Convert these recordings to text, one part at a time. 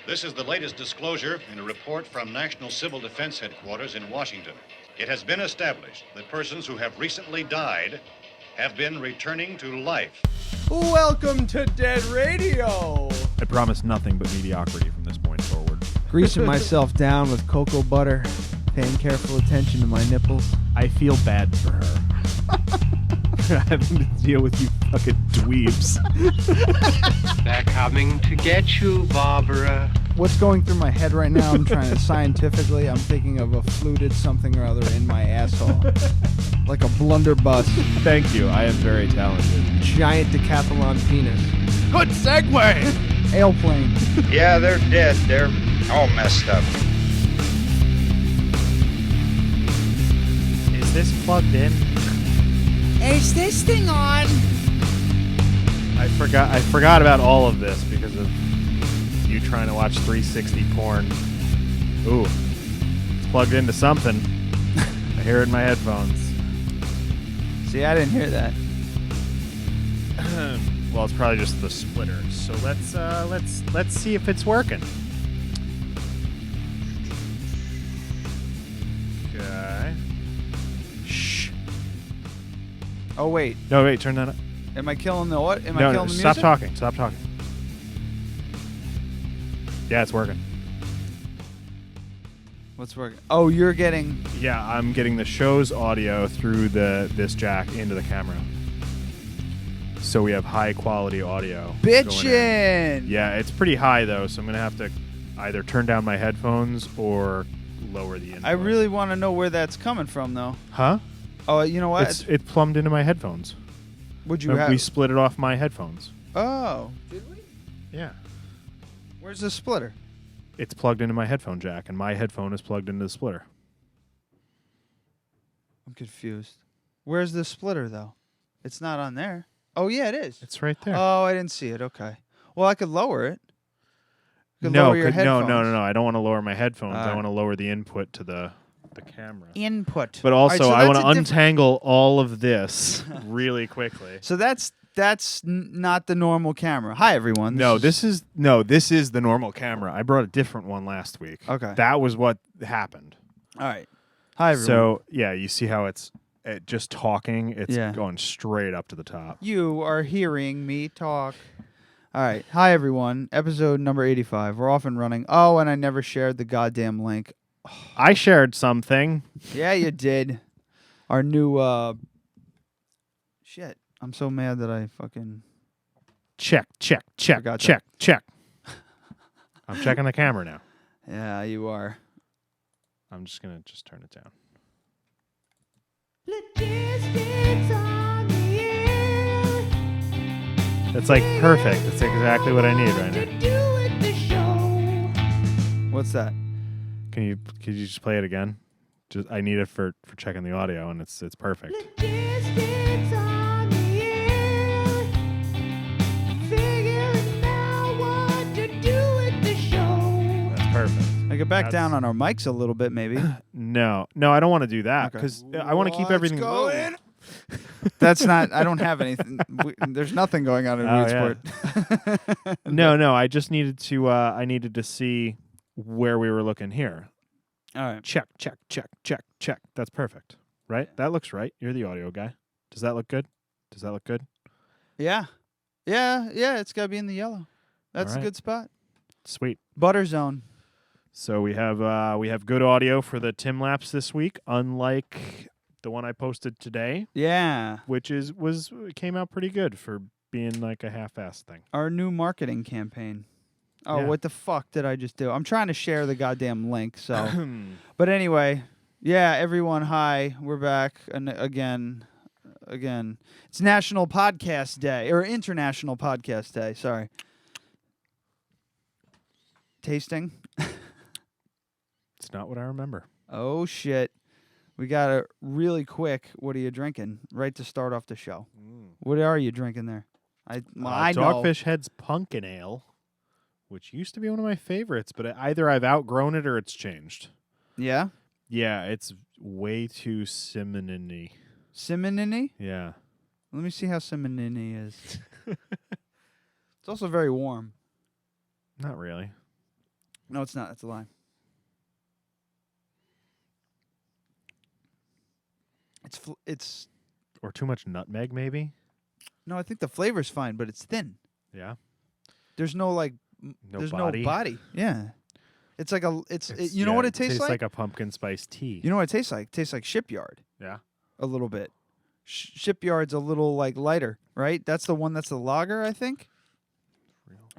This is the latest disclosure in a report from National Civil Defense Headquarters in Washington. It has been established that persons who have recently died have been returning to life. Welcome to Dead Radio. I promise nothing but mediocrity from this point forward. Greasing myself down with cocoa butter, paying careful attention to my nipples. I feel bad for her. Having to deal with you fucking dweebs. They're coming to get you, Barbara. What's going through my head right now, I'm trying to scientifically, I'm thinking of a fluted something or other in my asshole. Like a blunderbuss. Thank you. I am very talented. Giant decathlon penis. Good segue! Airplane. Yeah, they're dead. They're all messed up. Is this plugged in? Is this thing on? I forgot about all of this because of you trying to watch 360 porn. Ooh. It's plugged into something. I hear it in my headphones. See, I didn't hear that. Well, it's probably just the splitter. So let's see if it's working. Okay. Shh. Oh, wait. No, wait, turn that up. Am I killing the what? Am I No, killing the music? stop talking. Stop talking. Yeah, it's working. What's working? Oh, you're getting... Yeah, I'm getting the show's audio through this jack into the camera. So we have high quality audio. Bitchin'! Yeah, it's pretty high though, so I'm gonna have to either turn down my headphones or lower the input. I really want to know where that's coming from, though. Huh? Oh, you know what? It plumbed into my headphones. Would you have... We split it off my headphones. Oh. Did we? Yeah. Where's the splitter? It's plugged into my headphone jack, and my headphone is plugged into the splitter. I'm confused. Where's the splitter, though? It's not on there. Oh, yeah, it is. It's right there. Oh, I didn't see it. Okay. Well, I could lower it. No, lower your headphones. no. I don't want to lower my headphones. I Alright. want to lower the input to the camera. Input. But also, Alright, so I want that's to a diff- untangle all of this really quickly. So that's not the normal camera. Hi, everyone. This is the normal camera. I brought a different one last week. Okay. That was what happened. All right. Hi, everyone. So, yeah, you see how it's just talking? It's Yeah. going straight up to the top. You are hearing me talk. All right. Hi, everyone. Episode number 85. We're off and running. Oh, and I never shared the goddamn link. I shared something. Yeah, you did. Our new, shit. I'm so mad that I fucking... Check. Forgot Check. I'm checking the camera now. Yeah, you are. I'm just going to turn it down. That's like perfect. That's exactly what I need right now. What's that? Could you just play it again? Just I need it for checking the audio, and it's perfect. That's perfect. I could back down on our mics a little bit, maybe. No, I don't want to do that Okay. because I want to keep everything going. That's not. I don't have anything. There's nothing going on in Weedsport. No. I just needed to. I needed to see where we were looking here. All right. Check. That's perfect, right? That looks right. You're the audio guy. Does that look good? Yeah. It's got to be in the yellow. That's All right. a good spot. Sweet. Butter zone. So we have good audio for the Tim Lapse this week, unlike the one I posted today, Yeah. which came out pretty good for being like a half-assed thing. Our new marketing campaign. Oh, Yeah. what the fuck did I just do? I'm trying to share the goddamn link. So, but anyway, yeah, everyone. Hi, we're back and again. It's National Podcast Day or International Podcast Day. Sorry. Tasting. It's not what I remember. Oh shit. We got a really quick. What are you drinking? Right to start off the show. What are you drinking there? I know. Dogfish Head's Pumpkin Ale, which used to be one of my favorites, but either I've outgrown it or it's changed. Yeah. Yeah, it's way too cinnamony. Cinnamony? Yeah. Let me see how cinnamony is. It's also very warm. Not really. No, it's not. That's a lie. It's Or too much nutmeg, maybe? no. I think the flavor's fine, but it's thin. Yeah. There's no like. No there's body. no body. Yeah. It's like a. You know what it tastes like? Like a pumpkin spice tea. You know what it tastes like? It tastes like Shipyard Yeah. a little bit. Shipyard's a little like lighter, right? That's the one that's the lager, I think.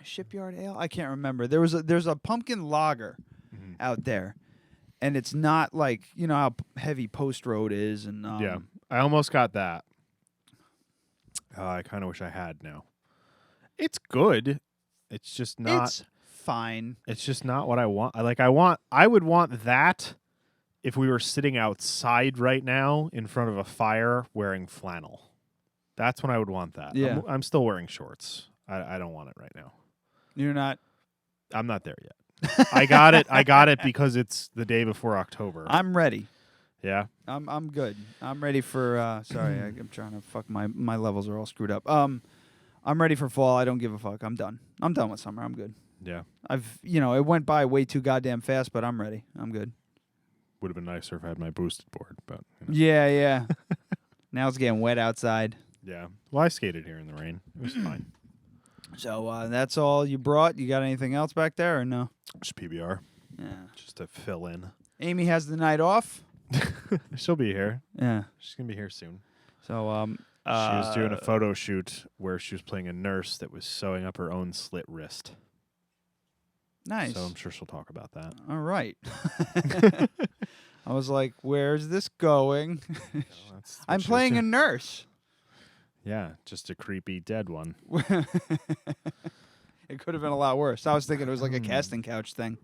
Shipyard Ale? I can't remember. There's a pumpkin lager out there, and it's not like how heavy Post Road is, and Yeah. I almost got that. I kind of wish I had now. It's good. It's just not. It's fine. It's just not what I want. I would want that if we were sitting outside right now in front of a fire wearing flannel. That's when I would want that. Yeah. I'm still wearing shorts. I don't want it right now. You're not. I'm not there yet. I got it. I got it because it's the day before October. I'm ready. Yeah. I'm good. I'm ready for. Sorry, I'm trying to fuck my levels are all screwed up. I'm ready for fall. I don't give a fuck. I'm done. I'm done with summer. I'm good. Yeah. It went by way too goddamn fast, but I'm ready. I'm good. Would have been nicer if I had my boosted board, but Yeah. Now it's getting wet outside. yeah. Well, I skated here in the rain. It was fine. So that's all you brought. You got anything else back there or no? Just PBR, Yeah. just to fill in. Amy has the night off. She'll be here. Yeah. She's gonna be here soon. So She was doing a photo shoot where she was playing a nurse that was sewing up her own slit wrist. nice. So I'm sure she'll talk about that. All right. I was like, "Where's this going?" That's what I'm she was playing a doing. nurse. Yeah, just a creepy dead one. It could have been a lot worse. I was thinking it was like a casting couch thing.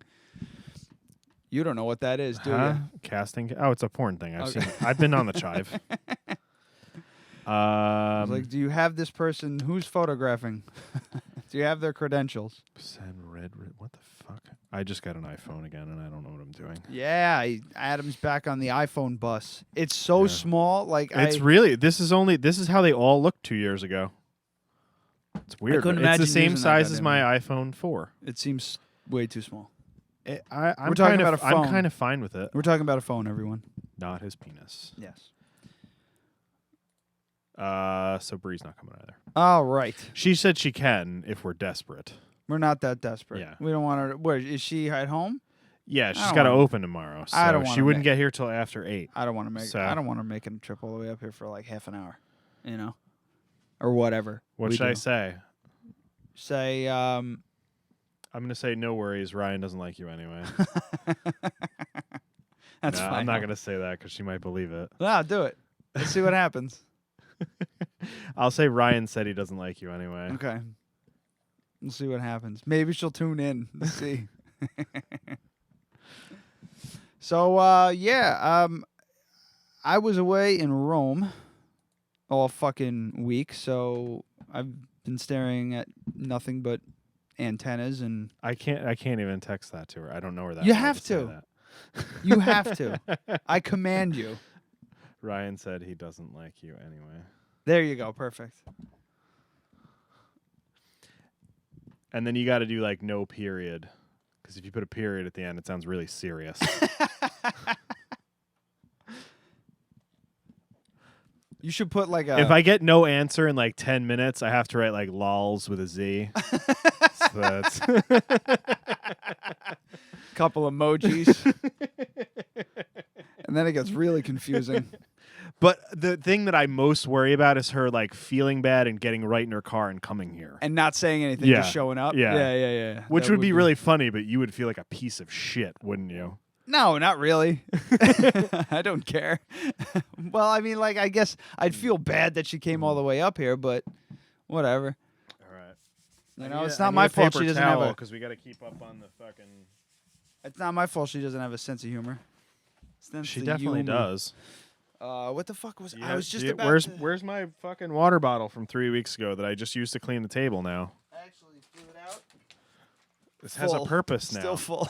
You don't know what that is, do Huh? you? Casting? Oh, it's a porn thing. I've Okay. seen it. I've been on the chive. I was like, do you have this person who's photographing? Do you have their credentials? Send red. What the fuck? I just got an iPhone again, and I don't know what I'm doing. Yeah, Adam's back on the iPhone bus. It's so small. Like It's really. This is how they all looked 2 years ago. It's weird. couldn't It's the imagine same using that size as goddamn my iPhone 4. It seems way too small. I'm We're talking kind of, about a phone. I'm kind of fine with it. We're talking about a phone, everyone. Not his penis. Yes. So Bree's not coming either. All right. She said she can if we're desperate. We're not that desperate. Yeah. We don't want her. Where is she at home? Yeah, I she's don't got to wanna- open tomorrow, so I don't she wanna wouldn't make- get here till after 8. I don't want to make. So- I don't want her making a trip all the way up here for like half an hour, or whatever. What we should I do. say? Say? I'm gonna say no worries. Ryan doesn't like you anyway. That's No, fine. I'm not gonna say that because she might believe it. No, do it. Let's see what happens. I'll say Ryan said he doesn't like you anyway. Okay. We'll see what happens. Maybe she'll tune in. Let's see. So I was away in Rome all fucking week, so I've been staring at nothing but antennas, and I can't even text that to her. I don't know where that. You is. have Say to. that. you have to. I command you. Ryan said he doesn't like you anyway. There you go. Perfect. And then you got to do like no period, because if you put a period at the end, it sounds really serious. You should put like a. If I get no answer in like 10 minutes, I have to write like lols with a Z. So that's couple emojis, and then it gets really confusing. But the thing that I most worry about is her like feeling bad and getting right in her car and coming here. And not saying anything, Yeah. just showing up. Yeah. Yeah. Which That would be really funny, but you would feel like a piece of shit, wouldn't you? No, not really. I don't care. Well, I mean, like, I guess I'd feel bad that she came all the way up here, but whatever. All right. You know, it's not my fault she doesn't have a. because we got to keep up on the fucking. It's not my fault she doesn't have a sense of humor. She definitely does. What the fuck was Yeah, I was just yeah, about where's to... where's my fucking water bottle from 3 weeks ago that I just used to clean the table now? I actually threw it out. This has a Full. purpose now. Still full.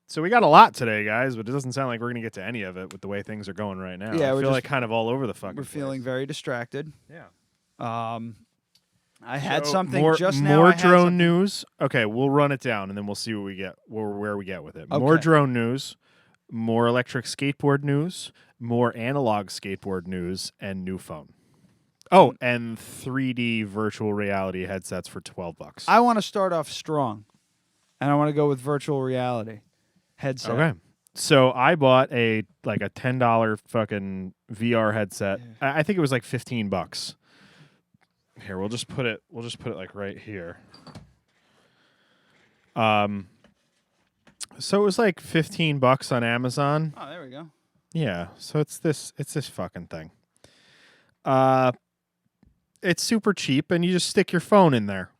So we got a lot today, guys, but it doesn't sound like we're gonna get to any of it with the way things are going right now. Yeah, I we're feel just- like kind of all over the fucking. We're feeling very distracted. Yeah. I had So something more, just now. More I had drone something- news. Okay, we'll run it down and then we'll see what we get, where we get with it. Okay. More drone news, more electric skateboard news, more analog skateboard news, and new phone. Oh, and 3D virtual reality headsets for $12. I want to start off strong, and I want to go with virtual reality headset. Okay. So I bought a $10 fucking VR headset. I think it was like $15. Here, we'll just put it like right here. So it was like $15 on Amazon. Oh, there we go. Yeah, so it's this fucking thing. It's super cheap and you just stick your phone in there.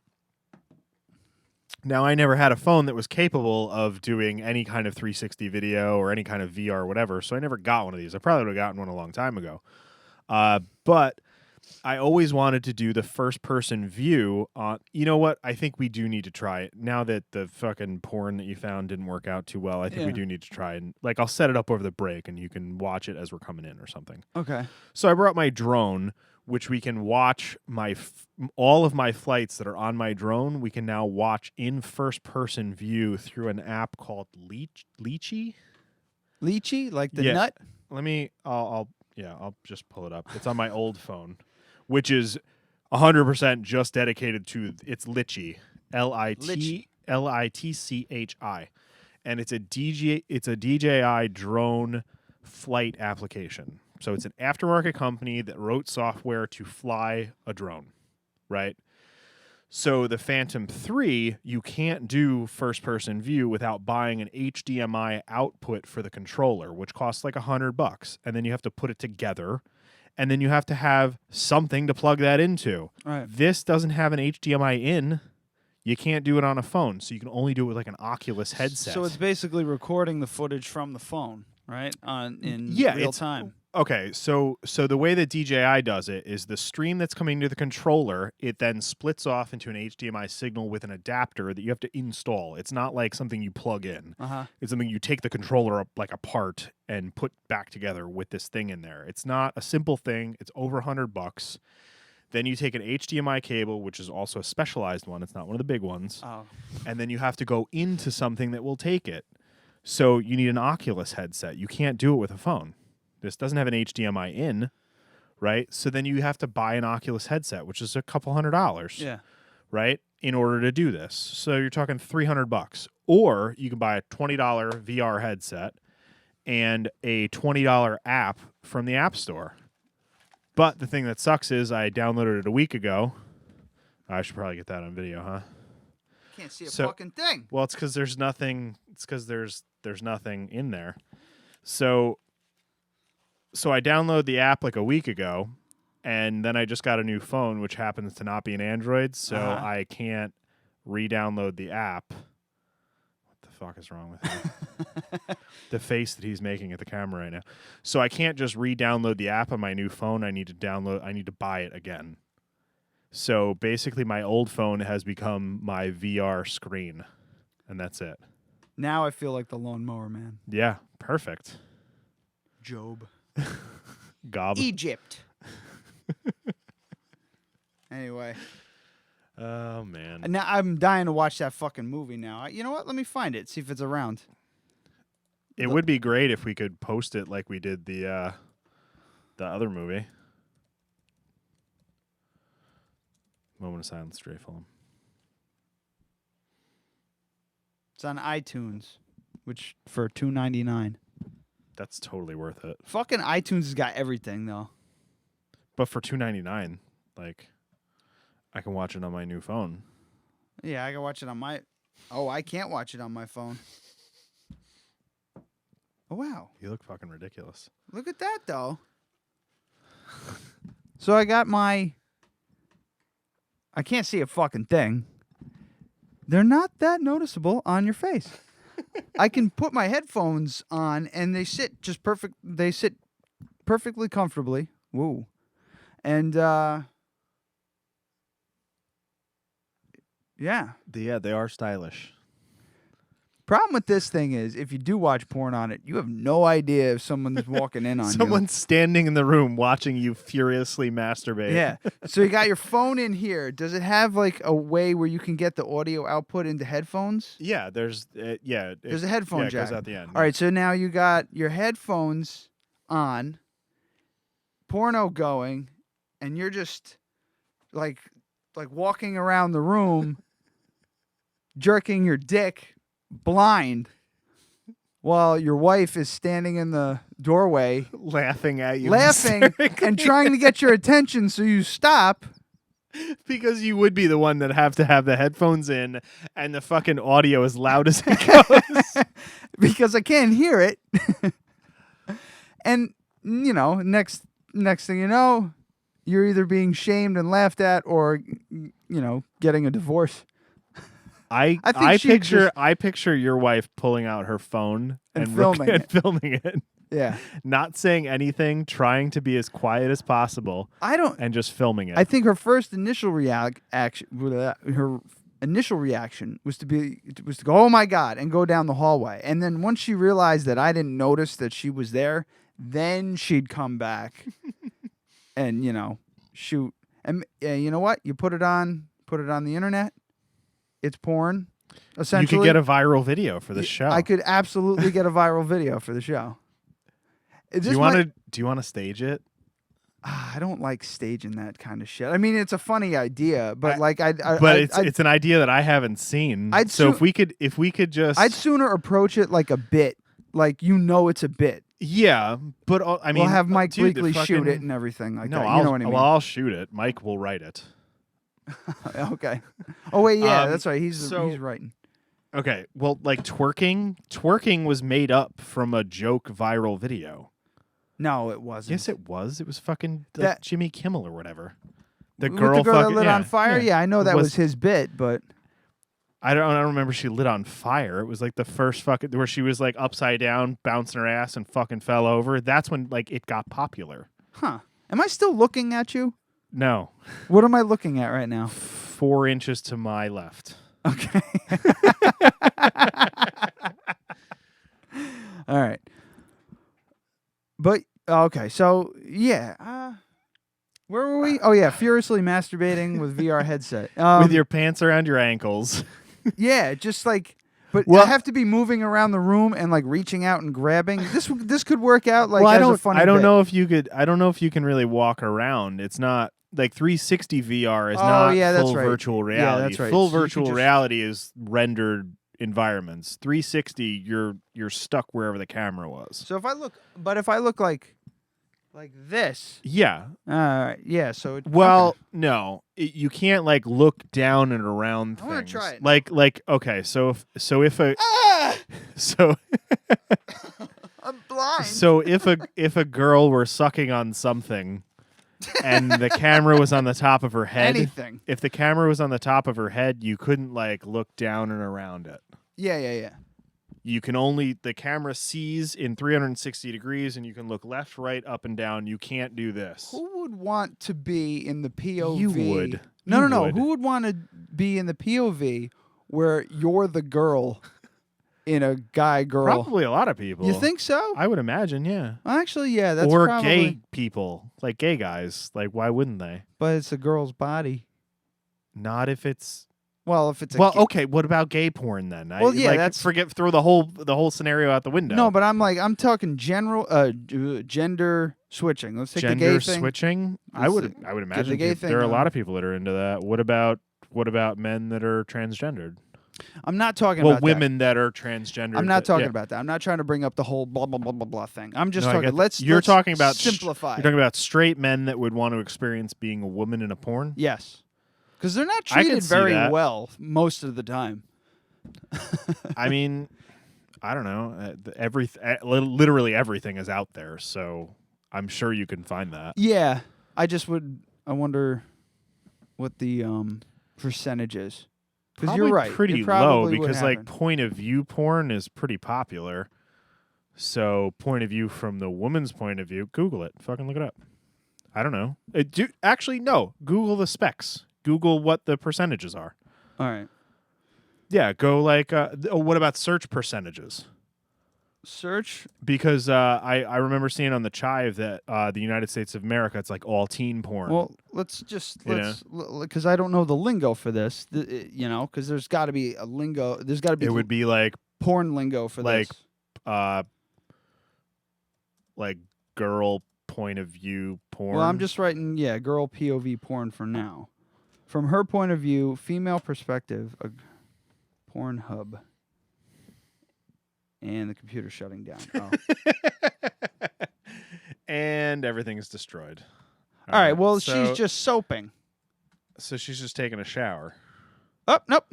Now, I never had a phone that was capable of doing any kind of 360 video or any kind of VR or whatever, so I never got one of these. I probably would have gotten one a long time ago. But I always wanted to do the first-person view on... You know what? I think we do need to try it. Now that the fucking porn that you found didn't work out too well, I think we do need to try it. And, I'll set it up over the break, and you can watch it as we're coming in or something. Okay. So I brought my drone, which we can watch all of my flights that are on my drone. We can now watch in first-person view through an app called Lychee. Lychee, like the Yeah. nut. I'll just pull it up. It's on my old phone, which is 100% just dedicated to it's Lychee, Litchi, and it's a DJI drone flight application. So it's an aftermarket company that wrote software to fly a drone, right? So the Phantom 3, you can't do first-person view without buying an HDMI output for the controller, which costs like $100, and then you have to put it together, and then you have to have something to plug that into. Right. This doesn't have an HDMI in. You can't do it on a phone, so you can only do it with like an Oculus headset. So it's basically recording the footage from the phone, right? In real time. Okay, so the way that DJI does it is the stream that's coming to the controller, it then splits off into an HDMI signal with an adapter that you have to install. It's not like something you plug in. Uh-huh. It's something you take the controller up like apart and put back together with this thing in there. It's not a simple thing. It's over $100. Then you take an HDMI cable, which is also a specialized one. It's not one of the big ones. Oh. And then you have to go into something that will take it. So you need an Oculus headset. You can't do it with a phone. This doesn't have an HDMI in, right? So then you have to buy an Oculus headset, which is a couple $100. Yeah. Right? In order to do this. So you're talking $300. Or you can buy a $20 VR headset and a $20 app from the App Store. But the thing that sucks is I downloaded it a week ago. I should probably get that on video, huh? Can't see a fucking thing. Well, it's because there's nothing. It's because there's nothing in there. So I downloaded the app like a week ago, and then I just got a new phone, which happens to not be an Android, so I can't re-download the app. What the fuck is wrong with him? The face that he's making at the camera right now. So I can't just re-download the app on my new phone. I need to buy it again. So basically my old phone has become my VR screen, and that's it. Now I feel like the lawnmower man. Yeah, perfect. Job. Gob. Egypt. Anyway. Oh, man. And now I'm dying to watch that fucking movie now. You know what? Let me find it. See if it's around. It would be great if we could post it like we did the other movie. Moment of silence, Dre Fulham. It's on iTunes, which for $2.99. That's totally worth it. Fucking iTunes has got everything though. But for $2.99, like, I can watch it on my new phone. Yeah, I can watch it on my. Oh, I can't watch it on my phone. Oh wow! You look fucking ridiculous. Look at that though. So I got my. I can't see a fucking thing. They're not that noticeable on your face. I can put my headphones on and they sit just perfect. They sit perfectly comfortably. Woo. And yeah. Yeah, they are stylish. Problem with this thing is, if you do watch porn on it, you have no idea if someone's walking in on you. Someone's standing in the room watching you furiously masturbate. Yeah. So you got your phone in here. Does it have like a way where you can get the audio output into headphones? Yeah, there's There's a headphone yeah, jack. It goes out the end. All right, so now you got your headphones on, porno going, and you're just like walking around the room jerking your dick blind while your wife is standing in the doorway laughing at you. and trying to get your attention, so you stop. Because you would be the one that have to have the headphones in and the fucking audio as loud as it goes. Because I can't hear it. And, you know, next thing you know, you're either being shamed and laughed at or, you know, getting a divorce. I picture your wife pulling out her phone and filming it. Yeah. Not saying anything, trying to be as quiet as possible. And just filming it. I think her first initial reaction was to go, "Oh my God," and go down the hallway. And then once she realized that I didn't notice that she was there, then she'd come back and, you know, shoot. And you know what? You put it on the internet. It's porn. Essentially, you could get a viral video for the show. I could absolutely get a viral video for the show. Do you want to stage it? I don't like staging that kind of shit. I mean, it's a funny idea, but it's an idea that I haven't seen. If we could just, I'd sooner approach it like a bit, like, you know, it's a bit. Yeah, but I mean, we'll have Mike Bleakley shoot it and everything like that. You know what I mean? Well, I'll shoot it. Mike will write it. Okay. Oh wait, yeah, that's right. He's writing. Okay. Well, like twerking was made up from a joke viral video. No, it wasn't. Yes, it was. It was fucking That- Jimmy Kimmel or whatever. The With girl, the girl fucking, that lit on fire. Yeah, I know that was was his bit, but I don't remember she lit on fire. It was like the first fucking where she was like upside down, bouncing her ass, and fucking fell over. That's when like it got popular. huh? Am I still looking at you? No, What am I looking at right now? 4 inches to my left. Okay. All right. But okay, so yeah, where were we? Oh yeah, furiously masturbating with VR headset. With your pants around your ankles. Yeah, just like, but Well- I have to be moving around the room and like reaching out and grabbing. This could work out like Well, as a funny. I don't bit. know if you could. I don't know if you can really walk around. It's not like 360 VR is Oh, not yeah, that's full right. virtual Yeah, reality. that's right. Full So you can virtual just- reality is rendered environments. 360, you're stuck wherever the camera was. So if I look like this, Yeah. yeah. So Well, okay. no, you can't like look down and around I wanna things. try it. Like okay, so if a so I'm blind. so if a girl were sucking on something and the camera was on the top of her head, Anything. if the camera was on the top of her head, you couldn't like look down and around it. Yeah. You can only the camera sees in 360 degrees, and you can look left, right, up, and down. You can't do this. Who would want to be in the POV? You would. No. You would. Who would want to be in the POV where you're the girl in a guy-girl? Probably a lot of people. You think so? I would imagine, yeah. Actually, yeah. That's Or probably, gay people, like gay guys. Like, why wouldn't they? but it's a girl's body. Not if it's. Well, if it's a Well, gay- okay. What about gay porn then? Well, yeah, like, that's- throw the whole scenario out the window. No, but I'm talking general gender switching. Let's take the Gender gay thing. switching. I would imagine the gay there are a thing lot on. of people that are into that. What about men that are transgendered? I'm not talking Well, about women that are transgendered. that. I'm not talking yeah. about that. I'm not trying to bring up the whole blah blah blah blah blah thing. I'm just No, I talking. get that. You're Let's talking about simplify. You're talking about straight men that would want to experience being a woman in a porn. Yes, because they're not I can treated see very that. well most of the time. I mean, I don't know. Literally everything is out there, so I'm sure you can find that. Yeah, I wonder what the percentage is. Because Probably you're right. pretty it low probably would because like happen. point of view porn is pretty popular. So point of view from the woman's point of view, Google it. Fucking look it up. I don't know. Actually, no. Google the specs. Google what the percentages are. All right. Yeah, go like. What about search percentages? Search. Because I remember seeing on the Chive that the United States of America, it's like all teen porn. Well, let's because I don't know the lingo for this. Because there's got to be a lingo. There's got to be. It would be like porn lingo for like this. Like girl point of view porn. Well, I'm just writing girl POV porn for now. From her point of view, female perspective, a Pornhub. And the computer's shutting down. Oh. And everything's destroyed. All right. Well, she's just soaping. So she's just taking a shower. Oh, nope.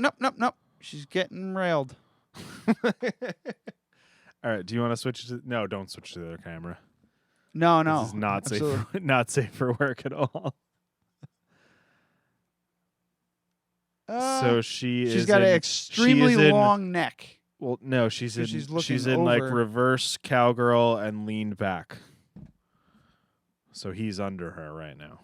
She's getting railed. All right. Do you want to switch to... No, don't switch to the other camera. No. This is not safe for work at all. So she's got an extremely long neck. Well, no, she's in like reverse cowgirl and leaned back. So he's under her right now.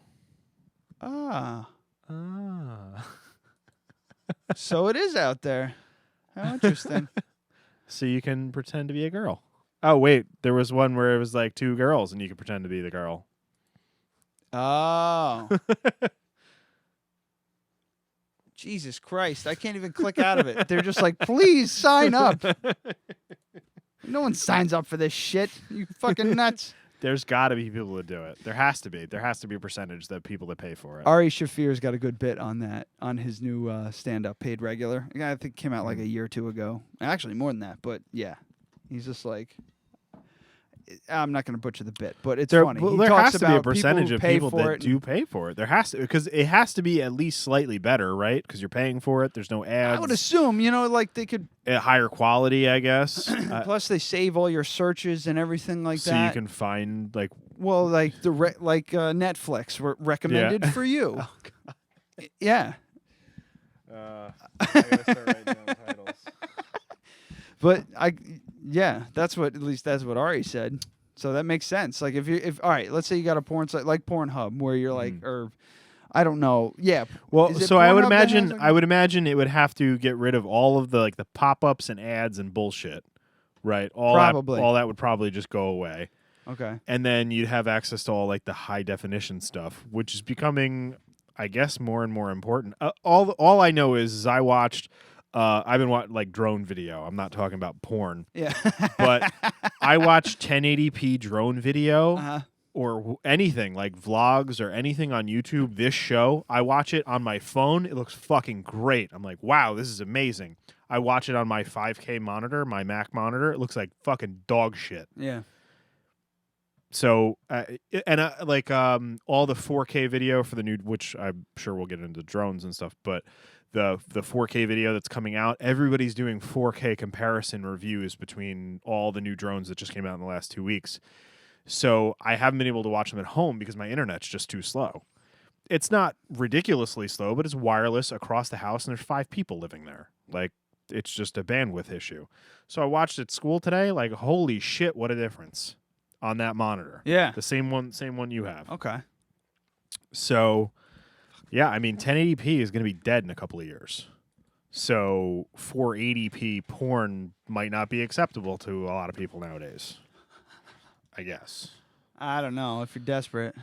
So it is out there. How interesting. So you can pretend to be a girl. Oh, wait. There was one where it was like two girls and you could pretend to be the girl. Oh. Jesus Christ. I can't even click out of it. They're just like, please sign up. No one signs up for this shit. You fucking nuts. There's got to be people that do it. There has to be. There has to be a percentage that people that pay for it. Ari Shafir's got a good bit on that, on his new stand-up paid regular. I think it came out like a year or two ago. Actually, more than that. But, yeah. He's just like... I'm not going to butcher the bit, but it's funny. Well, there has to be a percentage of people that do pay for it. There has to, because it has to be at least slightly better, right? Because you're paying for it. There's no ads. I would assume, like they could... higher quality, I guess. Plus, they save all your searches and everything like that. So you can find, like... Well, like Netflix recommended for you. Oh, God. Yeah. I gotta start writing down titles. But that's what Ari said. So that makes sense. Like if all right, let's say you got a porn site like Pornhub where you're like, or I don't know, yeah. Well, so I would imagine it would have to get rid of all of the pop-ups and ads and bullshit, right? All that would probably just go away. Okay. And then you'd have access to all like the high definition stuff, which is becoming, I guess, more and more important. All I know is I watched. I've been watching like drone video. I'm not talking about porn. Yeah. But I watch 1080p drone video or anything like vlogs or anything on YouTube. This show, I watch it on my phone. It looks fucking great. I'm like, wow, this is amazing. I watch it on my 5K monitor, my Mac monitor. It looks like fucking dog shit. Yeah. So, all the 4K video for the new, which I'm sure we'll get into drones and stuff, but the 4K video that's coming out, everybody's doing 4K comparison reviews between all the new drones that just came out in the last 2 weeks. So I haven't been able to watch them at home because my internet's just too slow. It's not ridiculously slow, but it's wireless across the house, and there's 5 people living there. Like, it's just a bandwidth issue. So I watched at school today, like, holy shit, what a difference on that monitor. Yeah. The same one you have. Okay. So, yeah, I mean, 1080p is going to be dead in a couple of years. So 480p porn might not be acceptable to a lot of people nowadays, I guess. I don't know if you're desperate.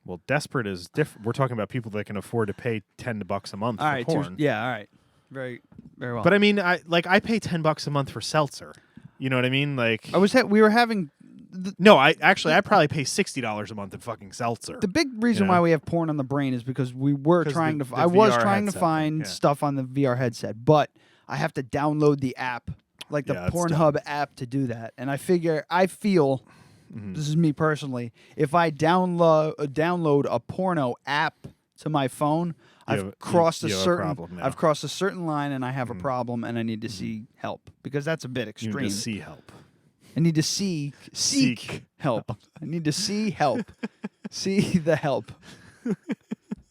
Well, desperate is different. We're talking about people that can afford to pay $10 a month for porn. Yeah, all right. Very, very well. But I mean, I pay $10 a month for seltzer. You know what I mean? Like we were having. I probably pay $60 a month in fucking seltzer. The big reason why we have porn on the brain is because we were trying to. I was trying to find stuff on the VR headset, but I have to download the app, like the Pornhub app, to do that. And I feel. This is me personally. If I download a porno app to my phone, I've crossed a certain line, and I have a problem, and I need to see help because that's a bit extreme. You need to see help. I need to seek help. I need to see help. See the help.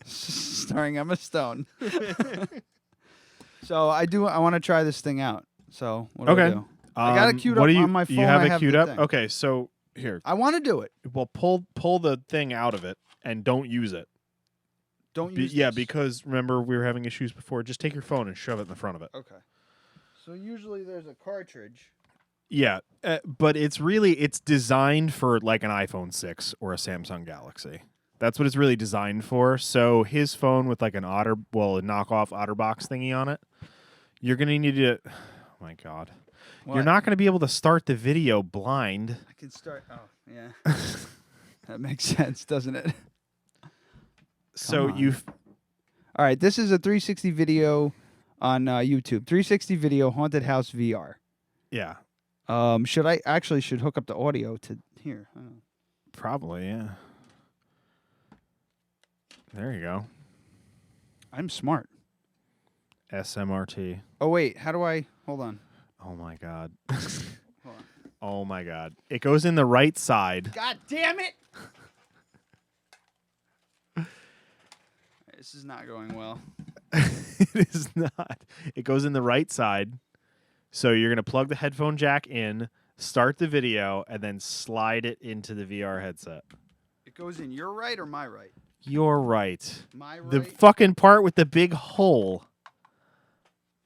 Starring Emma Stone. So I want to try this thing out. So what do I do? I got it queued up on my phone. You have it queued up? Okay, so here. I want to do it. Well, pull the thing out of it and don't use it. Don't use Yeah, this. because remember we were having issues before. Just take your phone and shove it in the front of it. Okay. So usually there's a cartridge. Yeah, but it's designed for like an iPhone 6 or a Samsung Galaxy. That's what it's really designed for. So his phone with like a knockoff OtterBox thingy on it, you're gonna need to. Oh my God, What? you're not gonna be able to start the video blind. I can start. Oh, yeah. That makes sense, doesn't it? So on. you've. All right, this is a 360 video on YouTube. 360 video haunted house VR. Yeah, Should hook up the audio to here? I don't know. probably yeah. There you go. I'm smart. SMRT. Oh wait, how do I? Hold on. Oh my God. Hold on. Oh my God. It goes in the right side. God damn it! This is not going well. It is not. It goes in the right side. So you're going to plug the headphone jack in, start the video, and then slide it into the VR headset. It goes in your right or my right? You're right. My right. The fucking part with the big hole.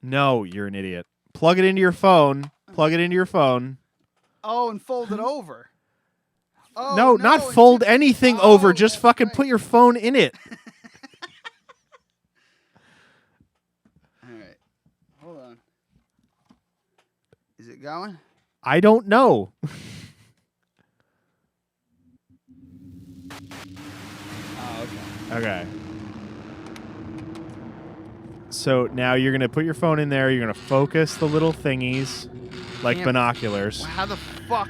No, you're an idiot. Plug it into your phone. Plug it into your phone. Oh, and fold it over. Oh, No, not fold anything over. Just that's fucking right. put your phone in it. All right. Hold on. Is it going? I don't know. Oh, okay. Okay. So now you're going to put your phone in there. You're going to focus the little thingies like Damn. binoculars. How the fuck?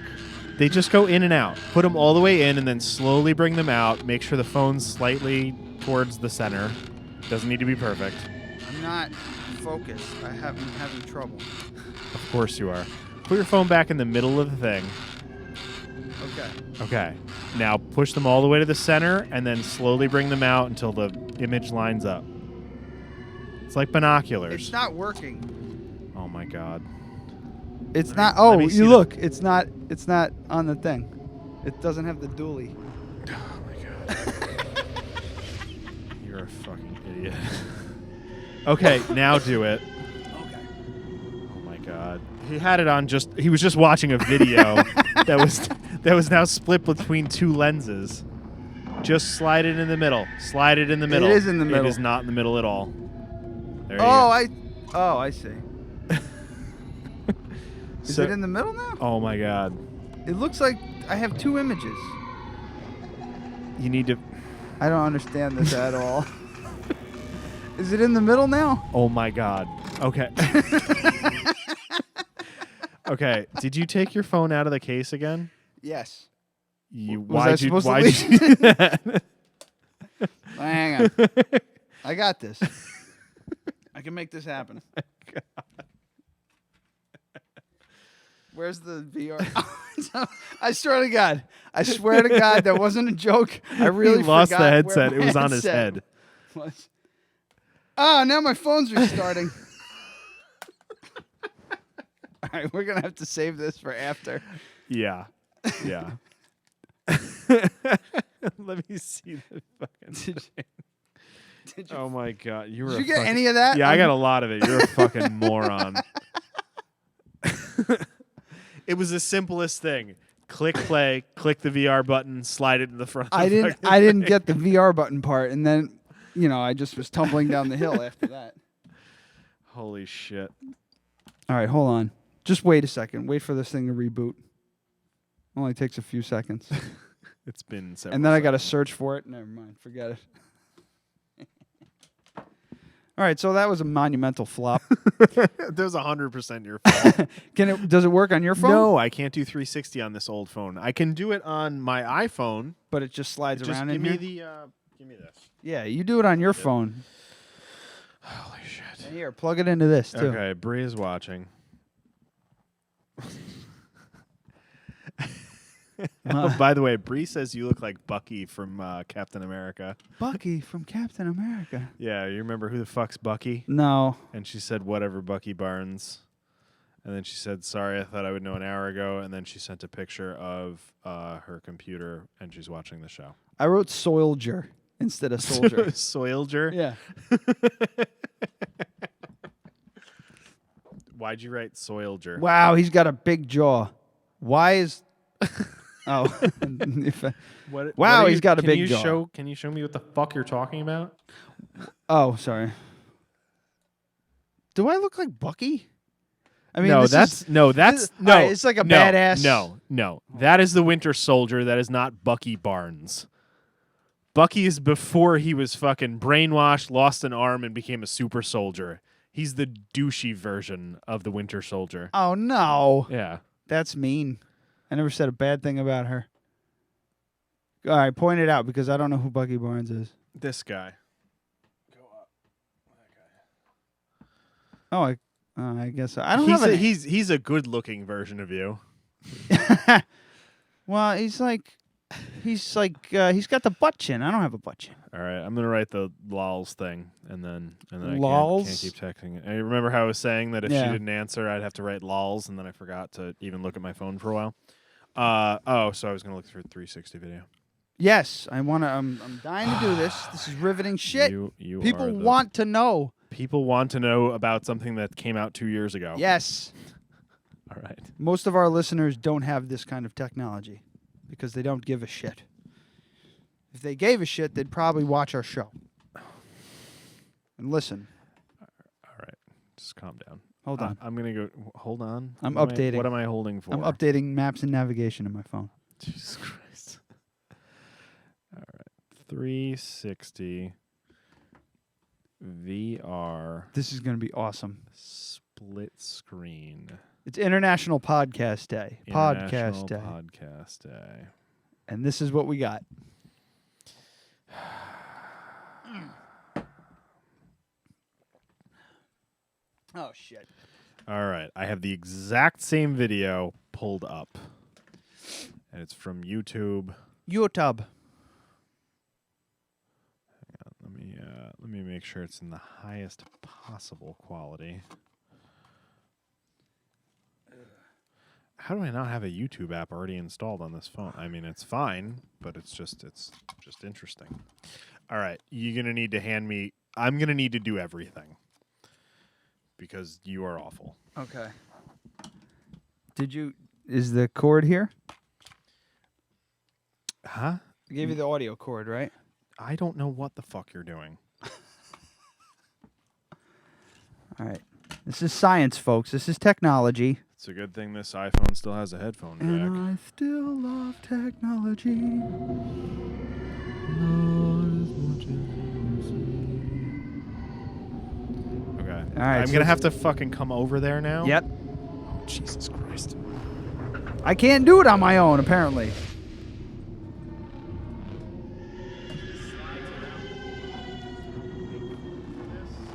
They just go in and out. Put them all the way in and then slowly bring them out. Make sure the phone's slightly towards the center. Doesn't need to be perfect. I'm not focused. I'm having trouble. Of course you are. Put your phone back in the middle of the thing. Okay. Okay. Now push them all the way to the center and then slowly bring them out until the image lines up. It's like binoculars. It's not working. Oh my God. It's Let not. me- let Oh, me see you the- look. It's not. It's not on the thing. It doesn't have the dually. Oh my God. You're a fucking idiot. Okay, now do it. Okay. Oh my God. He had it on he was just watching a video that was now split between two lenses. Just slide it in the middle. Slide it in the middle. It is in the middle. It is not in the middle at all. There you Oh, go. I see. Is So- it in the middle now? Oh my God. It looks like I have two images. You need to. I don't understand this at all. Is it in the middle now? Oh my God. Okay. Okay. Did you take your phone out of the case again? Yes. Why'd you supposed to do that? Hang on. I got this. I can make this happen. Where's the VR? I swear to God. I swear to God that wasn't a joke. I really He lost the forgot where headset. my It was on his headset head. was. Oh, now my phone's restarting. All right, we're going to have to save this for after. Yeah. Yeah. Let me see the fucking thing. Did you, Oh my God. You were did a you get fucking- any of that? Yeah, I got a lot of it. You're a fucking moron. It was the simplest thing. Click play, click the VR button, slide it in the front. I didn't get the VR button part, and then, I just was tumbling down the hill after that. Holy shit. All right, hold on. Just wait a second. Wait for this thing to reboot. Only takes a few seconds. It's been several And then I got to seconds. search for it. Never mind. Forget it. All right, so that was a monumental flop. That was 100% your fault. Does it work on your phone? No, I can't do 360 on this old phone. I can do it on my iPhone. But it just slides Just around give in me here? give me this. Yeah, you do it on your phone. Holy shit. And here, plug it into this, too. Okay, Bree is watching. Oh, by the way, Bree says you look like Bucky from Captain America. Bucky from Captain America. Yeah, you remember who the fuck's Bucky? No. And she said, whatever, Bucky Barnes. And then she said, sorry, I thought I would know an hour ago. And then she sent a picture of her computer, and she's watching the show. I wrote Soilger. instead of soldier. Soilger? Yeah. Why'd you write Soilger? Wow, he's got a big jaw. Why is... Oh. Wow, he's got a big jaw. Can you show me what the fuck you're talking about? Oh, sorry. Do I look like Bucky? I mean, No, this that's is, no. it's like a badass. No. That is the Winter Soldier. That is not Bucky Barnes. Bucky is before he was fucking brainwashed, lost an arm, and became a super soldier. He's the douchey version of the Winter Soldier. Oh, no. Yeah. That's mean. I never said a bad thing about her. All right, point it out because I don't know who Bucky Barnes is. This guy. Go up. Oh, I guess I don't have he's a good-looking version of you. Well, he's got the butt chin. I don't have a butt chin. All right, I'm gonna write the lols thing, and then I Lols? can't keep texting. I remember how I was saying that if Yeah. she didn't answer, I'd have to write lols, and then I forgot to even look at my phone for a while. So I was gonna look through 360 video. Yes, I want to. I'm dying to do this. This is riveting shit. You People are want to know. People want to know about something that came out 2 years ago. Yes. All right. Most of our listeners don't have this kind of technology because they don't give a shit. If they gave a shit, they'd probably watch our show and listen. All right. Just calm down. Hold on. I'm going to go. Hold on. I'm What updating. What am I holding for? I'm updating maps and navigation in my phone. Jesus Christ. All right. 360 VR This is going to be awesome. split screen. It's International Podcast Day. International Podcast Day. And this is what we got. Oh, shit. All right. I have the exact same video pulled up. And it's from YouTube. YouTube. Let me make sure it's in the highest possible quality. How do I not have a YouTube app already installed on this phone? I mean, it's fine, but it's just interesting. All right, you're going to need to hand me... I'm going to need to do everything because you are awful. Okay. Is the cord here? Huh? I gave you the audio cord, right? I don't know what the fuck you're doing. All right. This is science, folks. This is technology. It's a good thing this iPhone still has a headphone jack. And I still love technology. Okay. All right, I'm so going to have to fucking come over there now? Yep. Oh, Jesus Christ. I can't do it on my own, apparently.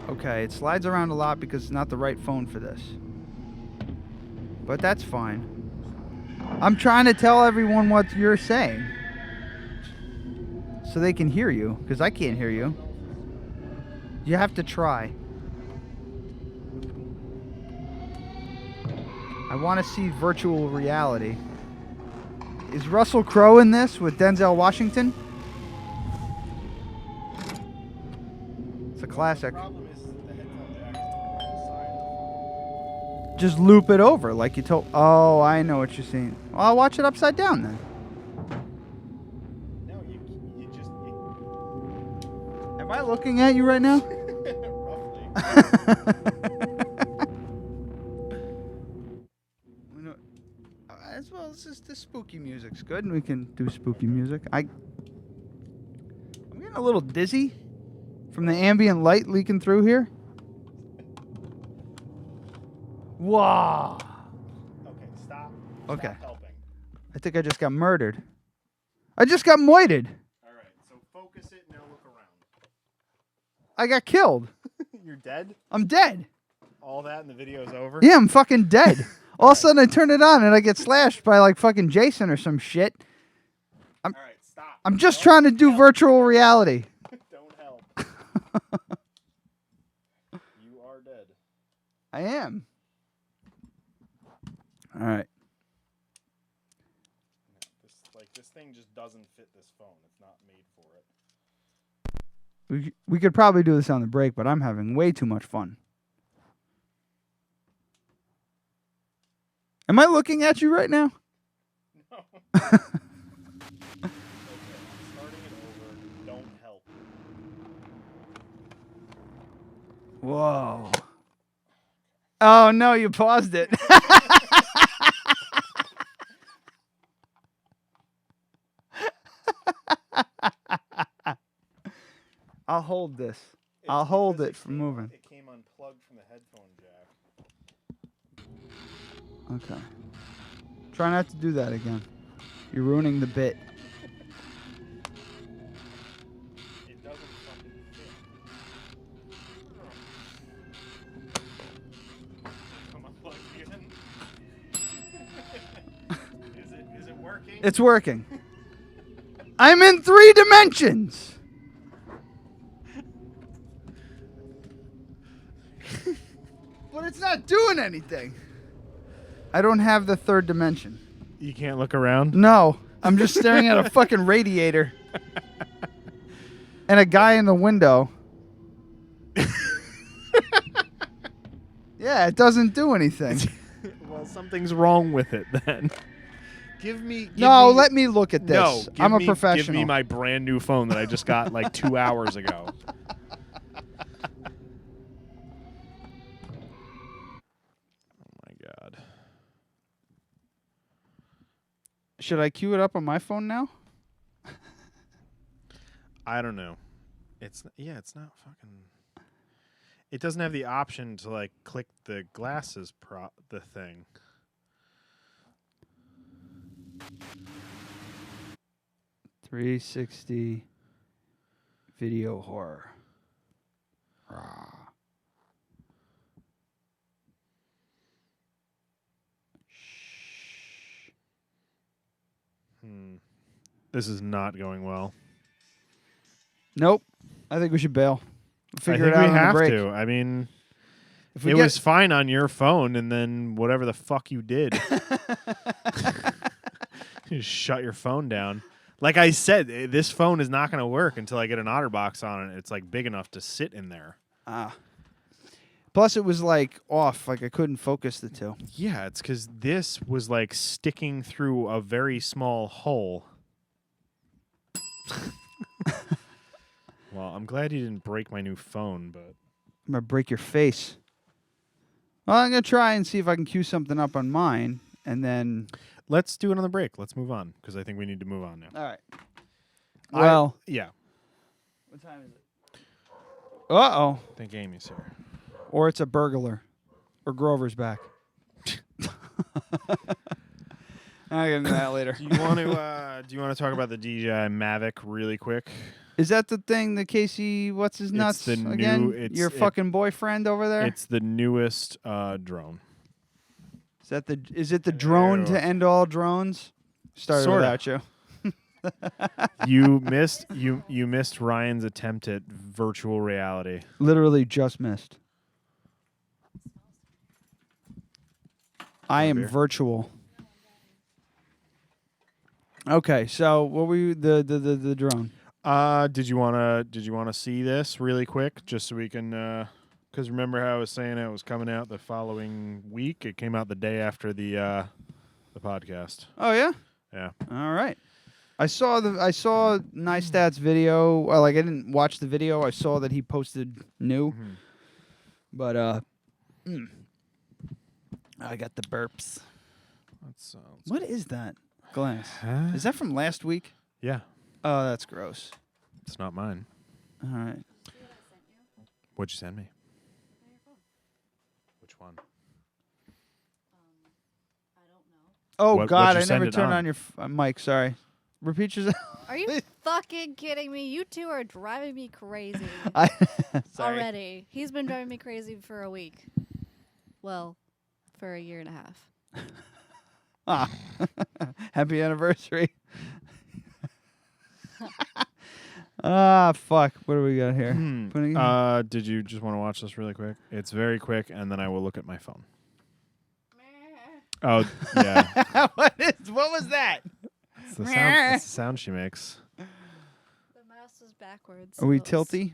Okay, it slides around a lot because it's not the right phone for this. But that's fine. I'm trying to tell everyone what you're saying. So they can hear you, because I can't hear you. You have to try. I want to see virtual reality. Is Russell Crowe in this with Denzel Washington? It's a classic. Just loop it over like you told. Oh, I know what you're saying. Well, I'll watch it upside down then. No, you just... Am I looking at you right now? As well as the spooky music's good, and we can do spooky music. I'm getting a little dizzy from the ambient light leaking through here. Wow. Okay, stop. Okay. Stop helping. I think I just got murdered. I just got moited. All right, so focus it, now look around. I got killed. You're dead? I'm dead. All that and the video's over? Yeah, I'm fucking dead. All of a sudden I turn it on and I get slashed by like fucking Jason or some shit. All right, stop. I'm just trying to do virtual reality. Don't help. You are dead. I am. All right. This thing just doesn't fit this phone. It's not made for it. We could probably do this on the break, but I'm having way too much fun. Am I looking at you right now? No. Okay, I'm starting it over. Don't help. Whoa. Oh, no, you paused it. I'll hold this. I'll hold it from moving. It came unplugged from the headphone jack. Okay. Try not to do that again. You're ruining the bit. It doesn't fucking fit. Come unplugged again. Is it working? It's working. I'm in 3 dimensions. But it's not doing anything. I don't have the 3rd dimension. You can't look around? No, I'm just staring at a fucking radiator. And a guy in the window. Yeah, it doesn't do anything. Well, something's wrong with it then. Let me look at this. No, I'm a professional. Give me my brand new phone that I just got like 2 hours ago. God. Should I queue it up on my phone now? I don't know. It's not fucking. It doesn't have the option to like click the glasses the thing. .360 video horror. Rah. This is not going well. Nope. I think we should bail. Figure I it think out we on the have break. to. I mean, If we it get- was fine on your phone, and then whatever the fuck you did, you just shut your phone down. Like I said, this phone is not going to work until I get an OtterBox on it. It's like big enough to sit in there. Plus, it was like off. Like I couldn't focus the two. Yeah, it's because this was like sticking through a very small hole. Well, I'm glad you didn't break my new phone, but I'm gonna break your face. Well, I'm gonna try and see if I can cue something up on mine, and then. let's do it on the break. Let's move on because I think we need to move on now. All right. Well. Yeah. What time is it? Uh-oh. I think Amy's here. Or it's a burglar. Or Grover's back. I'll get into that later. Do you want to talk about the DJI Mavic really quick? Is that the thing that Casey, what's his nuts the new- again? Your fucking boyfriend over there? It's the newest drone. Is it the drone to end all drones? Started Sorta. without you. You missed Ryan's attempt at virtual reality. Literally just missed. I am beer? virtual. Okay, so what were you the drone? Did you wanna see this really quick just so we can? Because remember how I was saying it was coming out the following week. It came out the day after the podcast. Oh yeah. Yeah. All right. I saw Nystat's video. Well, like I didn't watch the video. I saw that he posted new. Mhm. But I got the burps. What is that glass? Huh? Is that from last week? Yeah. Oh, that's gross. It's not mine. All right. What'd you send me? Which one? Oh What'd God, you I send never it turned on? on your mic. Sorry. Repeat yourself. Are you fucking kidding me? You two are driving me crazy Sorry. already. He's been driving me crazy for a week. Well, for a year and a half. Happy anniversary. Fuck. What do we got here? Putting- Did you just want to watch this really quick? It's very quick, and then I will look at my phone. Oh, yeah. What was that? It's the sound she makes. The mouse is backwards. Are we so it's- tilty?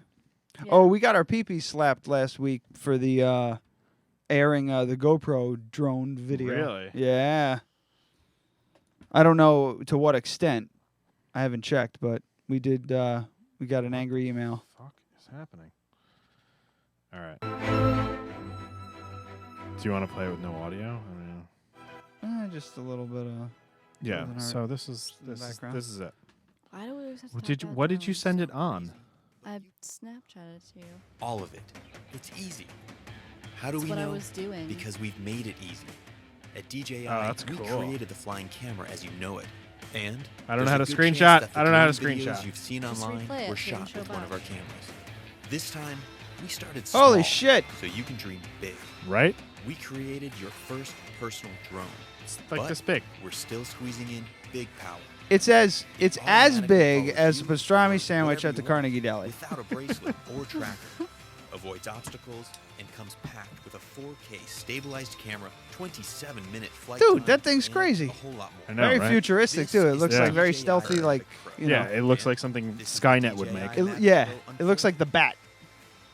Yeah. Oh, we got our pee-pee slapped last week for the airing the GoPro drone video. Really? Yeah. I don't know to what extent. I haven't checked, but we did. We got an angry email. Fuck is happening? All right. Do you want to play with no audio? I mean, Just a little bit of. yeah. Wasn't So this is in the this is, background. this is it. Why do we always have to What talk did you about What did you drones? send it on? I Snapchatted to you. All of it. It's easy. How do That's we what I know? was doing. Because we've made it easy. At DJI, Oh, that's we cool. created the flying camera as you know it. And I don't know there's how a to good screenshot. chance that the I don't know how to drone videos screenshot. You've seen Just online replay it were so you can shot show with one of our back. cameras. This time, we started small. Holy shit! So you can dream big. Right? We created your first personal drone. It's like But this big. We're still squeezing in big power. It's as Automatically big follows as a you pastrami or sandwich whatever at the you want Carnegie Deli. Without a bracelet or tracker. Avoids obstacles and comes packed with a 4K stabilized camera, 27-minute flight Dude, time, that thing's and crazy. A whole lot more. I know, Very right? futuristic This too. It is looks Yeah. like very DJI stealthy, like Pro. you Yeah, know. it looks like something This is Skynet the would DJI make. Mavic Yeah, Pro. it looks like the bat.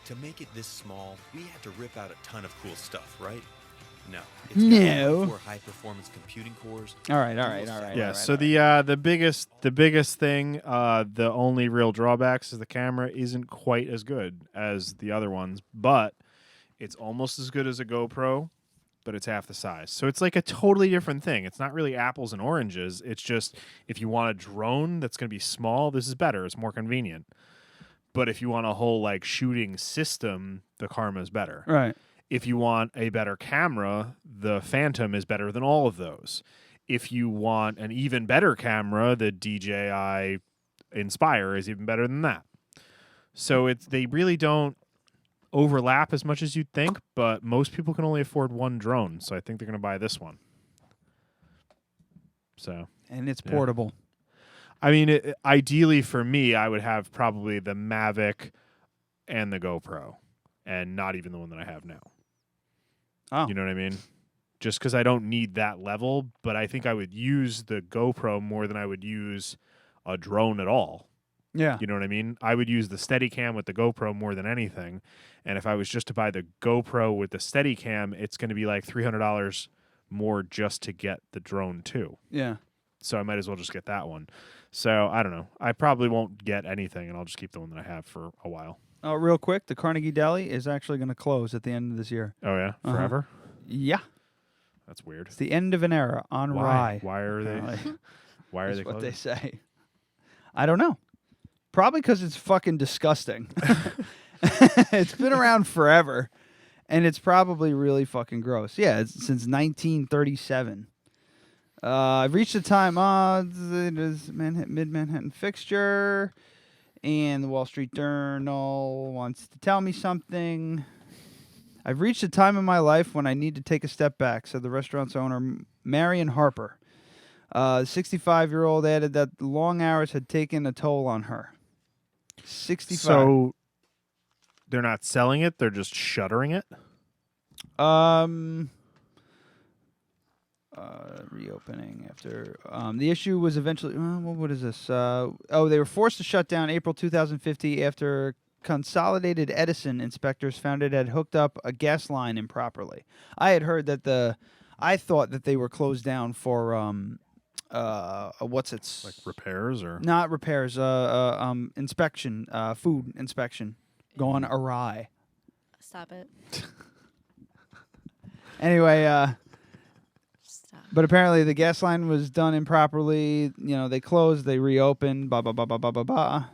To make it this small, we had to rip out a ton of cool stuff, right? No. No. For high-performance computing cores. All right. Yeah. So the biggest thing, the only real drawbacks is the camera isn't quite as good as the other ones, but it's almost as good as a GoPro, but it's half the size. So it's like a totally different thing. It's not really apples and oranges. It's just if you want a drone that's going to be small, this is better. It's more convenient. But if you want a whole like shooting system, the Karma is better. Right. If you want a better camera, the Phantom is better than all of those. If you want an even better camera, the DJI Inspire is even better than that. So they really don't overlap as much as you'd think, but most people can only afford one drone, so I think they're going to buy this one. So, And it's Yeah. portable. I mean, ideally for me, I would have probably the Mavic and the GoPro, and not even the one that I have now. Oh. You know what I mean? Just because I don't need that level, but I think I would use the GoPro more than I would use a drone at all. Yeah. You know what I mean? I would use the Steadicam with the GoPro more than anything. And if I was just to buy the GoPro with the Steadicam, it's going to be like $300 more just to get the drone too. Yeah. So I might as well just get that one. So I don't know. I probably won't get anything, and I'll just keep the one that I have for a while. Oh, real quick, the Carnegie Deli is actually going to close at the end of this year. Oh, yeah? Uh-huh. Forever? Yeah. That's weird. It's the end of an era on Why? Rye. Why are they? apparently. Why are That's they what closing? they say. I don't know. Probably because it's fucking disgusting. It's been around forever, and it's probably really fucking gross. Yeah, it's since 1937. I've reached the time. It is mid-Manhattan fixture, and the Wall Street Journal wants to tell me something. I've reached a time in my life when I need to take a step back, said the restaurant's owner, Marion Harper. 65-year-old added that the long hours had taken a toll on her. 65. So they're not selling it; they're just shuttering it. Reopening after the issue was eventually. What is this? They were forced to shut down April 2050 after Consolidated Edison inspectors found it had hooked up a gas line improperly. I had heard that I thought that they were closed down for what's its Like repairs or not repairs, inspection, food inspection going awry. Stop it. Anyway, Stop. but apparently the gas line was done improperly. You know, they closed, they reopened, blah blah blah blah blah blah blah.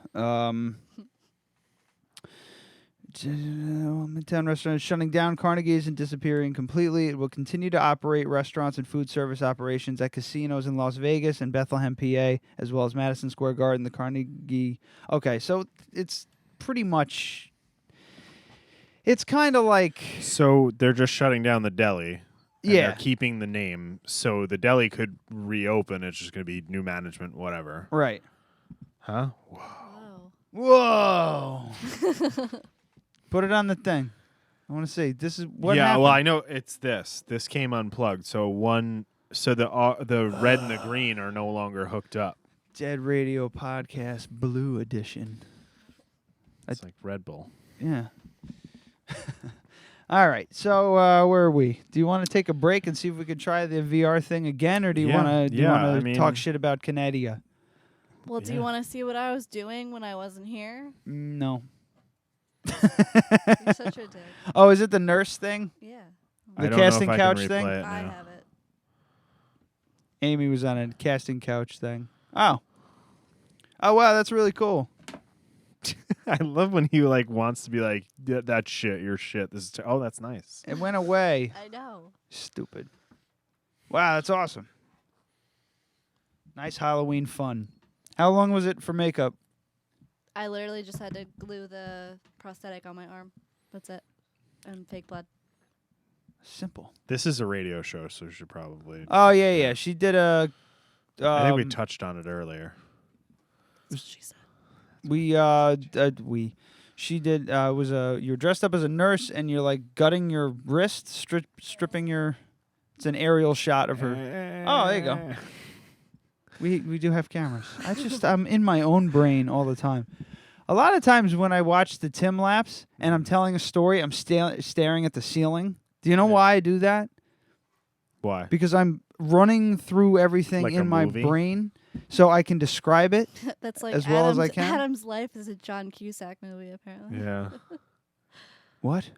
Midtown restaurant is shutting down. Carnegie isn't disappearing completely. It will continue to operate restaurants and food service operations at casinos in Las Vegas and Bethlehem, PA, as well as Madison Square Garden, the Carnegie. Okay, so it's pretty much. It's kind of like. So they're just shutting down the deli. And Yeah. they're keeping the name, so the deli could reopen. It's just going to be new management, whatever. Right. Huh? Whoa. Put it on the thing. I want to see. This is what yeah, happened. well, I know it's this. This came unplugged. So the red and the green are no longer hooked up. Dead Radio Podcast Blue Edition. It's like Red Bull. Yeah. All right. So where are we? Do you want to take a break and see if we could try the VR thing again, or do you want to I mean, talk shit about Canada? Well, do you want to see what I was doing when I wasn't here? No. You're such a dick. Oh, is it the nurse thing? Yeah. I The don't know casting if I couch can thing? replay it I now. have it. Amy was on a casting couch thing. Oh. Oh, wow. That's really cool. I love when he like wants to be like that shit. Your shit. This is oh, that's nice. It went away. I know. Stupid. Wow, that's awesome. Nice Halloween fun. How long was it for makeup? I literally just had to glue the prosthetic on my arm. That's it. And fake blood. Simple. This is a radio show, so we should probably. Oh, yeah. She did a... I think we touched on it earlier. That's what she said. She did, you're dressed up as a nurse and you're like gutting your wrist, stripping your, it's an aerial shot of her. Oh, there you go. We do have cameras. I'm in my own brain all the time. A lot of times when I watch the Tim Lapse and I'm telling a story, I'm staring at the ceiling. Do you know why I do that? Why? Because I'm running through everything Like a in my movie? brain so I can describe it. That's like As well as I can? Adam's life is a John Cusack movie, apparently. Yeah. What?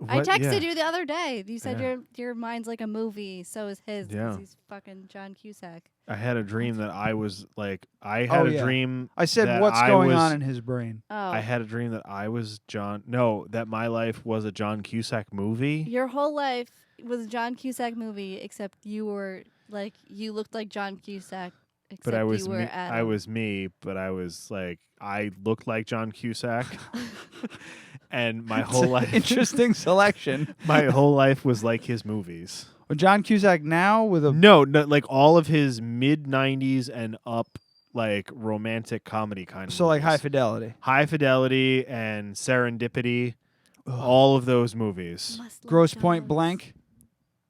I What? texted Yeah. you the other day. You said Yeah. your mind's like a movie. So is his. 'Cause Yeah. he's fucking John Cusack. I had a dream that I was like. I had a dream. I said, that what's I going was- on in his brain? Oh. I had a dream that I was John. No, that my life was a John Cusack movie. Your whole life was a John Cusack movie, except you were like you looked like John Cusack. Except But I was you were me. Adam. I was me, but I was like I looked like John Cusack, and my whole life. Interesting selection. My whole life was like his movies. Well, John Cusack now with a No, like all of his mid '90s and up, like romantic comedy kind of. so like High movies. Fidelity, High Fidelity and Serendipity, all of those movies. Must love Gross Point Johns. Blank.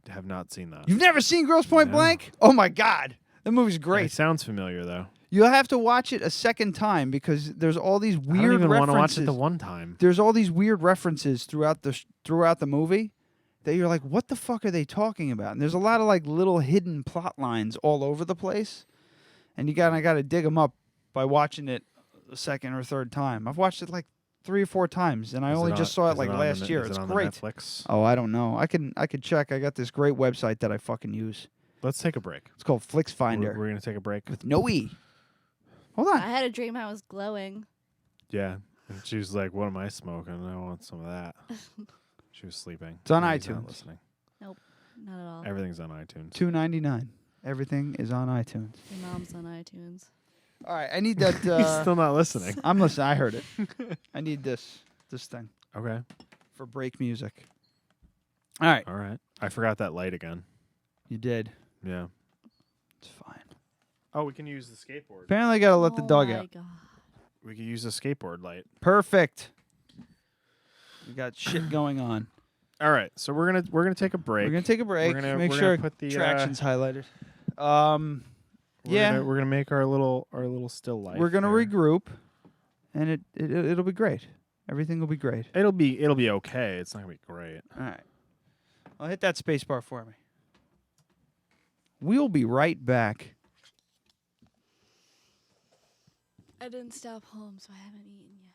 Have not seen that. You've never seen Gross Point No. Blank? Oh my God, that movie's It great. sounds familiar though. You'll have to watch it a second time because there's all these I weird don't even want to watch references. it the one time. There's all these weird references throughout the movie that you're like, what the fuck are they talking about? And there's a lot of like little hidden plot lines all over the place, and I got to dig them up by watching it a second or third time. I've watched it like 3 or 4 times, and I only just saw it like last year. It's great. Netflix? Oh, I don't know. I could check. I got this great website that I fucking use. Let's take a break. It's called Flix Finder We're gonna take a break. with no E. Hold on. I had a dream I was glowing. Yeah, and she was like, "What am I smoking? I want some of that." She was sleeping. It's on Maybe not iTunes. listening. Not at all. Everything's on iTunes. $2.99. Everything is on iTunes. Your mom's on iTunes. All right, I need that. He's still not listening. I'm listening. I heard it. I need this thing Okay. for break music. All right, All right. I forgot that light again. you did. Yeah. It's fine. Oh, we can use the skateboard. Apparently, I gotta let the dog Oh out. my God. We can use the skateboard light. Perfect. We got shit going on. All right. So we're gonna take a break. We're gonna take a break. gonna- Make we're sure gonna put the, traction's highlighted. We're gonna make our little still life. we're gonna here. regroup, and it'll be great. Everything will be great. It'll be okay. It's not gonna be great. All right. I'll hit that space bar for me. We'll be right back. I didn't stop home, so I haven't eaten yet.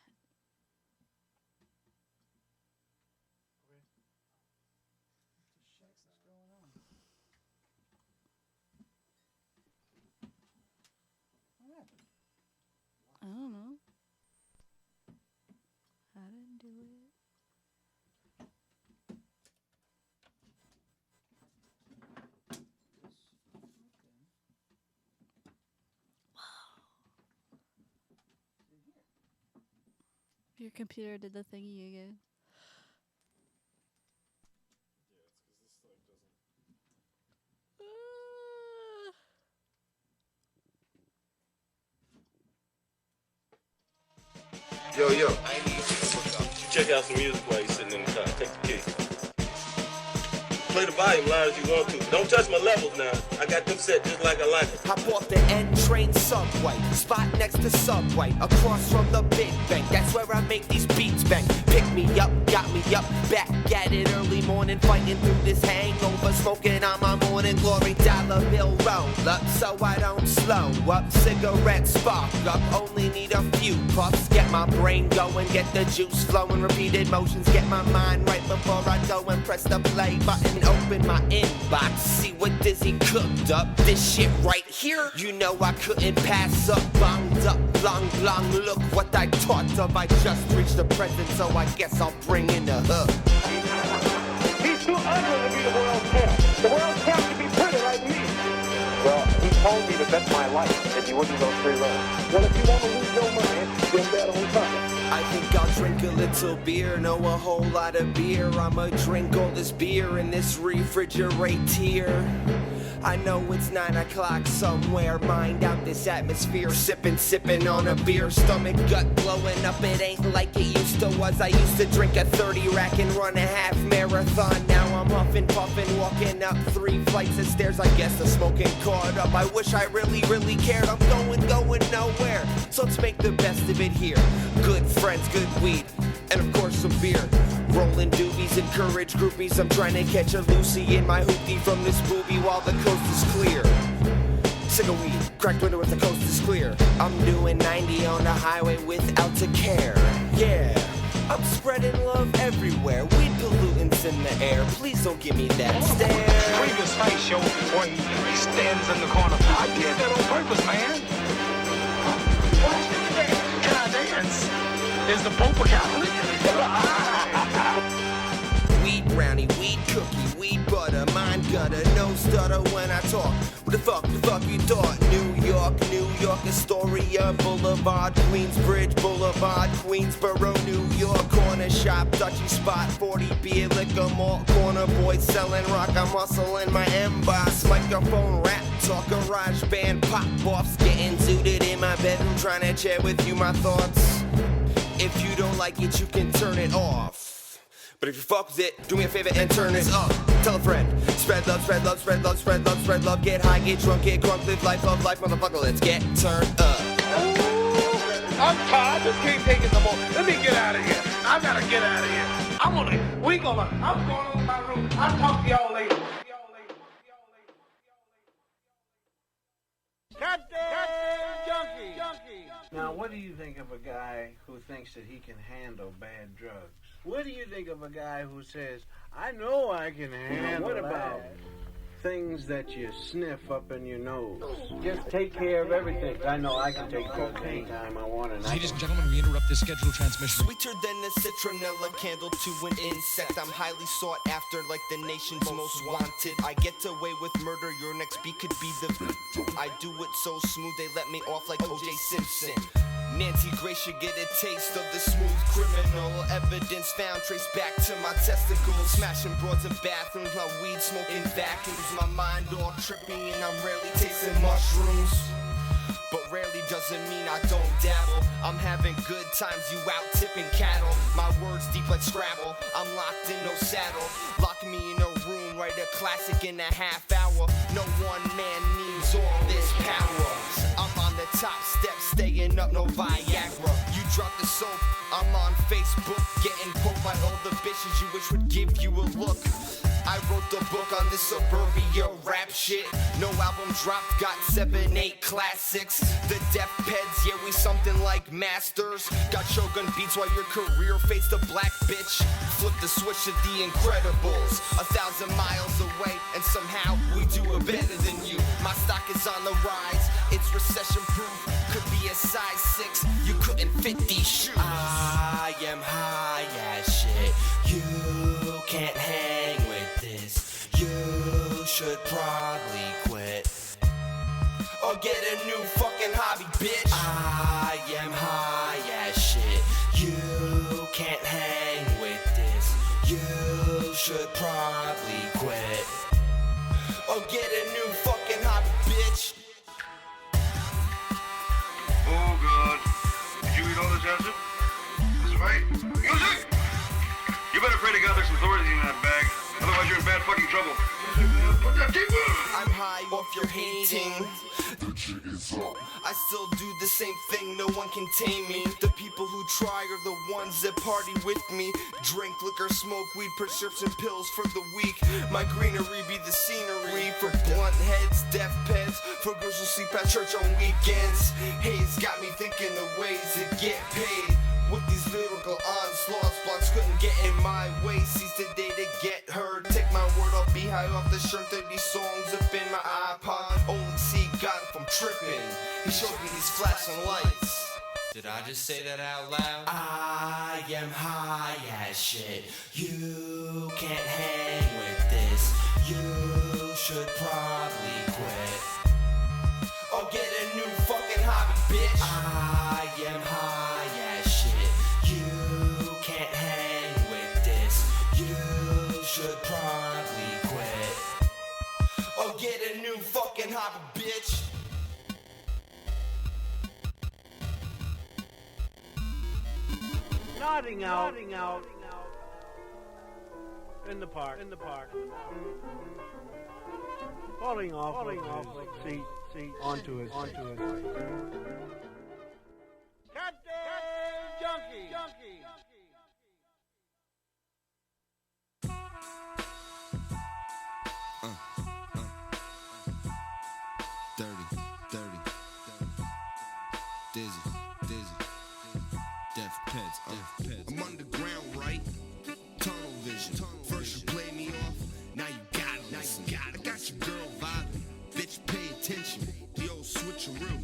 I don't know. I didn't do it. Your computer did the thingy again. Yo, yo. Check out some music while you're sitting in the car. Take the key. Play the volume loud as you want to. Don't touch my levels now. I got them set just like I like it. I bought the N-Train Subway, spot next to Subway, across from the Big Bang. That's where I make these beats bang. Pick me up, got me up, back at it early morning, fighting through this hangover, smoking on my morning glory. Dollar bill roll up, so I don't slow up. Cigarette spark up, only need a few puffs. Get my brain going, get the juice flowing, repeated motions, get my mind right before I go and press the play button. Open my inbox, see what Dizzy cooked up. This shit right here, you know I couldn't pass up. Bonged up, long, long, look what I taught of. I just reached the present, so I guess I'll bring in the hook. He's too ugly to be the world champ. The world champ should be pretty like me. Well, he told me to bet my life that you wouldn't go 3 rounds. Well, if you want to lose your money, then bet on something. I think I'll drink a little beer, know a whole lot of beer. I'ma drink all this beer in this refrigerator. I know it's 9 o'clock somewhere, mind out this atmosphere. Sipping on a beer, stomach gut blowing up. It ain't like it used to was. I used to drink a 30 rack and run a half marathon. Now I'm huffing, puffing, walking up 3 flights of stairs. I guess the smoking caught up. I wish I really cared. I'm going nowhere. So let's make the best of it here. Good friends, good weed, and of course some beer. Rolling doobies, encourage groupies. I'm trying to catch a Lucy in my hoopty from this booby while the coast is clear. Sick of weed, cracked window if the coast is clear. I'm doing 90 on the highway without a care. Yeah, I'm spreading love everywhere. Weed pollutants in the air. Please don't give me that stare. Previous fight show where he stands in the corner. I did that on purpose, man. Can I dance? Is the Pope a Catholic? Weed brownie, weed cookie, weed butter, mind gutter, no stutter when I talk. What the fuck you thought? New York, Astoria Boulevard, Queensbridge Boulevard, Queensboro, New York, corner shop, Dutchy spot, 40 beer, liquor malt, corner boy selling rock, I'm hustling my M-Boss, microphone rap, talk, garage band, pop-offs, getting zooted in my bedroom, trying to share with you my thoughts. If you don't like it, you can turn it off. But if you fuck with it, do me a favor and turn this up. Tell a friend. Spread love, spread love, spread love, spread love, spread love. Get high, get drunk, get crunk, live life, love life, motherfucker. Let's get turned up. I'm tired. I just can't take it no more. Let me get out of here. I gotta get out of here. I'm going to my room. I'll talk to y'all later. Now, what do you think of a guy who thinks that he can handle bad drugs? What do you think of a guy who says, I know I can handle What about things that you sniff up in your nose? Just take care of everything. I know I can take drugs anytime I want to. Ladies and gentlemen, we interrupt this scheduled transmission. Sweeter than a citronella candle to an insect. I'm highly sought after like the nation's most wanted. I get away with murder, your next beat could be the victim. I do it so smooth, they let me off like O.J. Simpson. Nancy Grace should get a taste of the smooth criminal. Evidence found traced back to my testicles. Smashing broads in bathrooms, my weed smoking vacuums. My mind all trippy and I'm rarely tasting mushrooms. But rarely doesn't mean I don't dabble. I'm having good times, you out tipping cattle. My words deep like Scrabble, I'm locked in no saddle. Lock me in a room, write a classic in a half hour. No one man needs all this power. I'm on the top step, staying up, no Viagra. You drop the soap, I'm on Facebook, getting poked by all the bitches you wish would give you a look. I wrote the book on this suburbia rap shit. No album dropped, got 7, 8 classics. The Def Peds, yeah, we something like masters. Got Shogun beats while your career faced a black bitch. Flip the switch to the Incredibles. 1,000 miles away, and somehow we do it better than you. My stock is on the rise, it's recession proof. Could be a size 6, you couldn't fit these shoes. I am high as shit, you can't hang with this. You should probably quit or get a new fucking hobby, bitch. I am high as shit, you can't hang with this. You should probably quit or get a new fucking hobby, bitch. Oh God, did you eat all this acid? This is right. Music! You better pray to God there's some authority in that bag. Otherwise, you're in bad fucking trouble. I'm high off your hating. I still do the same thing, no one can tame me. The people who try are the ones that party with me. Drink liquor, smoke weed, prescription pills for the weak. My greenery be the scenery for blunt heads, deaf pets, for girls who sleep at church on weekends. Haze got me thinking of ways to get paid. With these lyrical onslaughts, blocks couldn't get in my way. Seize the day to get heard. Take my word, I'll be high off the shirt. 30 songs up in my iPod. Only see God if I'm tripping. He showed me these flashing lights. Did I just say that out loud? I am high as shit. You can't hang with this. You should probably quit. Or get a new fucking hobby, bitch. I am high as shit. You can't hang with this. You should probably quit. Or get a new fucking hobby, bitch. Nodding out. In the park. Falling off seat onto his. Captain Junkie. Dirty. Dizzy. Deaf pets. I'm underground, right? Tunnel vision. First you play me off, now you gotta listen. I got your girl vibing, bitch, pay attention. The old switcheroo.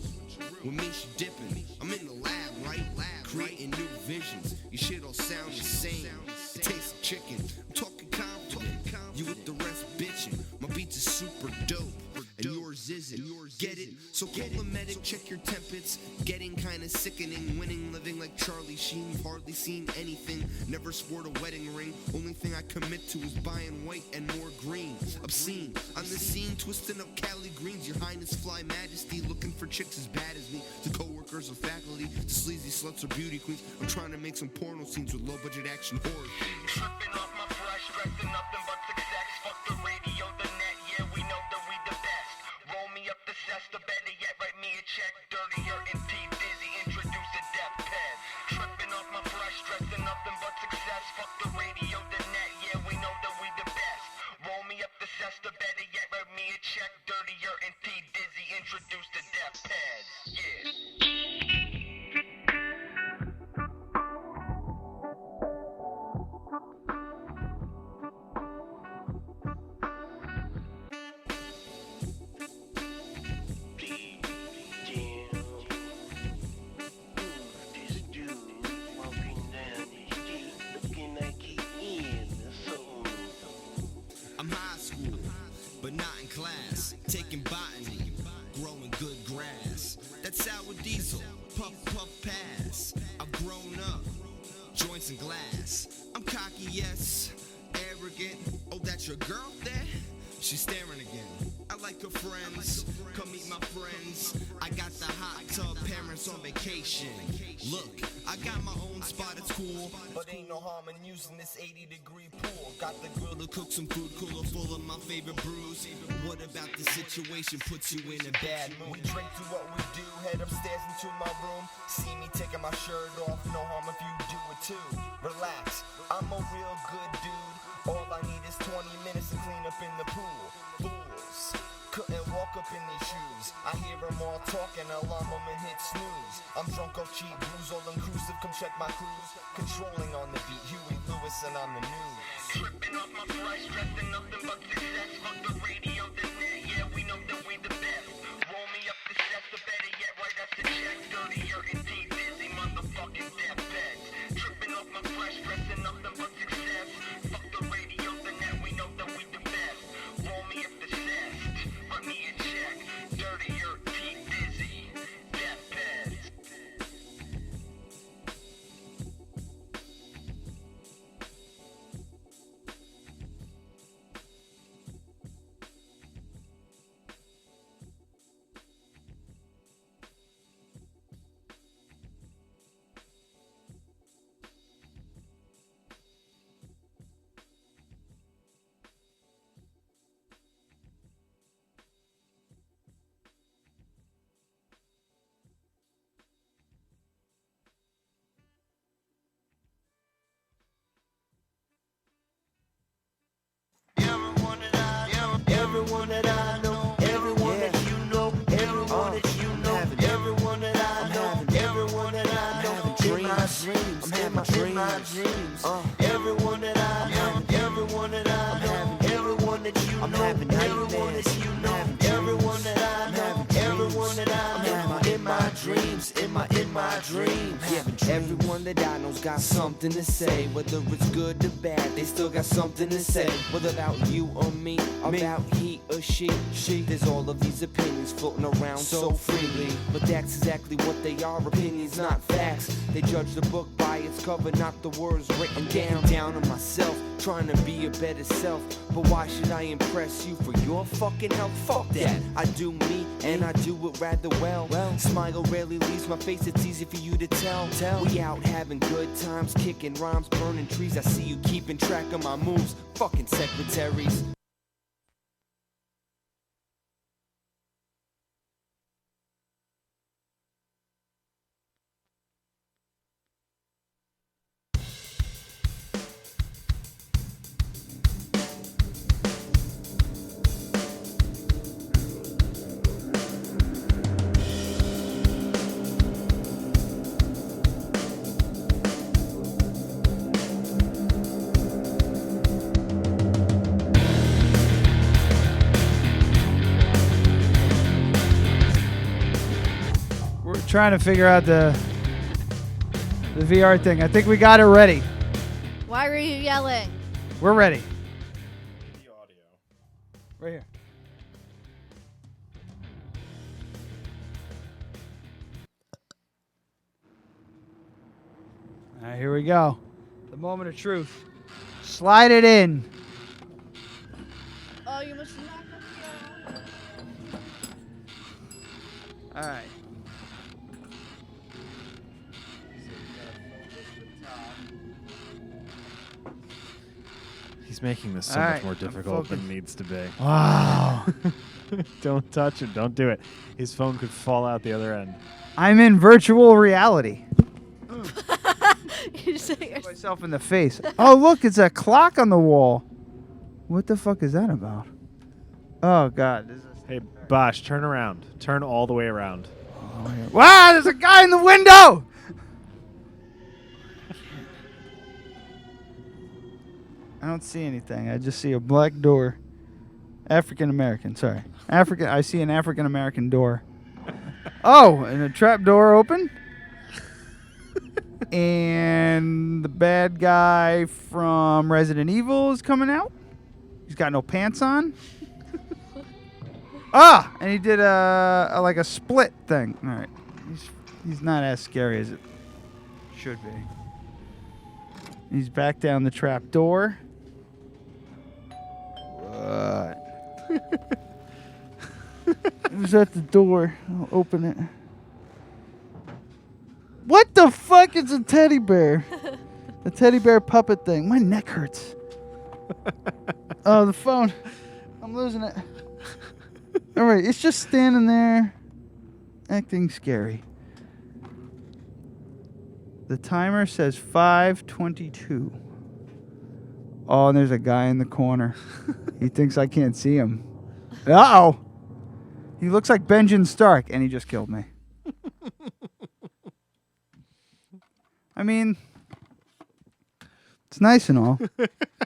With me, she dipping. I'm in the lab, right? Creating new visions. Your shit all sound the same. It tastes of chicken. I'm talking confident. You with the rest bitching. My beats is super dope. And yours isn't. Get it? So call a medic, check your temperature. Getting kinda sickening. Winning, living like Charlie Sheen. Hardly seen anything. Never sport a wedding ring. Only thing I commit to is buying white and more green. Obscene. On the scene, twisting up Cali greens. Your Highness Fly Majesty. Looking for chicks as bad as me. To co-workers or faculty. To sleazy sluts or beauty queens. I'm trying to make some porno scenes with low budget action horror. Tripping off my fresh, dressing nothing but success. Fuck the radio, the net, yeah, we know that we the best. Roll me up the cesta, better yet, write me a check. Dirtier and T-Dizzy, introduce a death pen. Tripping off my fresh, dressing nothing but success. Fuck the radio, the net, yeah, we know that we the best. Roll me up the cesta, better yet, write me a check. Dirtier and T-Dizzy, introduce the death pen. Yeah. I'm high school, but not in class. Taking botany, growing good grass. That's sour diesel, puff pass. I've grown up, joints and glass. I'm cocky, yes, arrogant. Oh, that's your girl there? She's staring again. I like her friends, come meet my friends. I got the hot tub, parents on vacation. Look, I got my own spot, it's cool. But ain't no harm in using this 80-degree pool. Got the grill to cook some food, cooler full of my favorite brews. What about the situation puts you in a bad mood? We drink through what we do, head upstairs into my room. See me taking my shirt off, no harm if you do it too. Relax, I'm a real good dude. All I need is 20 minutes to clean up in the pool. Fools couldn't walk up in these shoes. I hear them all talking, alarm them and hit snooze. I'm drunk off cheap booze, all inclusive, come check my cruise. Controlling on the beat, Huey Lewis and I'm the news. Tripping off my fresh, dressing nothing but success. Fuck the radio, the net, yeah, we know that we the best. Roll me up the sets, the better yet, right after check. Dirtier and T-Dizzy, motherfucking deathbeds. Tripping off my fresh, dressing nothing but success. Fuck the radio, the net, we know that we the best. Roll me up the sets, run me a check. Dirtier, T-Dizzy, deathbeds. my dreams. Everyone that I know, everyone that I know, everyone that you know, everyone that you know, everyone that I know, everyone that I know, in my dreams, in my dreams. Yeah, everyone that I know's got something to say, whether it's good or bad, they still got something to say. Whether about you or me, about he or she. There's all of these opinions floating around so freely, but that's exactly what they are, opinions, not facts. They judge the book by its cover, not the words written down on myself, trying to be a better self. But why should I impress you for your fucking help? Fuck that. I do me, and I do it rather well. Smile rarely leaves my face, it's easy for you to tell. We out having good times, kicking rhymes, burning trees. I see you keeping track of my moves, fucking secretaries. Trying to figure out the VR thing. I think we got it ready. Why were you yelling? We're ready. The audio. Right here. All right, here we go. The moment of truth. Slide it in. Oh, you must knock up here. All right. He's making this so much more difficult than it needs to be. Wow. Don't touch it. Don't do it. His phone could fall out the other end. I'm in virtual reality. You say Hit myself in the face. Oh, look, it's a clock on the wall. What the fuck is that about? Oh, God. Hey, Bosch, turn around. Turn all the way around. Wow, there's a guy in the window! I don't see anything. I just see a black door. African American, sorry. I see an African American door. Oh, and a trap door open. And the bad guy from Resident Evil is coming out. He's got no pants on. And he did a like a split thing. All right. He's not as scary as it should be. He's back down the trap door. What? Who's at the door? I'll open it. What the fuck is a teddy bear? A teddy bear puppet thing. My neck hurts. Oh, the phone. I'm losing it. All right, it's just standing there, acting scary. The timer says 5:22. Oh, and there's a guy in the corner. He thinks I can't see him. Uh-oh. He looks like Benjamin Stark, and he just killed me. I mean, it's nice and all.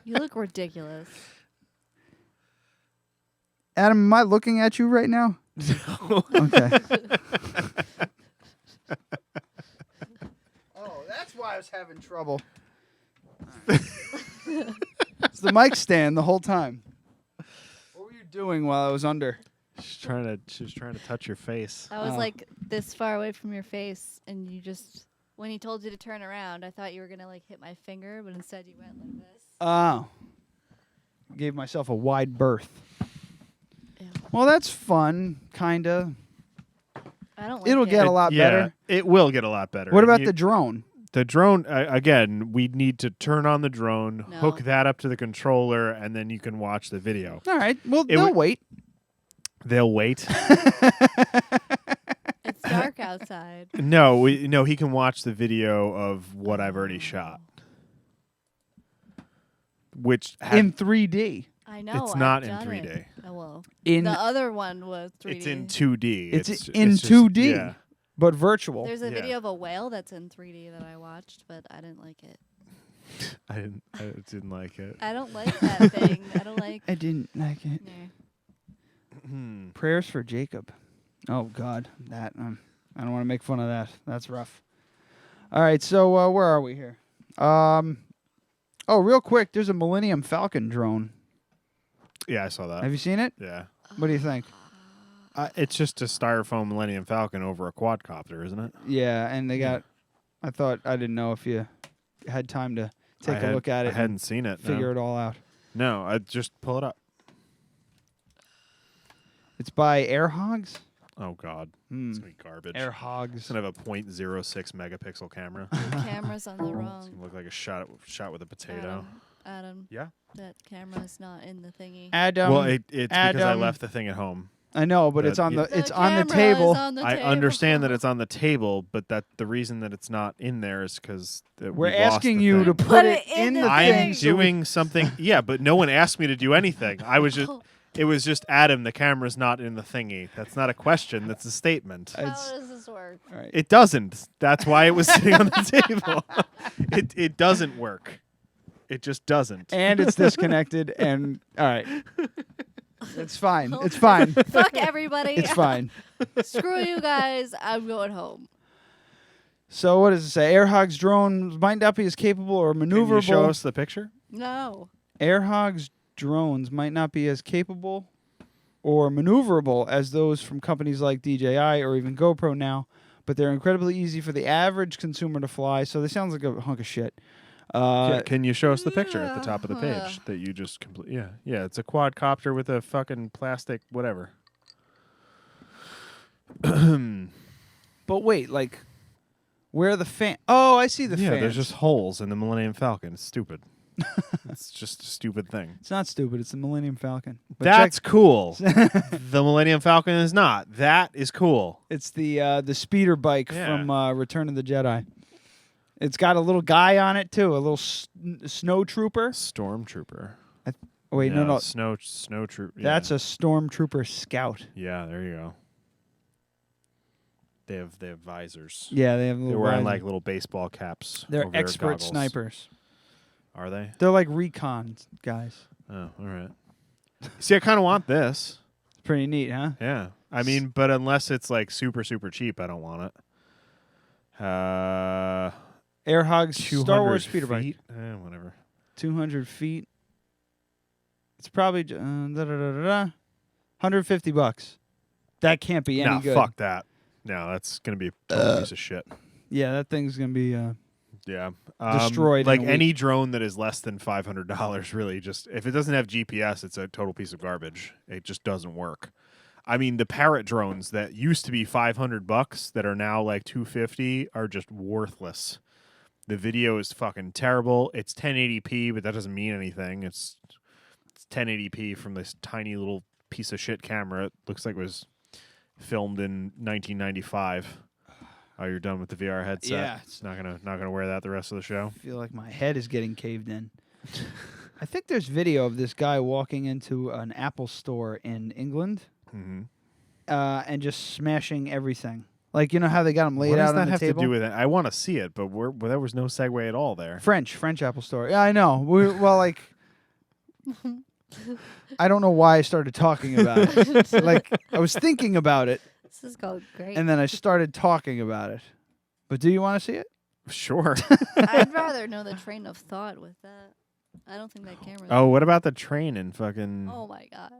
You look ridiculous. Adam, am I looking at you right now? No. Okay. Oh, that's why I was having trouble. It's the mic stand the whole time. What were you doing while I was under? She was trying to touch your face. I was like this far away from your face, and you just, when he told you to turn around, I thought you were gonna like hit my finger, but instead you went like this. Oh. Gave myself a wide berth. Yeah. Well, that's fun, kinda. I don't like It'll it. get a lot better. It will get a lot better. What about the drone? The drone, again, we need to turn on the drone, hook that up to the controller, and then you can watch the video. All right. Well, they'll wait. They'll wait. It's dark outside. No, he can watch the video of what I've already shot. Which in 3D. I know. It's not I've in done 3D. It. Oh, well. In the other one was 3D. It's in 2D. It's in 2D. Yeah. But virtual. There's a video of a whale that's in 3D that I watched, but I didn't like it. I didn't like it. I don't like that thing. I don't like. I didn't like it. Prayers for Jacob. Oh God, that I don't want to make fun of that. That's rough. All right, so where are we here? Oh, real quick, there's a Millennium Falcon drone. Yeah, I saw that. Have you seen it? Yeah. What do you think? It's just a styrofoam Millennium Falcon over a quadcopter, isn't it? Yeah, and they got. I didn't know if you had time to take a look at it. I hadn't seen it. Figure it all out. No, I just pull it up. It's by Air Hogs. Oh God, it's gonna be garbage. Air Hogs. It's gonna have a 0.06 megapixel camera. Camera's on the wrong. It's gonna look like a shot with a potato. Adam. Yeah. That camera's not in the thingy. Adam. Well, it's because I left the thing at home. I know, but it's on the The on the camera table. is on the I table. understand that it's on the table, but that the reason that it's not in there is because We're asking you to put it in the I'm thing. doing something. Yeah, but no one asked me to do anything. I was just. It was just Adam. The camera's not in the thingy. That's not a question. That's a statement. How does this work? Right. It doesn't. That's why it was sitting on the table. It doesn't work. It just doesn't. And it's disconnected. And all right, it's fine. It's fine. Fuck everybody. It's fine. Screw you guys. I'm going home. So what does it say? Air Hogs drones might not be as capable or maneuverable. Can you show us the picture? No. Air Hogs drones might not be as capable or maneuverable as those from companies like DJI or even GoPro now, but they're incredibly easy for the average consumer to fly. So they sound like a hunk of shit. Can you show us the picture at the top of the page that you just complete? Yeah, it's a quadcopter with a fucking plastic whatever. But wait, like, where are the fan? Oh, I see the fans. Yeah, there's just holes in the Millennium Falcon. It's stupid. It's just a stupid thing. It's not stupid. It's the Millennium Falcon. But That's cool. The Millennium Falcon is not. That is cool. It's the speeder bike from Return of the Jedi. It's got a little guy on it too, a little snow trooper. Stormtrooper. Wait, no. Snow trooper. Yeah. That's a stormtrooper scout. Yeah, there you go. They have visors. Yeah, they have. They're wearing like little baseball caps. They're over their expert goggles. snipers. Are they? They're like recon guys. Oh, all right. See, I kind of want this. It's pretty neat, huh? Yeah. I mean, but unless it's like super, super cheap, I don't want it. Air Hogs Star Wars speeder bike. Whatever. 200 feet. It's probably $150. That can't be any good. Fuck that. No, that's gonna be a total piece of shit. Yeah, that thing's gonna be Like destroyed. in a week. any drone that is less than $500, really, just if it doesn't have GPS, it's a total piece of garbage. It just doesn't work. I mean, the Parrot drones that used to be $500 that are now like $250 are just worthless. The video is fucking terrible. It's 1080p, but that doesn't mean anything. It's 1080p from this tiny little piece of shit camera. It looks like it was filmed in 1995. Oh, you're done with the VR headset? Yeah. It's not gonna wear that the rest of the show. I feel like my head is getting caved in. I think there's video of this guy walking into an Apple store in England and just smashing everything. Like, you know how they got them laid out on the table? What does that have to do with it? I want to see it, but there was no segue at all there. French Apple store. Yeah, I know. Like, I don't know why I started talking about it. Like, I was thinking about it. This is going great. And then I started talking about it. But do you want to see it? Sure. I'd rather know the train of thought with that. I don't think that camera. Oh, what about the train in fucking? Oh my God.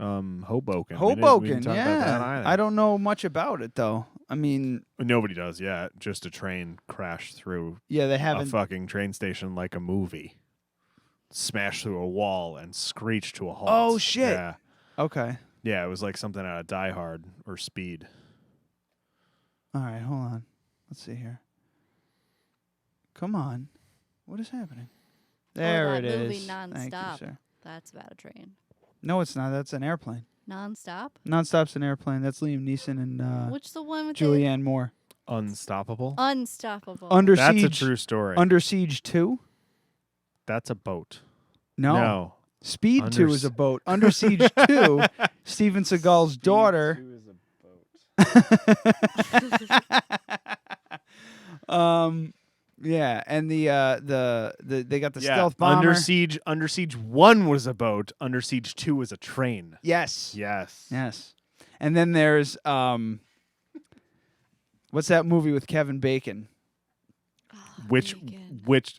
Hoboken. Hoboken, yeah. I don't know much about it though. I mean, nobody does yet. Just a train crashed through. Yeah, they haven't. A fucking train station like a movie. Smashed through a wall and screeched to a halt. Oh shit. Yeah. Okay. Yeah, it was like something out of Die Hard or Speed. All right, hold on. Let's see here. Come on. What is happening? There it is. Movie Non-Stop. Thank you, sir. That's about a train. No, it's not. That's an airplane. Non-Stop? Non-Stop's an airplane. That's Liam Neeson and Which the one with Julianne Moore. Unstoppable? Unstoppable. Under That's Siege, a true story. Under Siege 2? That's a boat. No. Speed 2 is a boat. Under Siege 2, Steven Seagal's daughter. Speed 2 is a boat. Yeah, and they got the stealth bomber. Under Siege 1 was a boat. Under Siege 2 was a train. Yes. Yes. And then there's what's that movie with Kevin Bacon? Which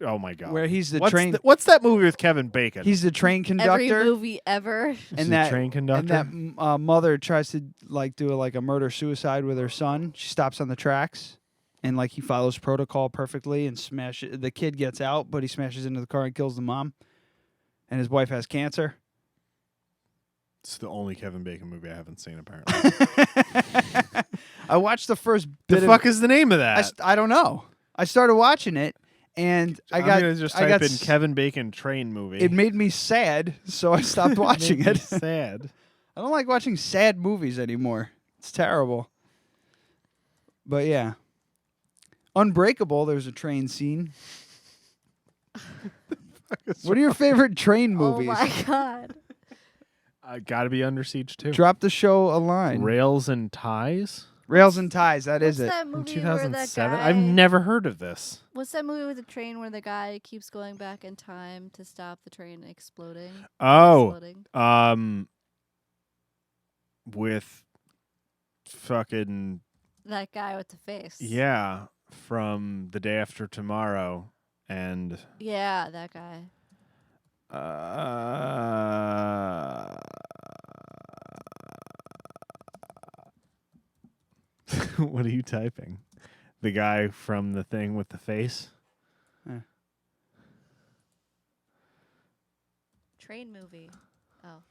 oh my god. Where he's the what's train what's that movie with Kevin Bacon? He's the train conductor. Every movie ever. And the train conductor. And that mother tries to do a murder suicide with her son. She stops on the tracks. And he follows protocol perfectly and the kid gets out, but he smashes into the car and kills the mom. And his wife has cancer. It's the only Kevin Bacon movie I haven't seen, apparently. I watched the first The bit fuck is the name of that? I don't know. I started watching it, and I'm gonna just type in Kevin Bacon train movie. It made me sad, so I stopped watching it. Sad. I don't like watching sad movies anymore. It's terrible. But yeah. Unbreakable, there's a train scene. What are your favorite train movies? Oh my god. Gotta be Under Siege 2. Drop the show a line. Rails and Ties? Rails and Ties, that is What's it. that movie From where that 2007? guy... I've never heard of this. What's that movie with the train where the guy keeps going back in time to stop the train exploding? With fucking... That guy with the face. Yeah, from The Day After Tomorrow and... Yeah, that guy. What are you typing? The guy from the thing with the face? Train movie. Oh.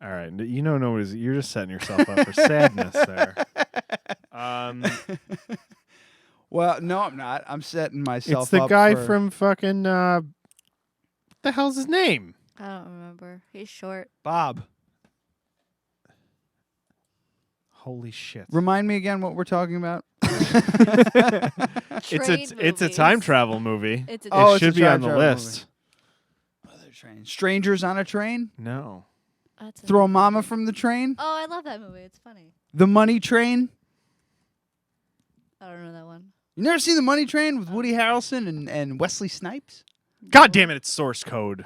All right. You're just setting yourself up for sadness there. Well, no, I'm not. I'm setting myself up. It's the guy from fucking... what the hell's his name? I don't remember. He's short. Bob. Holy shit. Remind me again what we're talking about. It's a time travel movie. It should be on the list. Other train. Strangers on a Train? No. Throw Mama from the Train? Oh, I love that movie. It's funny. The Money Train? I don't know that one. You never seen The Money Train with Woody Harrelson and Wesley Snipes? God damn it, it's Source Code.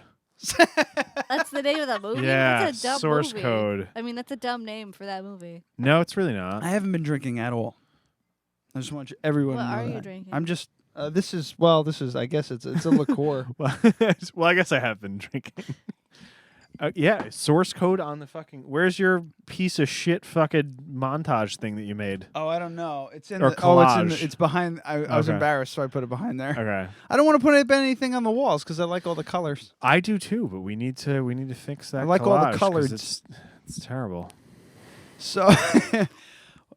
That's the name of that movie? Yeah, That's a dumb Source movie. Code. I mean, that's a dumb name for that movie. No, it's really not. I haven't been drinking at all. I just want everyone What to know are you that. drinking? I'm just, this is, I guess it's a liqueur. well, I guess I have been drinking. Yeah, Source Code on the fucking... Where's your piece of shit fucking montage thing that you made? Oh, I don't know. It's in or the... collage. It's behind... I was embarrassed, so I put it behind there. Okay. I don't want to put anything on the walls because I like all the colors. I do too, but we need to fix that. I like all the colors. It's terrible. So,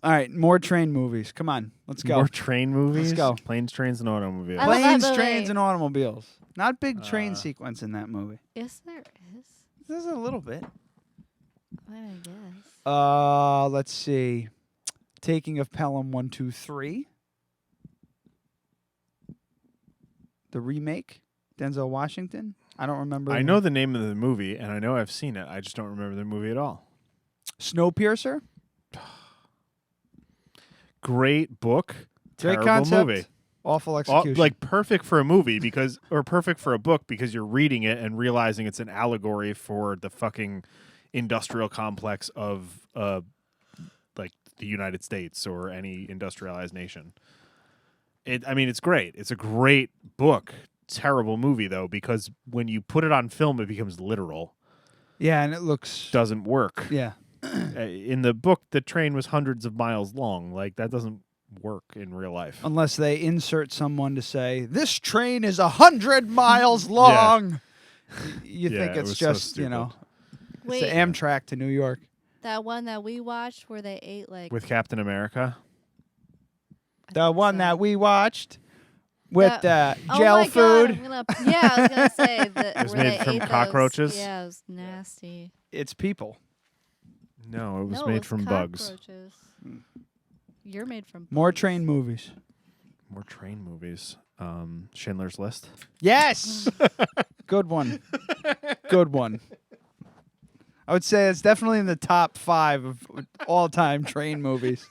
all right, more train movies. Come on, let's go. More train movies. Let's go. Planes, trains, and automobiles. I love that Planes, movie. trains, and automobiles. Not big train sequence in that movie. Yes, there is. There's a little bit. I guess. Let's see. Taking of Pelham 1, 2, 3. The remake. Denzel Washington. I don't remember. I know the name of the movie, and I know I've seen it. I just don't remember the movie at all. Snowpiercer. Great book. Great Terrible concept. movie. Awful execution. Like perfect for a movie or perfect for a book because you're reading it and realizing it's an allegory for the fucking industrial complex of like the United States or any industrialized nation. It's great. It's a great book. Terrible movie though, because when you put it on film, it becomes literal. Yeah, and it doesn't work. Yeah. In the book, the train was hundreds of miles long. Like that doesn't work in real life. Unless they insert someone to say, this train is 100 miles long. You think it's just, Wait. it's the Amtrak to New York. That one that we watched where they ate like... With Captain America? The one that we watched with gel oh my food. God, I was going to say that It was where made they from ate cockroaches? Those, yeah, it was nasty. It's people. No, it was No, made it was from bugs. cockroaches. You're made from More bugs. train movies. More train movies. Schindler's List. Yes. Good one. Good one. I would say it's definitely in the top 5 of all-time train movies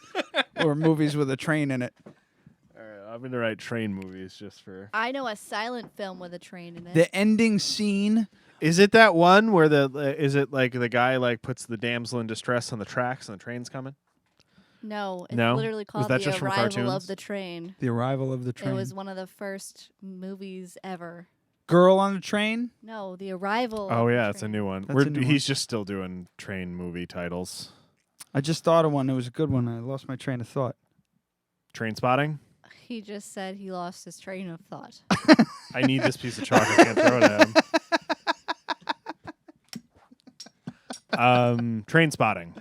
or movies with a train in it. All right, I'm going to write train movies just for... I know a silent film with a train in it. The ending scene. Is it that one where is it like the guy like puts the damsel in distress on the tracks and the train's coming? No, it's No? literally Was called that The just from Arrival cartoons? of the Train. The Arrival of the Train. It was one of the first movies ever. Girl on the Train? No, The Arrival. Oh, of yeah, the it's a Train. new one. That's a new He's one. just still doing train movie titles. I just thought of one. It was a good one. I lost my train of thought. Train Spotting? He just said he lost his train of thought. I need this piece of chocolate. I can't throw it at him. Train Spotting.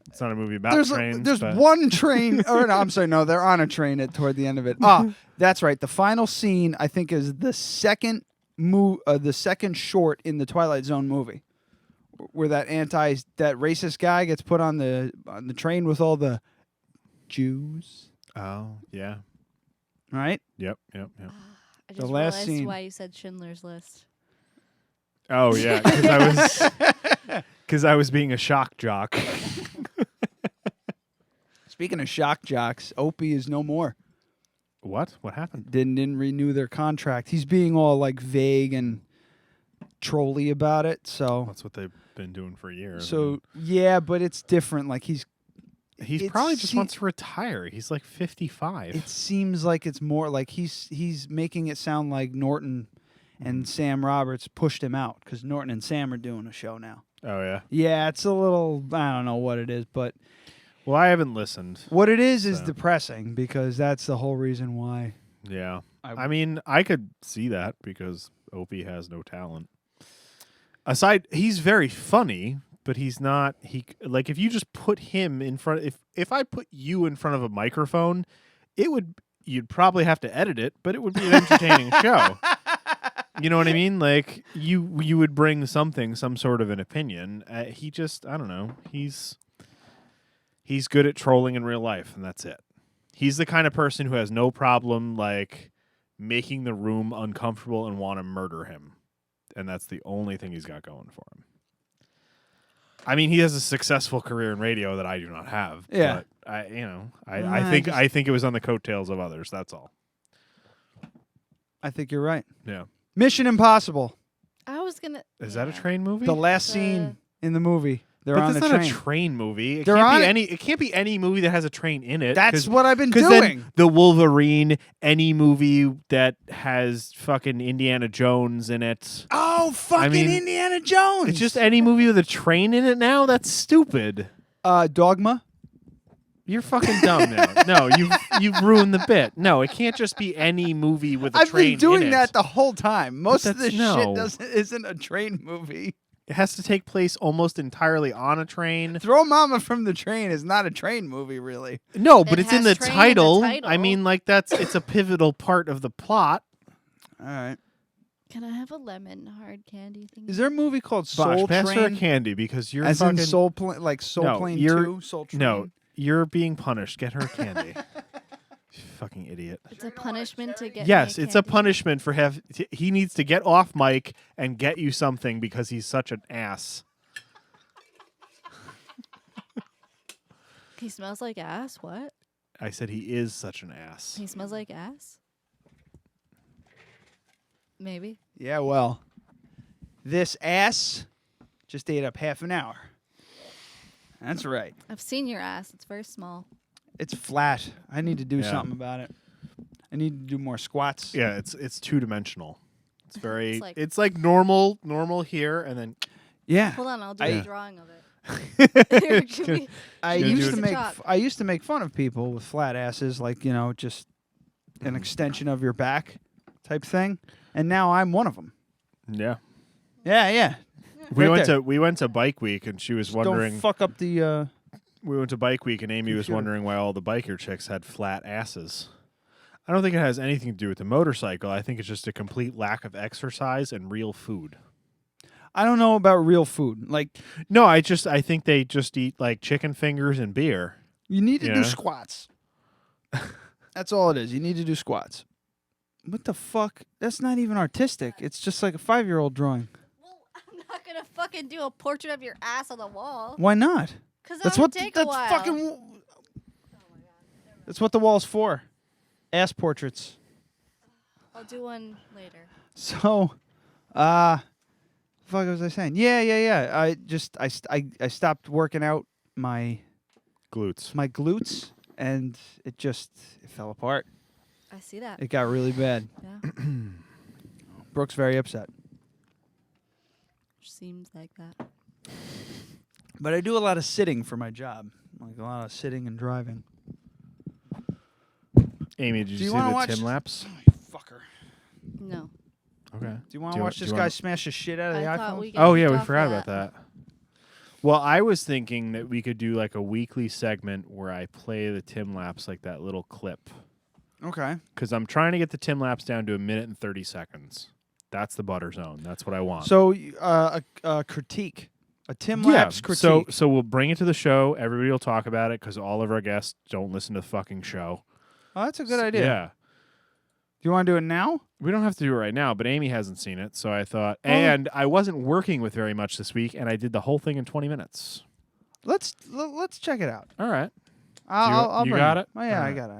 It's not a movie about trains. There's but one train. Or no, I'm sorry. No, they're on a train toward the end of it. That's right. The final scene, I think, is the second short in the Twilight Zone movie, where that racist guy gets put on the train with all the Jews. Oh, yeah. Right? Yep. I The just last realized scene. why you said Schindler's List. Oh, yeah. Because I was being a shock jock. Speaking of shock jocks, Opie is no more. What? What happened? Didn't renew their contract. He's being all like vague and trolly about it. So That's what they've been doing for years. So yeah, but it's different. Like he probably just wants to retire. He's like 55. It seems like it's more like he's making it sound like Norton and Sam Roberts pushed him out because Norton and Sam are doing a show now. Oh, yeah? Yeah, it's a little, I don't know what it is, but Well, I haven't listened. what it is depressing because that's the whole reason why. Yeah. I mean, I could see that because Opie has no talent. He's very funny, but he's not. Like if you just put him in front. If I put you in front of a microphone, you'd probably have to edit it, but it would be an entertaining show. You know what I mean? Like you would bring some sort of an opinion. I don't know. He's good at trolling in real life, and that's it. He's the kind of person who has no problem like making the room uncomfortable and want to murder him. And that's the only thing he's got going for him. I mean, he has a successful career in radio that I do not have. Yeah. But I think it was on the coattails of others. That's all. I think you're right. Yeah. Mission Impossible. I was gonna. Is that a train movie? The last scene in the movie. They're but on that's a not train. a train movie. It They're can't on be it. any. It can't be any movie that has a train in it. That's what I've been then doing. The Wolverine, any movie that has fucking Indiana Jones in it. Oh, fucking Indiana Jones! It's just any movie with a train in it now. That's stupid. Dogma. You're fucking dumb now. No, you've ruined the bit. No, it can't just be any movie with a I've train been doing in it. that the whole time. Most of this no. shit isn't a train movie. It has to take place almost entirely on a train. Throw Mama from the Train is not a train movie, really. No, but it's in has the train in the title. title. I mean, like it's a pivotal part of the plot. All right. Can I have a lemon hard candy thing? Is there a movie called Bosh, Soul pass her a Train? candy because you're As fucking in Soul Plane, like Soul No, Plane you're- 2, Soul Train? No, you're being punished. Get her candy. You fucking idiot. It's a punishment to get. Yes, me it's a candy. punishment for he needs to get off mic and get you something because he's such an ass. He smells like ass. What? I said he is such an ass. He smells like ass. Maybe. Yeah, well, this ass just ate up half an hour. That's right. I've seen your ass. It's very small. It's flat. I need to do Yeah. something about it. I need to do more squats. Yeah, it's 2-dimensional. It's very It's like- it's like normal here and then Yeah. Hold on, I'll do I- a drawing of it. I Gonna used do to it. make Chalk. I used to make fun of people with flat asses, like just an extension of your back type thing, and now I'm one of them. yeah. Yeah. We Right went there. to Bike Week and she was Don't wondering fuck up the. we went to Bike Week and Amy was Computer. wondering why all the biker chicks had flat asses. I don't think it has anything to do with the motorcycle. I think it's just a complete lack of exercise and real food. I don't know about real food. Like No, I think they just eat like chicken fingers and beer. you need to Yeah. do squats. That's all it is. You need to do squats. What the fuck? That's not even artistic. It's just like a 5-year-old drawing. I'm not gonna fucking do a portrait of your ass on the wall. Why not? Cause That's that would what take that's a while. fucking. That's what the wall's for. Ass portraits. I'll do one later. So, fuck was I saying? Yeah. I stopped working out my glutes, and it fell apart. I see that. It got really bad. Yeah. Brooke's very upset. Seems like that. But I do a lot of sitting for my job, like a lot of sitting and driving. Amy, did you see wanna the watch Tim lapse? Oh, you fucker. No. Okay. Do you want to watch this guy smash the shit out of the iPhone? Oh yeah, we forgot about that. Well, I was thinking that we could do like a weekly segment where I play the Tim lapse, like that little clip. Okay. Because I'm trying to get the Tim lapse down to 1 minute and 30 seconds. That's the butter zone. That's what I want. So, a critique, a Tim lapse critique. So we'll bring it to the show. Everybody will talk about it because all of our guests don't listen to the fucking show. Oh, that's a good idea. Yeah. Do you want to do it now? We don't have to do it right now, but Amy hasn't seen it, so I thought. And I wasn't working with very much this week, and I did the whole thing in 20 minutes. Let's check it out. All right. I'll you bring got it? Oh, yeah, All I right. got it.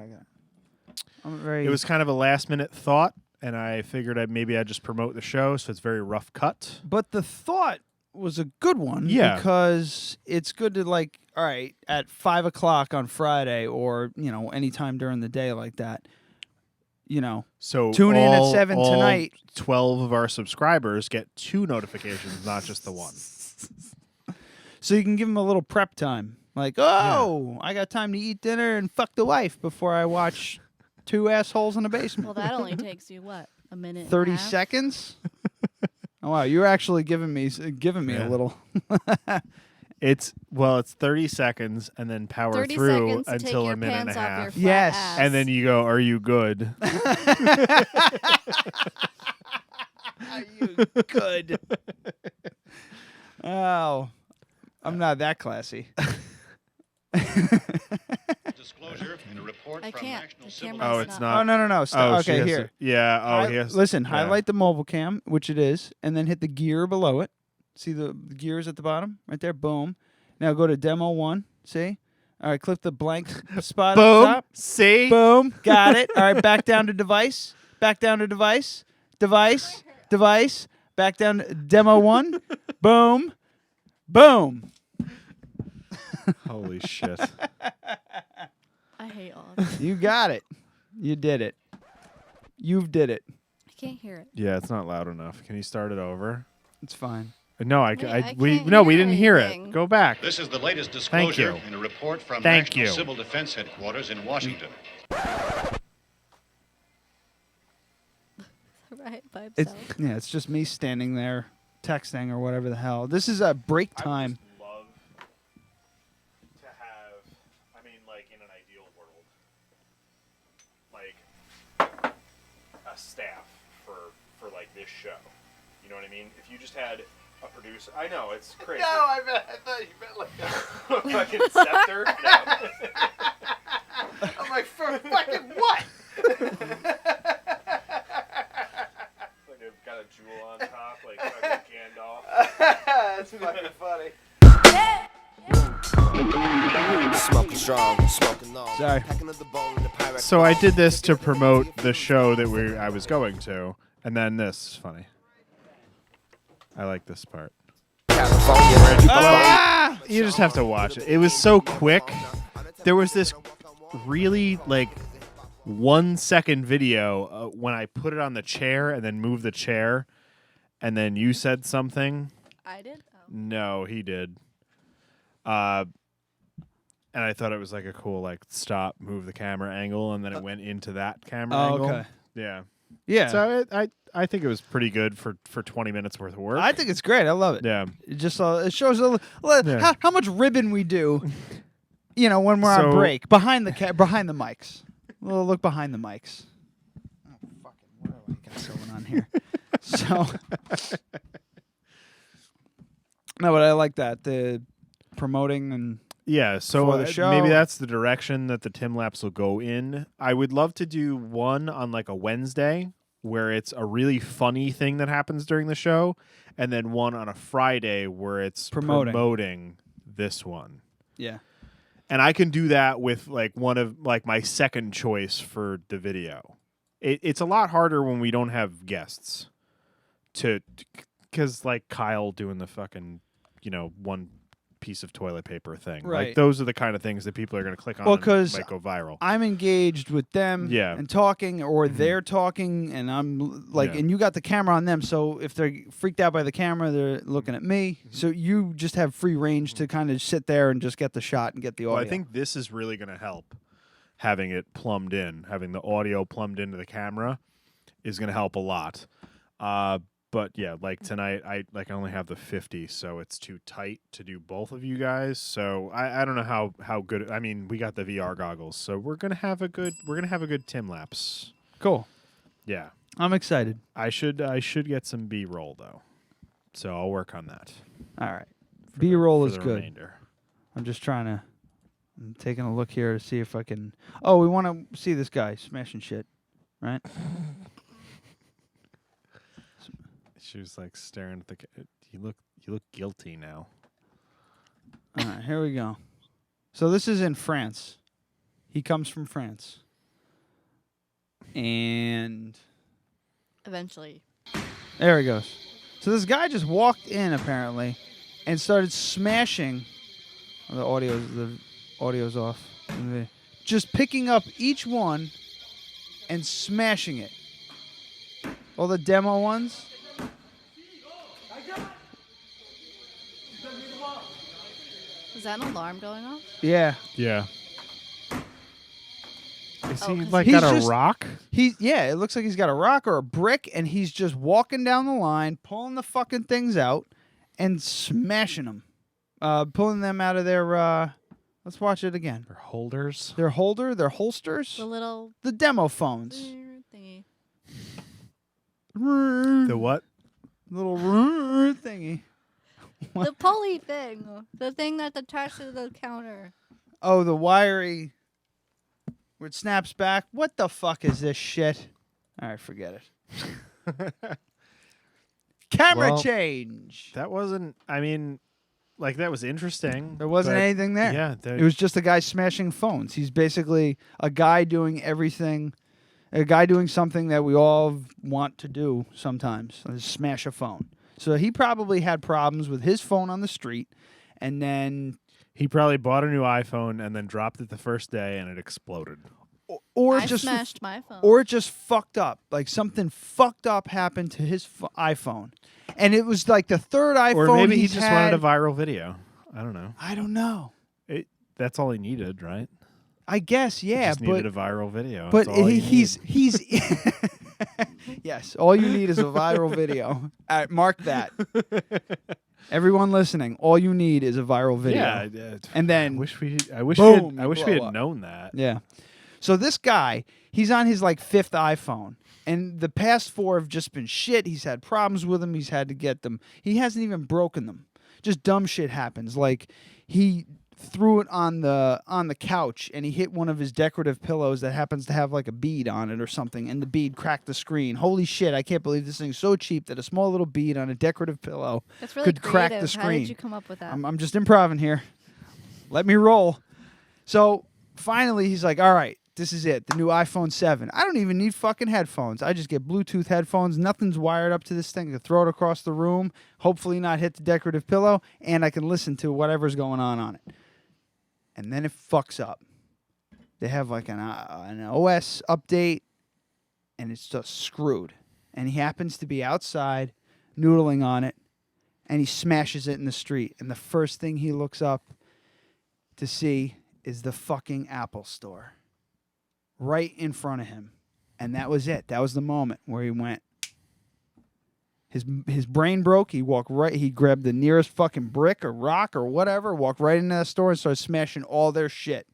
I'm very. It was kind of a last-minute thought, and I figured I'd just promote the show, so it's very rough cut. But the thought was a good one. Yeah. Because it's good to all right, at 5 o'clock on Friday, or anytime during the day like that. So tune in at 7 tonight. 12 of our subscribers get 2 notifications, not just the one. So you can give them a little prep time. Like, I got time to eat dinner and fuck the wife before I watch 2 assholes in the basement. Well, that only takes you what, a minute? 30 and a half? seconds? Oh wow, you're actually giving me a little. It's 30 seconds and then power 30 through seconds to until take your a minute and a pants off half. your flat Yes. ass. And then you go, "Are you good?" Are you good? Oh, I'm not that classy. Disclosure in a report I from can't. National The Civil camera's Oh, it's not. Oh no. Stop. she Okay, has here. to- yeah. He has. Listen, yeah. highlight the mobile cam, which it is, and then hit the gear below it. See the gears at the bottom, right there. Boom. Now go to demo 1. See. All right, click the blank spot at the Boom. top. See. Boom. Got it. All right, back down to device. Back down to device. Device. Device. Back down to demo 1. Boom. Boom. Holy shit. I hate all of it. You got it. You did it. You've did it. I can't hear it. Yeah, it's not loud enough. Can you start it over? It's fine. No, I we can't we hear didn't hear anything. it. Go back. This is the latest disclosure you. in a report from Thank National you. Civil Defense Headquarters in Washington. Right by It's himself. it's just me standing there texting or whatever the hell. This is a break time. Love to have, like in an ideal world, like a staff for like this show. You know what I mean? If you just had a producer, I know it's crazy. I thought you meant like a fucking scepter. No. I'm like, for fucking what? Like they've got a jewel on top, like fucking Gandalf. That's fucking funny. Smoking strong, smoking long. Sorry. Packing up the bone in the pirate So I claw. did this to promote the show that I was going to, and then this is funny. I like this part. Ah! You just have to watch it. It was so quick. There was this really 1 second video when I put it on the chair and then moved the chair, and then you said something. I did? Oh. No, he did. And I thought it was like a cool stop, move the camera angle, and then it went into that camera angle. Okay. Yeah. Yeah. So I think it was pretty good for 20 minutes worth of work. I think it's great. I love it. Yeah. It just it shows how much ribbon we do. When we're on So- break behind the mics. A little look behind the mics. Oh fucking! What do I got going on here? So no, but I like that the promoting and Yeah, so for the show. maybe that's the direction that the Tim Lapse will go in. I would love to do one on a Wednesday where it's a really funny thing that happens during the show, and then one on a Friday where it's Promoting. promoting this one. Yeah. And I can do that with like one of like my second choice for the video. It's a lot harder when we don't have guests because like Kyle doing the fucking, one piece of toilet paper thing. Right. Like those are the kind of things that people are going to click on and might go viral. I'm engaged with them and talking, or they're talking, and I'm like, and you got the camera on them, so if they're freaked out by the camera, they're looking at me. So you just have free range to kind of sit there and just get the shot and get the audio. Well, I think this is really going to help. Having it plumbed in, having the audio plumbed into the camera is going to help a lot. But yeah, like tonight, I only have the 50, so it's too tight to do both of you guys. So I don't know how good. I mean, we got the VR goggles, so we're gonna have a good Tim lapse. Cool. Yeah, I'm excited. I should get some B-roll though, so I'll work on that. All right, B-roll is good. Remainder. I'm just trying to. I'm taking a look here to see if I can. Oh, we want to see this guy smashing shit, right? She was like staring at the. You look guilty now. All right, here we go. So this is in France. He comes from France, and Eventually. there he goes. So this guy just walked in apparently, and started smashing. Oh, the audio's off. Just picking up each one and smashing it. All the demo ones. Is that an alarm going off? Yeah. Yeah. Is he 'cause like he's got a just- rock? It looks like he's got a rock or a brick, and he's just walking down the line, pulling the fucking things out, and smashing them, pulling them out of their. Let's watch it again. Their holders. Their holsters. The demo phones. thingy. The what? Little thingy. The pulley thing. The thing that's attached to the counter. Oh, the wiry. Where it snaps back. What the fuck is this shit? All right, forget it. Camera change. That wasn't. I mean, like that was interesting. There wasn't but anything there. Yeah, it was just a guy smashing phones. He's basically a guy doing everything. A guy doing something that we all want to do sometimes. Smash a phone. So he probably had problems with his phone on the street, and then he probably bought a new iPhone and then dropped it the first day and it exploded. Or I just smashed my phone. Or it just fucked up. Like something fucked up happened to his iPhone, and it was like the third iPhone. Or maybe he he's just had. wanted a viral video. I don't know. I don't know. That's all he needed, right? I guess, yeah. He just needed a viral video. But That's all he's yes. All you need is a viral video. All right, mark that. Everyone listening, all you need is a viral video. Yeah, and then I wish we boom, had known that. Yeah. So this guy, he's on his like 5th iPhone, and the past 4 have just been shit. He's had problems with them. He's had to get them. He hasn't even broken them. Just dumb shit happens. Like he threw it on the couch, and he hit one of his decorative pillows that happens to have like a bead on it or something, and the bead cracked the screen. Holy shit, I can't believe this thing's so cheap that a small little bead on a decorative pillow That's really could crack the creative. screen. How did you come up with that? I'm just improvising here. Let me roll. So finally he's like, all right, this is it, the new iPhone 7. I don't even need fucking headphones. I just get Bluetooth headphones. Nothing's wired up to this thing. I can throw it across the room, hopefully not hit the decorative pillow, and I can listen to whatever's going on it. And then it fucks up. They have like an OS update, and it's just screwed. And he happens to be outside, noodling on it, and he smashes it in the street. And the first thing he looks up to see is the fucking Apple Store right in front of him. And that was it. That was the moment where he went. His brain broke. He walked right. He grabbed the nearest fucking brick or rock or whatever, walked right into that store and started smashing all their shit.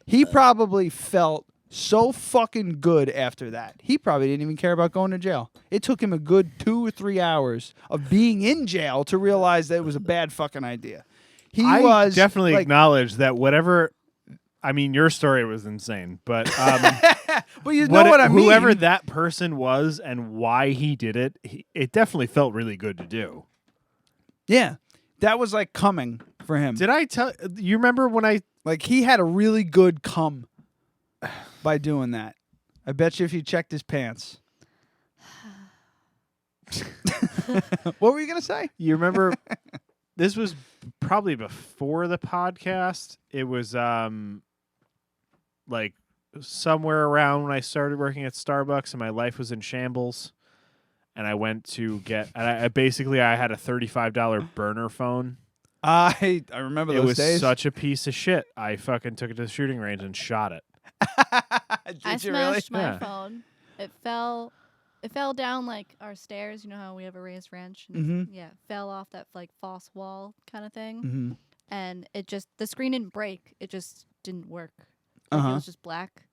He probably felt so fucking good after that. He probably didn't even care about going to jail. It took him a good 2 or 3 hours of being in jail to realize that it was a bad fucking idea. I definitely acknowledge that whatever. I mean, your story was insane, but but you know what I mean. Whoever that person was and why he did it, it definitely felt really good to do. Yeah, that was like coming for him. Did I tell you? Remember when I Like, he had a really good come by doing that. I bet you if he checked his pants. What were you going to say? You remember, this was probably before the podcast. It was like somewhere around when I started working at Starbucks and my life was in shambles. And I went to get, and I had a $35 burner phone. I remember those days. It was such a piece of shit. I fucking took it to the shooting range and shot it. I smashed my phone. It fell down like our stairs. You know how we have a raised ranch? And yeah, it fell off that like false wall kind of thing. And the screen didn't break. It just didn't work. Like, it was just black.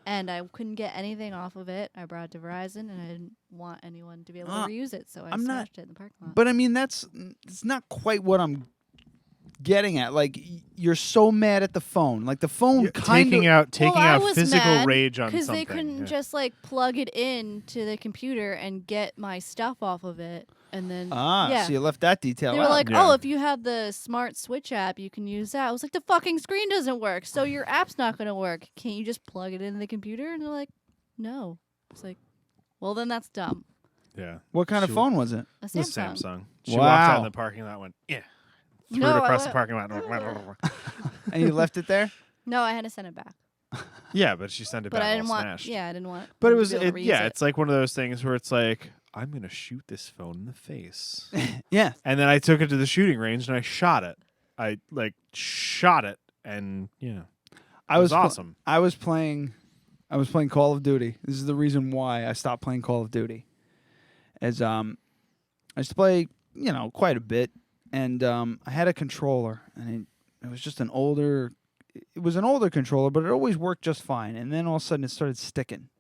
And I couldn't get anything off of it. I brought it to Verizon, and I didn't want anyone to be able to reuse it, so I smashed it in the parking lot. But I mean, it's not quite what I'm getting at. Like, you're so mad at the phone. Like, the phone taking out physical rage on something. Because they couldn't just like plug it in to the computer and get my stuff off of it. And then so you left that detail out. They were like, oh, if you have the smart switch app, you can use that. I was like, the fucking screen doesn't work, so your app's not going to work. Can't you just plug it into the computer? And they're like, no. It's like, well, then that's dumb. Yeah. What kind of phone was it? A Samsung. She walked out in the parking lot and went, yeah. Threw it across the parking lot. And you left it there? No, I had to send it back. Yeah, but she sent it back all smashed. Yeah, I didn't want But it was, it's like one of those things where it's like, I'm going to shoot this phone in the face. Yeah. And then I took it to the shooting range and I shot it. I shot it and yeah. It was awesome. I was playing Call of Duty. This is the reason why I stopped playing Call of Duty. As I used to play, quite a bit, and I had a controller, and it was just an older controller, but it always worked just fine. And then all of a sudden it started sticking.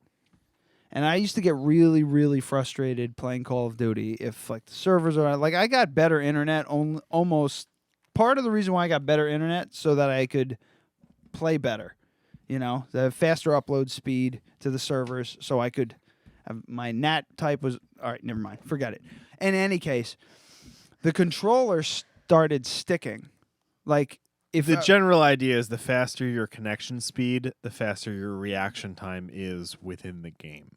And I used to get really, really frustrated playing Call of Duty if like the servers are like, I got better internet. Almost part of the reason why I got better internet so that I could play better. The faster upload speed to the servers, so I could have my NAT type was all right. Never mind, forget it. In any case, the controller started sticking. Like, if the general idea is the faster your connection speed, the faster your reaction time is within the game.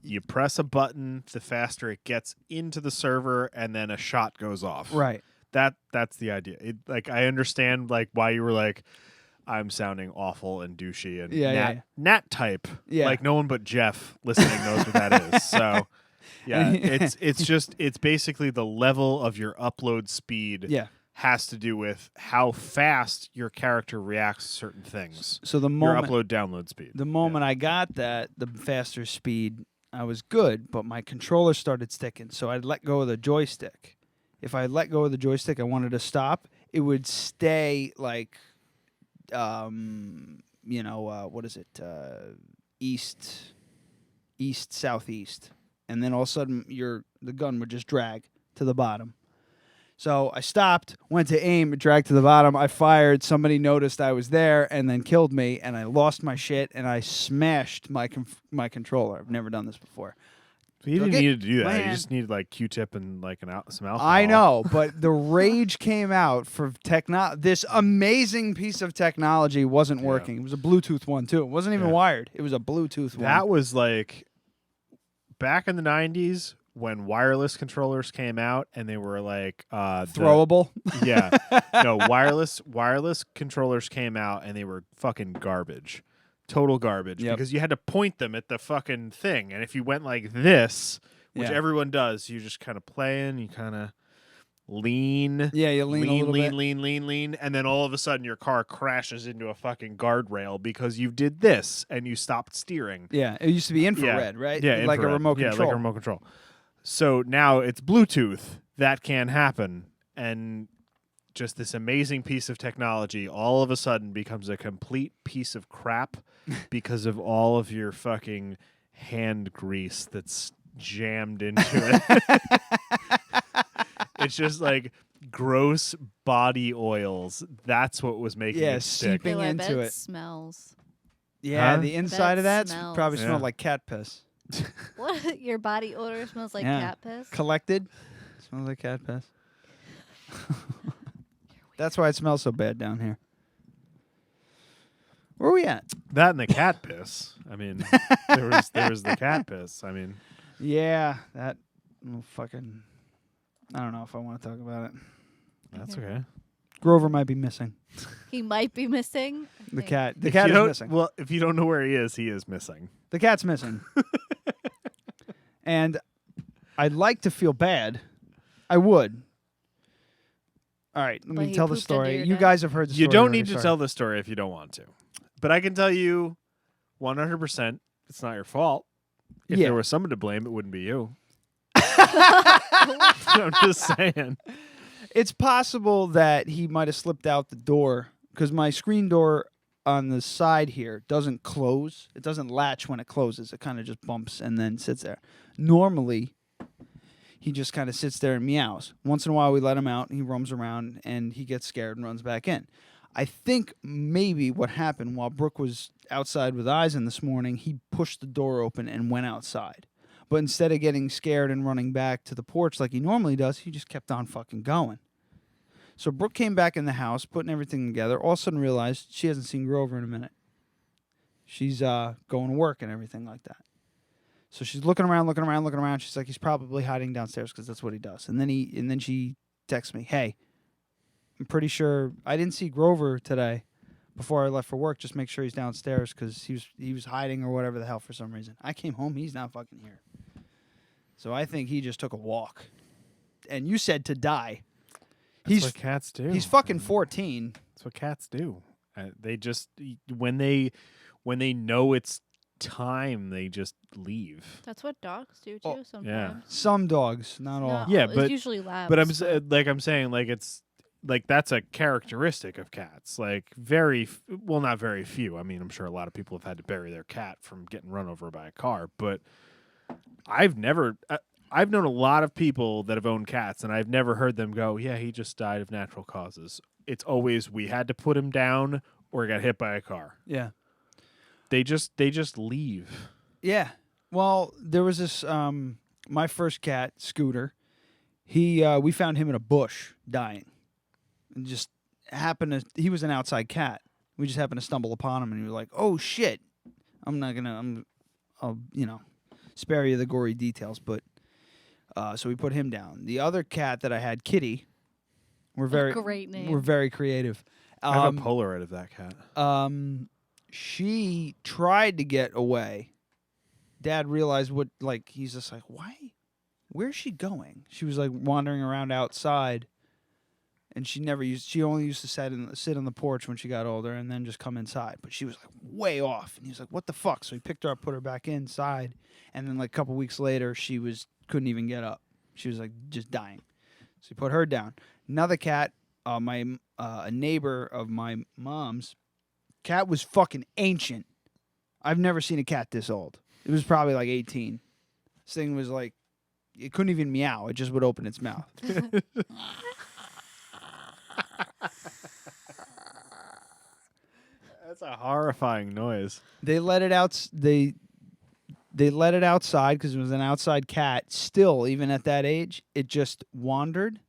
You press a button, the faster it gets into the server, and then a shot goes off. Right. That's the idea. I understand why you were like, I'm sounding awful and douchey and Nat type. Yeah. Like no one but Jeff listening knows what that is. So yeah, it's basically the level of your upload speed. Yeah. Has to do with how fast your character reacts to certain things. So your upload download speed. The moment I got the faster speed, I was good, but my controller started sticking. So I'd let go of the joystick. If I let go of the joystick, I wanted to stop. It would stay like, what is it? East, southeast, and then all of a sudden the gun would just drag to the bottom. So I stopped, went to aim, it dragged to the bottom. I fired. Somebody noticed I was there and then killed me, and I lost my shit, and I smashed my controller. I've never done this before. You didn't need to do that. You just needed Q-tip and some alcohol. I know, but the rage came out for this amazing piece of technology wasn't working. It was a Bluetooth one, too. It wasn't even wired. It was a Bluetooth one. That was back in the 90s. When wireless controllers came out and they were throwable. Yeah. No, wireless controllers came out and they were fucking garbage. Total garbage. Because you had to point them at the fucking thing. And if you went like this, which everyone does, you just kind of playing, you kind of lean. Yeah, you lean a little bit. Lean. And then all of a sudden your car crashes into a fucking guardrail because you did this and you stopped steering. Yeah, it used to be infrared, right? Yeah, like a remote control. Yeah, like a remote control. So now it's Bluetooth. That can happen. And just this amazing piece of technology all of a sudden becomes a complete piece of crap because of all of your fucking hand grease that's jammed into it. It's just like gross body oils. That's what was making it stick. Seeping into it. Smells. Yeah, the inside of that smells. probably smelled like cat piss. What? Your body odor smells like cat piss? Collected. Smells like cat piss. That's why it smells so bad down here. we at? That and the cat piss. I mean, there was the cat piss. I mean, yeah, that fucking. I don't know if I want to talk about it. That's okay. Grover might be missing. He might be missing. The cat. The cat is missing. Well, if you don't know where he is missing. The cat's missing. And I'd like to feel bad. I would. All right, let me tell the story. You guys have heard the story. You don't need to tell the story if you don't want to. But I can tell you 100% it's not your fault. If there was someone to blame, it wouldn't be you. I'm just saying. It's possible that he might have slipped out the door because my screen door on the side here doesn't close. It doesn't latch when it closes. It kind of just bumps and then sits there. Normally, he just kind of sits there and meows. Once in a while, we let him out. He roams around, and he gets scared and runs back in. I think maybe what happened while Brooke was outside with Eisen this morning, he pushed the door open and went outside. But instead of getting scared and running back to the porch like he normally does, he just kept on fucking going. So Brooke came back in the house, putting everything together, all of a sudden realized she hasn't seen Grover in a minute. She's going to work and everything like that. So she's looking around. She's like, he's probably hiding downstairs because that's what he does. And then she texts me, hey, I'm pretty sure I didn't see Grover today before I left for work. Just make sure he's downstairs because he was hiding or whatever the hell for some reason. I came home. He's not fucking here. So I think he just took a walk. And you said to die. That's what cats do. He's fucking 14. That's what cats do. They just when they know it's time, they just leave. That's what dogs do too. Sometimes. Yeah. Some dogs, not all. Yeah, it's but usually labs. But I'm saying it's like that's a characteristic of cats. Like not very few. I mean, I'm sure a lot of people have had to bury their cat from getting run over by a car, but I've known a lot of people that have owned cats, and I've never heard them go, yeah, he just died of natural causes. It's always we had to put him down or got hit by a car. Yeah. They just leave. Yeah. Well, there was this my first cat, Scooter. We found him in a bush dying. And just he was an outside cat. We just happened to stumble upon him and we were like, "Oh shit." I'll spare you the gory details, but so we put him down. The other cat that I had, Kitty, great name. We're very creative. I have a Polaroid of that cat. She tried to get away. Dad realized he's just like, why? Where's she going? She was like wandering around outside, and she only used to sit on the porch when she got older, and then just come inside. But she was like way off, and he was like, what the fuck? So he picked her up, put her back inside, and then like a couple weeks later, she couldn't even get up. She was like just dying. So he put her down. Another cat, a neighbor of my mom's, cat was fucking ancient. I've never seen a cat this old. It was probably like 18. This thing was like, it couldn't even meow. It just would open its mouth. That's a horrifying noise. They let it out. They let it outside because it was an outside cat. Still, even at that age, it just wandered.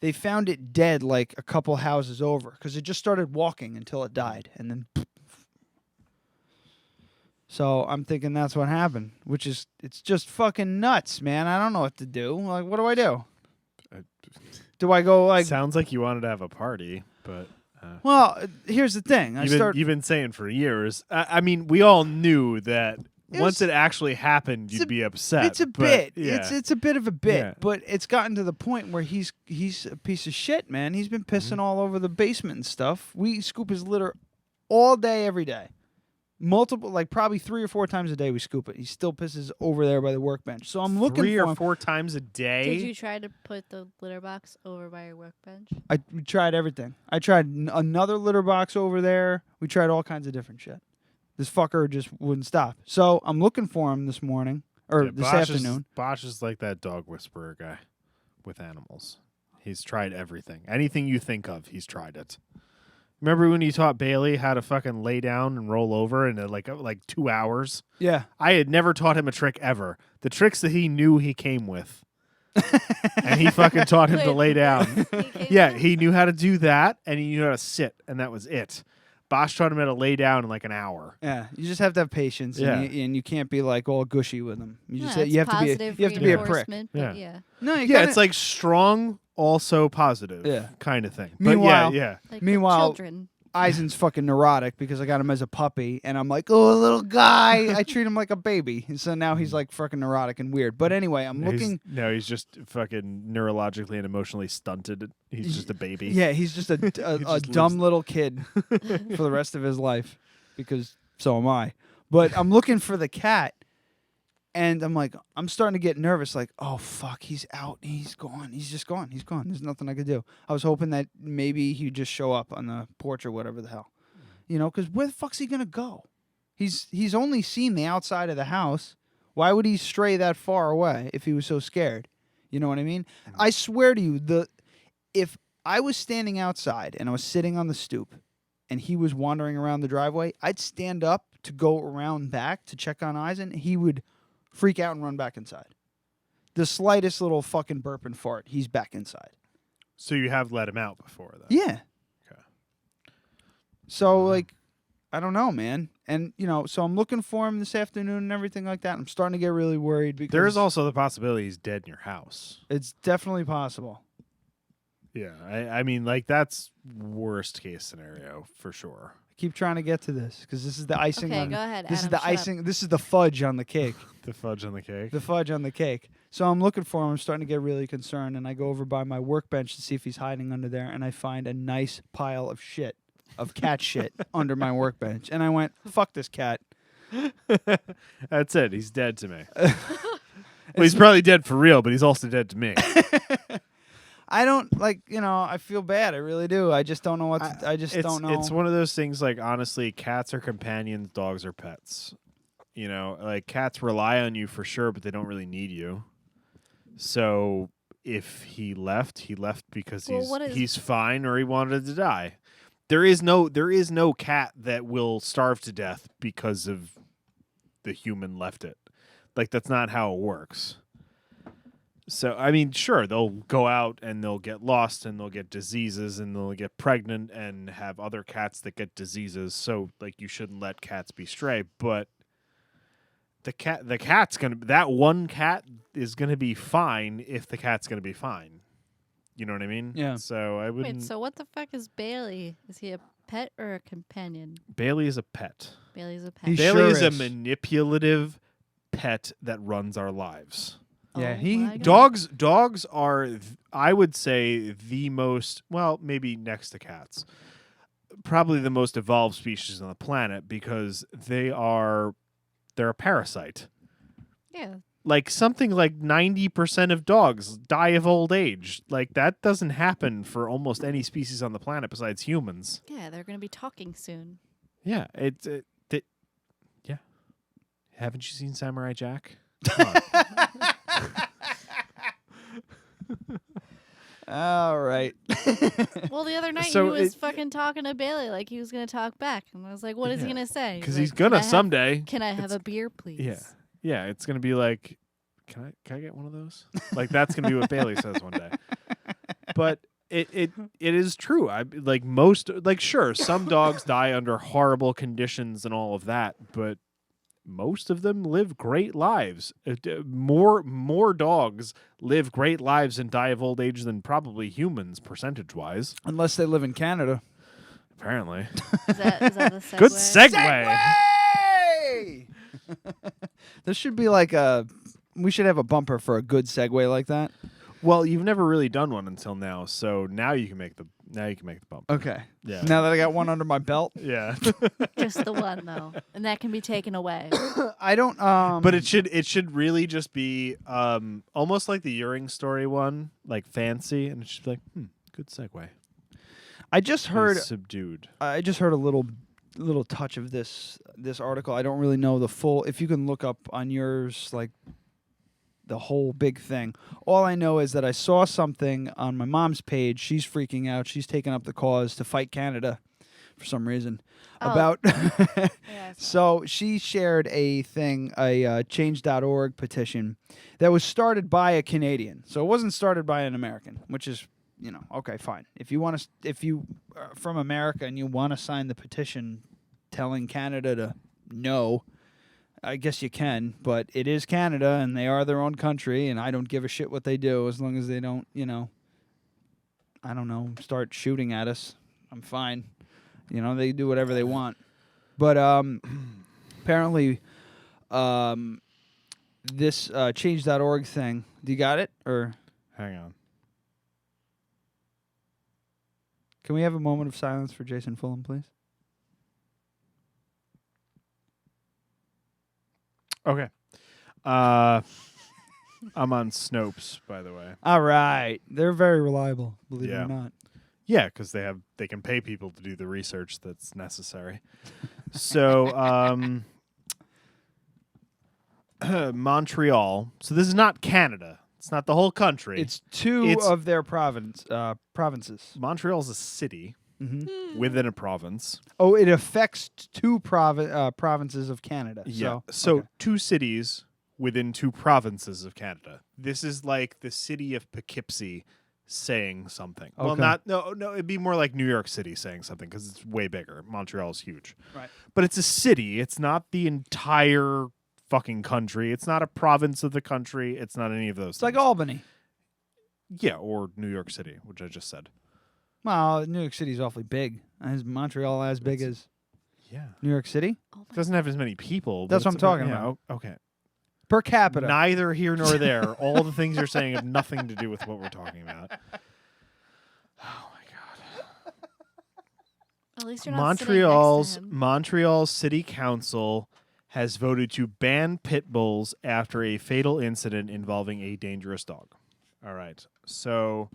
They found it dead like a couple houses over because it just started walking until it died, and then. So I'm thinking that's what happened, it's just fucking nuts, man. I don't know what to do. Like, what do I do? Do I go like? Sounds like you wanted to have a party, but. Well, here's the thing. You've been saying for years. I mean, we all knew that once it actually happened, you'd be upset. It's a bit. Yeah. It's a bit of a bit, but it's gotten to the point where he's a piece of shit, man. He's been pissing all over the basement and stuff. We scoop his litter all day, every day. Multiple, like probably 3 or 4 times a day we scoop it. He still pisses over there by the workbench. So I'm looking 3 for or him. 4 times a day? Did you try to put the litter box over by your workbench? We tried everything. I tried another litter box over there. We tried all kinds of different shit. This fucker just wouldn't stop. So I'm looking for him this morning, or this afternoon. Bosch is like that dog whisperer guy with animals. He's tried everything. Anything you think of, he's tried it. Remember when you taught Bailey how to fucking lay down and roll over in like 2 hours? Yeah. I had never taught him a trick ever. The tricks that he knew he came with. And he fucking taught him to lay down. He knew how to do that, and he knew how to sit, and that was it. Bosch taught him how to lay down in like an hour. Yeah, you just have to have patience, and you can't be like all gushy with them. You just you have to be a prick. Yeah. No, you it's like strong, also positive, kind of thing. Meanwhile, but yeah. Like Meanwhile, children. Eisen's fucking neurotic because I got him as a puppy, and I'm like, oh, little guy. I treat him like a baby, and so now he's like fucking neurotic and weird. But anyway, I'm looking. He's just fucking neurologically and emotionally stunted. He's just a baby. Yeah, he's just a dumb little kid for the rest of his life, because so am I. But I'm looking for the cat, and I'm like, I'm starting to get nervous. Like, oh fuck, he's out. He's gone. He's just gone. He's gone. There's nothing I could do. I was hoping that maybe he'd just show up on the porch or whatever the hell, because where the fuck's he gonna go? He's only seen the outside of the house. Why would he stray that far away if he was so scared? You know what I mean? I swear to you, if I was standing outside and I was sitting on the stoop and he was wandering around the driveway, I'd stand up to go around back to check on Eisen. He would freak out and run back inside. The slightest little fucking burp and fart, he's back inside. So you have let him out before, though? Yeah. Okay. So, I don't know, man. And, so I'm looking for him this afternoon and everything like that. I'm starting to get really worried because... There's also the possibility he's dead in your house. It's definitely possible. Yeah. I mean, that's worst case scenario for sure. I keep trying to get to this because this is the icing Okay, on... go ahead, This is Adam, the icing... This is the fudge on the cake. The fudge on the cake? The fudge on the cake. So I'm looking for him. I'm starting to get really concerned, and I go over by my workbench to see if he's hiding under there, and I find a nice pile of shit, of cat shit, under my workbench. And I went, fuck this cat. That's it. He's dead to me. Well, he's probably dead for real, but he's also dead to me. I don't, I feel bad. I really do. I just don't know what to, I just don't know. It's one of those things, honestly, cats are companions, dogs are pets. Cats rely on you for sure, but they don't really need you. So if he left because he's fine or he wanted to die. There is no cat that will starve to death because of the human left it. That's not how it works. So, I mean, sure, they'll go out and they'll get lost and they'll get diseases and they'll get pregnant and have other cats that get diseases. So, you shouldn't let cats be stray, but that one cat is gonna be fine if the cat's gonna be fine. You know what I mean? Yeah. So I wouldn't. Wait, so what the fuck is Bailey? Is he a pet or a companion? Bailey is a pet. Bailey's a pet. Bailey is a manipulative pet that runs our lives. Yeah, dogs are, I would say, the most, well, maybe next to cats, probably the most evolved species on the planet because they're a parasite. Yeah. Something like 90% of dogs die of old age. That doesn't happen for almost any species on the planet besides humans. Yeah, they're going to be talking soon. Yeah, yeah. Haven't you seen Samurai Jack? Come on. All right. Well, the other night he was fucking talking to Bailey like he was going to talk back. And I was like, what is he going to say? Because he's going to someday. Can I have a beer, please? Yeah. Yeah, it's going to be like, can I get one of those? That's going to be what Bailey says one day. But it is true. Sure, some dogs die under horrible conditions and all of that, but most of them live great lives. More dogs live great lives and die of old age than probably humans, percentage-wise. Unless they live in Canada. Apparently. Is that the segue? Good segue! There should be we should have a bumper for a good segue like that. Well, you've never really done one until now, so now you can make the bumper. Okay. Yeah. Now that I got one under my belt. Yeah. Just the one though, and that can be taken away. I don't. But it should really just be almost like the Uring story one, fancy, and it should be good segue. I just heard subdued. I just heard a little touch of this article. I don't really know the full. If you can look up on yours, the whole big thing. All I know is that I saw something on my mom's page. She's freaking out. She's taking up the cause to fight Canada for some reason. About so she shared a thing, a change.org petition that was started by a Canadian. So it wasn't started by an American, which is okay, fine. If you are from America and you want to sign the petition telling Canada to no, I guess you can, but it is Canada and they are their own country, and I don't give a shit what they do as long as they don't, I don't know, start shooting at us. I'm fine. They do whatever they want. But apparently this change.org thing, do you got it? Or hang on. Can we have a moment of silence for Jason Fulham, please? Okay. I'm on Snopes, by the way. All right. They're very reliable, believe it or not. Yeah, because they can pay people to do the research that's necessary. So, Montreal. So this is not Canada. It's not the whole country. It's two of their provinces. Montreal's a city within a province. Oh, it affects two provinces of Canada. Yeah. So two cities within two provinces of Canada. This is like the city of Poughkeepsie saying something. Okay. Well, no, it'd be more like New York City saying something because it's way bigger. Montreal is huge. Right. But it's a city. It's not the entire fucking country. It's not a province of the country. It's not any of those things. Like Albany. Yeah, or New York City, which I just said. Well, New York City's awfully big. Is Montreal as big as New York City? It doesn't have as many people. That's what I'm talking about. Okay. Per capita. Neither here nor there. All the things you're saying have nothing to do with what we're talking about. Oh my god. At least you're not sitting next to him. Montreal's City Council has voted to ban pit bulls after a fatal incident involving a dangerous dog. All right. So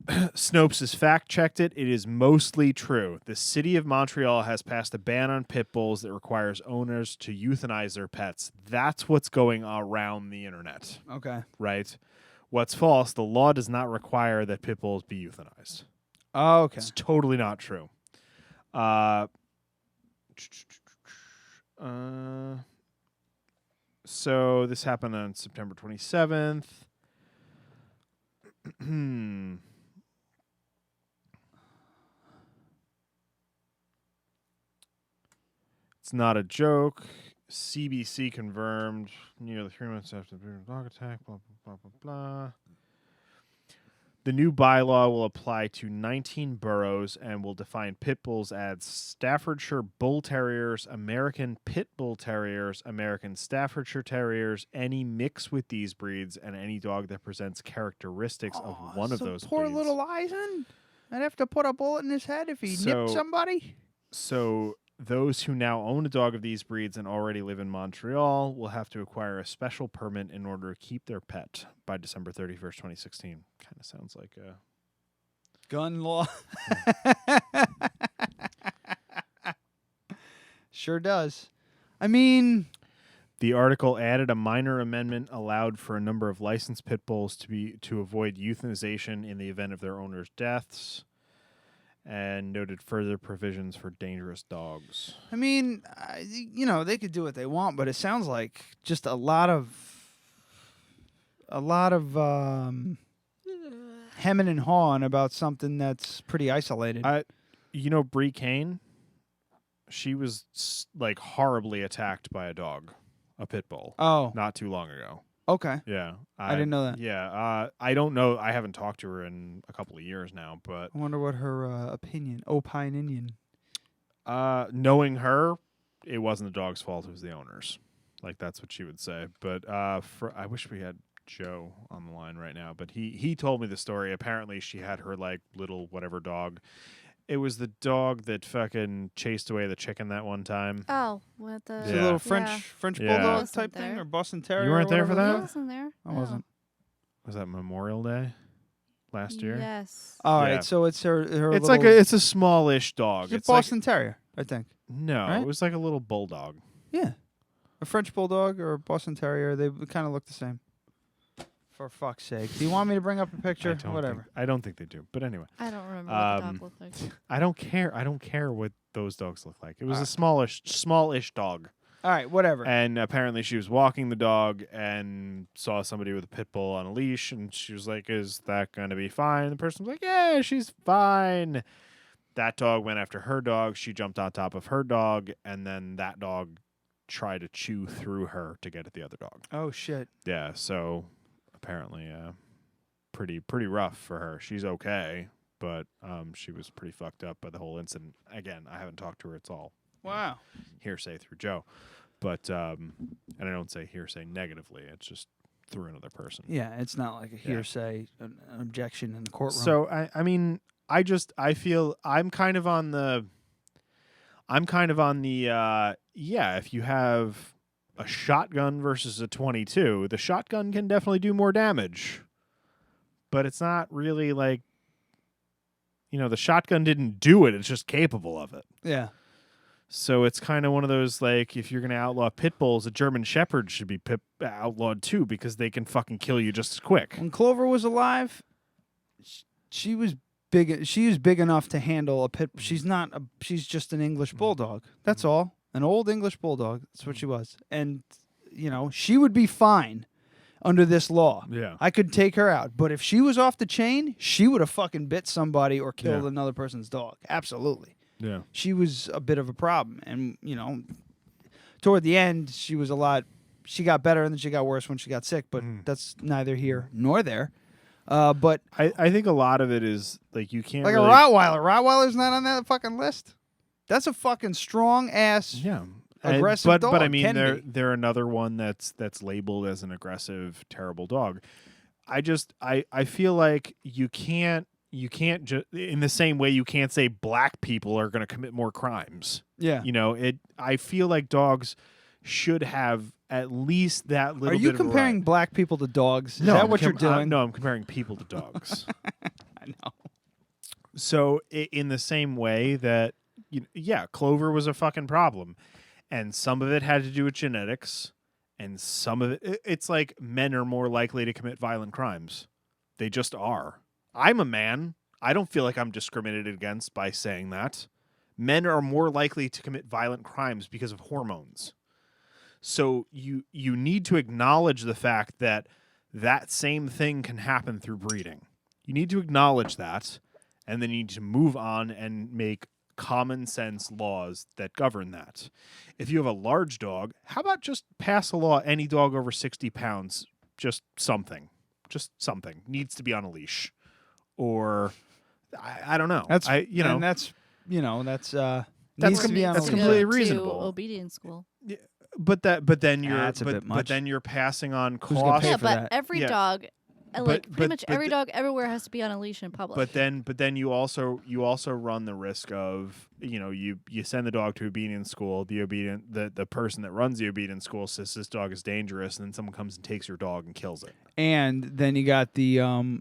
Snopes has fact-checked it. It is mostly true. The city of Montreal has passed a ban on pit bulls that requires owners to euthanize their pets. That's what's going around the internet. Okay. Right? What's false, the law does not require that pit bulls be euthanized. Oh, okay. It's totally not true. So this happened on September 27th. It's not a joke. CBC confirmed nearly 3 months after the dog attack, blah, blah, blah, blah, blah. The new bylaw will apply to 19 boroughs and will define pit bulls as Staffordshire Bull Terriers, American Pit Bull Terriers, American Staffordshire Terriers, any mix with these breeds, and any dog that presents characteristics of one of those poor breeds. little Eisen. I'd have to put a bullet in his head if he nipped somebody. So those who now own a dog of these breeds and already live in Montreal will have to acquire a special permit in order to keep their pet by December 31st, 2016. Kind of sounds like a gun law. Sure does. I mean, the article added a minor amendment allowed for a number of licensed pit bulls to avoid euthanization in the event of their owners' deaths, and noted further provisions for dangerous dogs. I mean, they could do what they want, but it sounds like just a lot of hemming and hawing about something that's pretty isolated. Bree Kane, she was like horribly attacked by a dog, a pit bull. Oh, not too long ago. Okay. Yeah. I didn't know that. Yeah. I don't know. I haven't talked to her in a couple of years now, but I wonder what her opinion. Knowing her, it wasn't the dog's fault. It was the owner's. Like, that's what she would say. But I wish we had Joe on the line right now, but he told me the story. Apparently she had her like little whatever dog. It was the dog that fucking chased away the chicken that one time. Oh, with the little French bulldog type thing, or Boston Terrier. You weren't there for that? I wasn't there. I wasn't. Was that Memorial Day last year? Yes. All right, so it's her. It's little, like it's a smallish dog. It's a Boston Terrier, I think. No, right? It was like a little bulldog. Yeah, a French bulldog or a Boston Terrier. They kind of look the same. For fuck's sake. Do you want me to bring up a picture? Whatever. I don't think they do. But anyway. I don't remember what the dog looked like. I don't care. I don't care what those dogs look like. It was a smallish dog. All right, whatever. And apparently she was walking the dog and saw somebody with a pit bull on a leash, and she was like, is that going to be fine? The person was like, yeah, she's fine. That dog went after her dog. She jumped on top of her dog, and then that dog tried to chew through her to get at the other dog. Oh, shit. Yeah, so apparently pretty rough for her. She's okay, but she was pretty fucked up by the whole incident. Again, I haven't talked to her. It's all hearsay through Joe. But, and I don't say hearsay negatively. It's just through another person. Yeah, it's not like a hearsay, an objection in the courtroom. So, I mean, I feel I'm kind of on the, if you have a shotgun versus a 22, the shotgun can definitely do more damage. But it's not really like, the shotgun didn't do it. It's just capable of it. Yeah. So it's kind of one of those, like, if you're going to outlaw pit bulls, a German Shepherd should be outlawed too, because they can fucking kill you just as quick. When Clover was alive, she was big. She was big enough to handle a pit. She's just an English bulldog. That's all. An old English bulldog. That's what she was. And, she would be fine under this law. Yeah. I could take her out. But if she was off the chain, she would have fucking bit somebody or killed another person's dog. Absolutely. Yeah. She was a bit of a problem. And, toward the end, she got better and then she got worse when she got sick, but that's neither here nor there. But I think a lot of it is, like, you can't like really... a Rottweiler. Rottweiler's not on that fucking list. That's a fucking strong-ass, aggressive dog. But I mean, Can be. they're another one that's labeled as an aggressive, terrible dog. I feel like you can't just, in the same way you can't say black people are going to commit more crimes. Yeah. I feel like dogs should have at least that little bit of Are you comparing black people to dogs? Is No, that what you're doing? No, I'm comparing people to dogs. I know. So in the same way that, Clover was a fucking problem. And some of it had to do with genetics. And some of it's like men are more likely to commit violent crimes. They just are. I'm a man. I don't feel like I'm discriminated against by saying that. Men are more likely to commit violent crimes because of hormones. So you need to acknowledge the fact that same thing can happen through breeding. You need to acknowledge that, and then you need to move on and make common sense laws that govern that. If you have a large dog, how about just pass a law, any dog over 60 pounds, just something needs to be on a leash. Or I don't know. That's needs to be on a leash. Completely reasonable. Obedience school. Yeah, but then you're that's a bit much. But then you're passing on Who's gonna costs. pay Yeah, for but that? every Yeah. dog, pretty much every but dog everywhere has to be on a leash in public. But then you also run the risk of, you send the dog to obedience school. The person that runs the obedience school says this dog is dangerous, and then someone comes and takes your dog and kills it. And then you got the like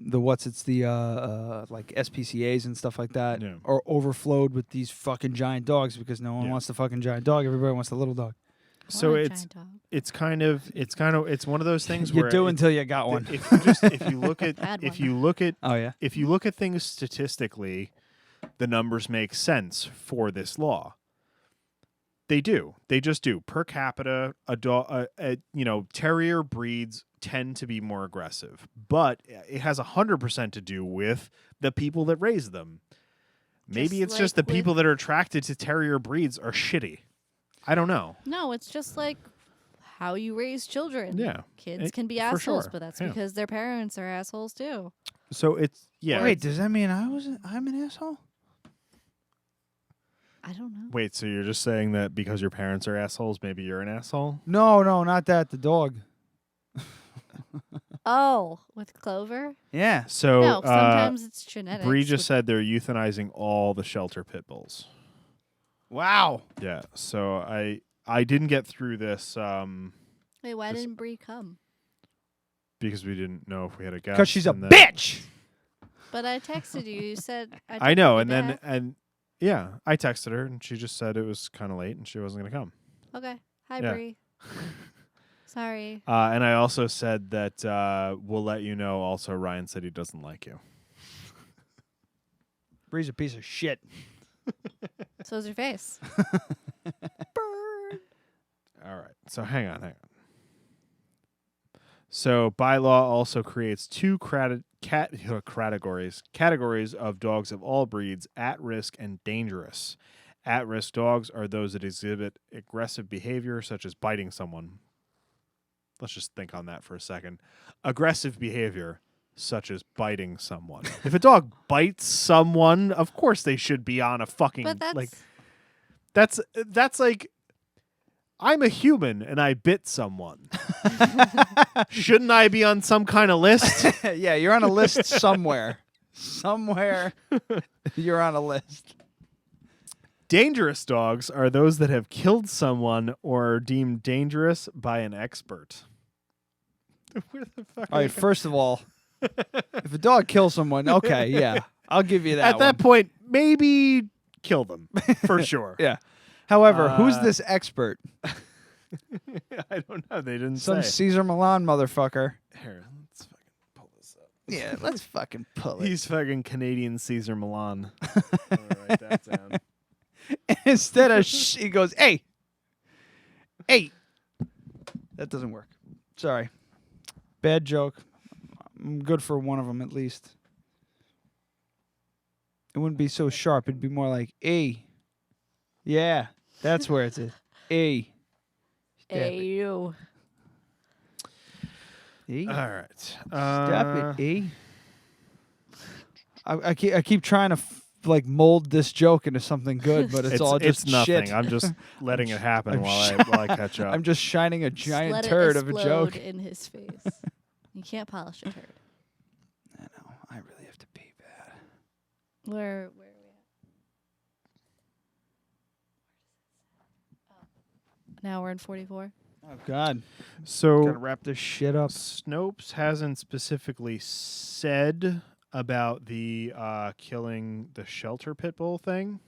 SPCAs and stuff like that are overflowed with these fucking giant dogs because no one wants the fucking giant dog. Everybody wants the little dog. So it's one of those things you where do until you got one. If you look at if you look at things statistically, the numbers make sense for this law. They do. They just do. Per capita, terrier breeds tend to be more aggressive, but it has 100% to do with the people that raise them. Maybe it's just the people that are attracted to terrier breeds are shitty. I don't know. No, it's just like how you raise children. Yeah. Kids can be for assholes, sure. but that's Yeah. because their parents are assholes too. So it's Wait, does that mean I'm an asshole? I don't know. Wait, so you're just saying that because your parents are assholes, maybe you're an asshole? No, not that. The dog. Oh, with Clover? Yeah. So no, sometimes it's genetics. Bree just said they're euthanizing all the shelter pit bulls. Wow. Yeah. So I didn't get through this Wait, why didn't Bree come? because we didn't know if we had a guest. Because she's a and then- bitch. But I texted you. You said I know, and texted then back. I texted her and she just said it was kind of late and she wasn't going to come. Okay. Hi, Yeah. Bree. Sorry. And I also said that we'll let you know. Also, Ryan said he doesn't like you. Bree's a piece of shit. So's your face. All right. So hang on. So bylaw also creates two categories of dogs of all breeds: at risk and dangerous. At risk dogs are those that exhibit aggressive behavior, such as biting someone. Let's just think on that for a second. Aggressive behavior, such as biting someone. If a dog bites someone, of course they should be on a fucking But that's like, I'm a human and I bit someone. Shouldn't I be on some kind of list? Yeah, you're on a list somewhere. Somewhere you're on a list. Dangerous dogs are those that have killed someone or are deemed dangerous by an expert. Where the fuck? All right, first of all, if a dog kills someone, okay, yeah, I'll give you that. At that point, maybe kill them for sure. Yeah. However, who's this expert? I don't know. They didn't Some say. Cesar Milan motherfucker. Here, let's fucking pull this up. Yeah, let's fucking pull it. He's fucking Canadian Cesar Milan. I'll write that down. Instead of he goes, hey. That doesn't work. Sorry. Bad joke. I'm good for one of them at least. It wouldn't be so sharp. It'd be more like, A. Yeah, that's where it's at. A. You. E? All right. Stop it, E. I keep trying to mold this joke into something good, but it's all just nothing. shit. I'm just letting it happen while I catch up. I'm just shining a giant Let turd it of a joke in his face. You can't polish a turd. I know. I really have to pee bad. Where are we at? An hour and 44. Oh God. So gotta wrap this shit up. Snopes hasn't specifically said about the killing the shelter pit bull thing.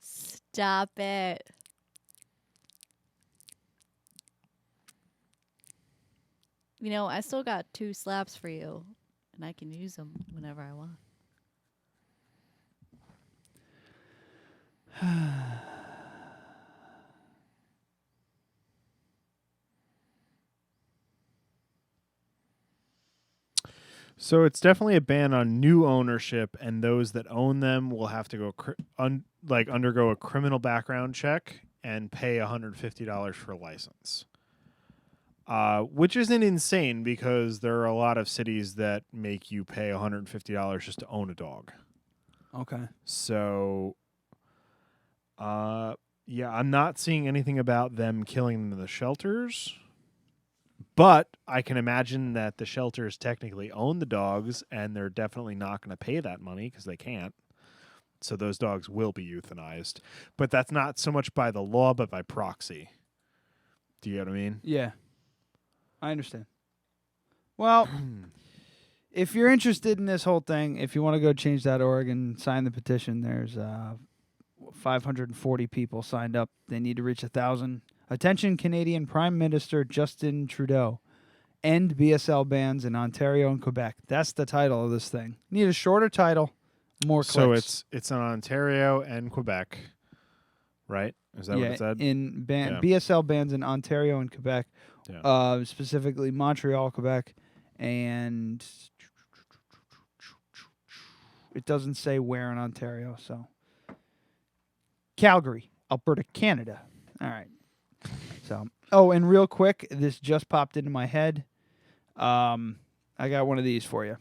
Stop it. You know, I still got 2 slaps for you, and I can use them whenever I want. So it's definitely a ban on new ownership, and those that own them will have to go undergo a criminal background check and pay $150 for a license. Which isn't insane because there are a lot of cities that make you pay $150 just to own a dog. Okay. So, yeah, I'm not seeing anything about them killing them in the shelters. But I can imagine that the shelters technically own the dogs, and they're definitely not going to pay that money because they can't. So those dogs will be euthanized. But that's not so much by the law, but by proxy. Do you get what I mean? Yeah. I understand. Well, if you're interested in this whole thing, if you want to go change.org and sign the petition, there's 540 people signed up. They need to reach 1,000. Attention, Canadian Prime Minister Justin Trudeau. End BSL bans in Ontario and Quebec. That's the title of this thing. Need a shorter title, more clicks. So it's in Ontario and Quebec, right? Is that what it said? BSL bans in Ontario and Quebec, specifically Montreal, Quebec, and it doesn't say where in Ontario. So Calgary, Alberta, Canada. All right. So, and real quick, this just popped into my head. I got one of these for you.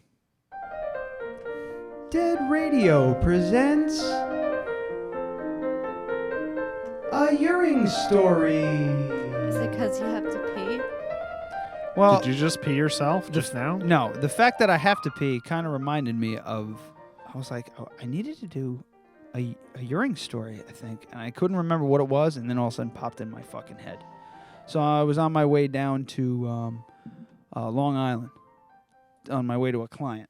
Dead Radio presents a Uring Story. Is it because you have to pee? Well, did you just pee yourself just now? No, the fact that I have to pee kind of reminded me of. I was like, I needed to do a Uring Story, I think, and I couldn't remember what it was, and then all of a sudden popped in my fucking head. So I was on my way down to Long Island, on my way to a client,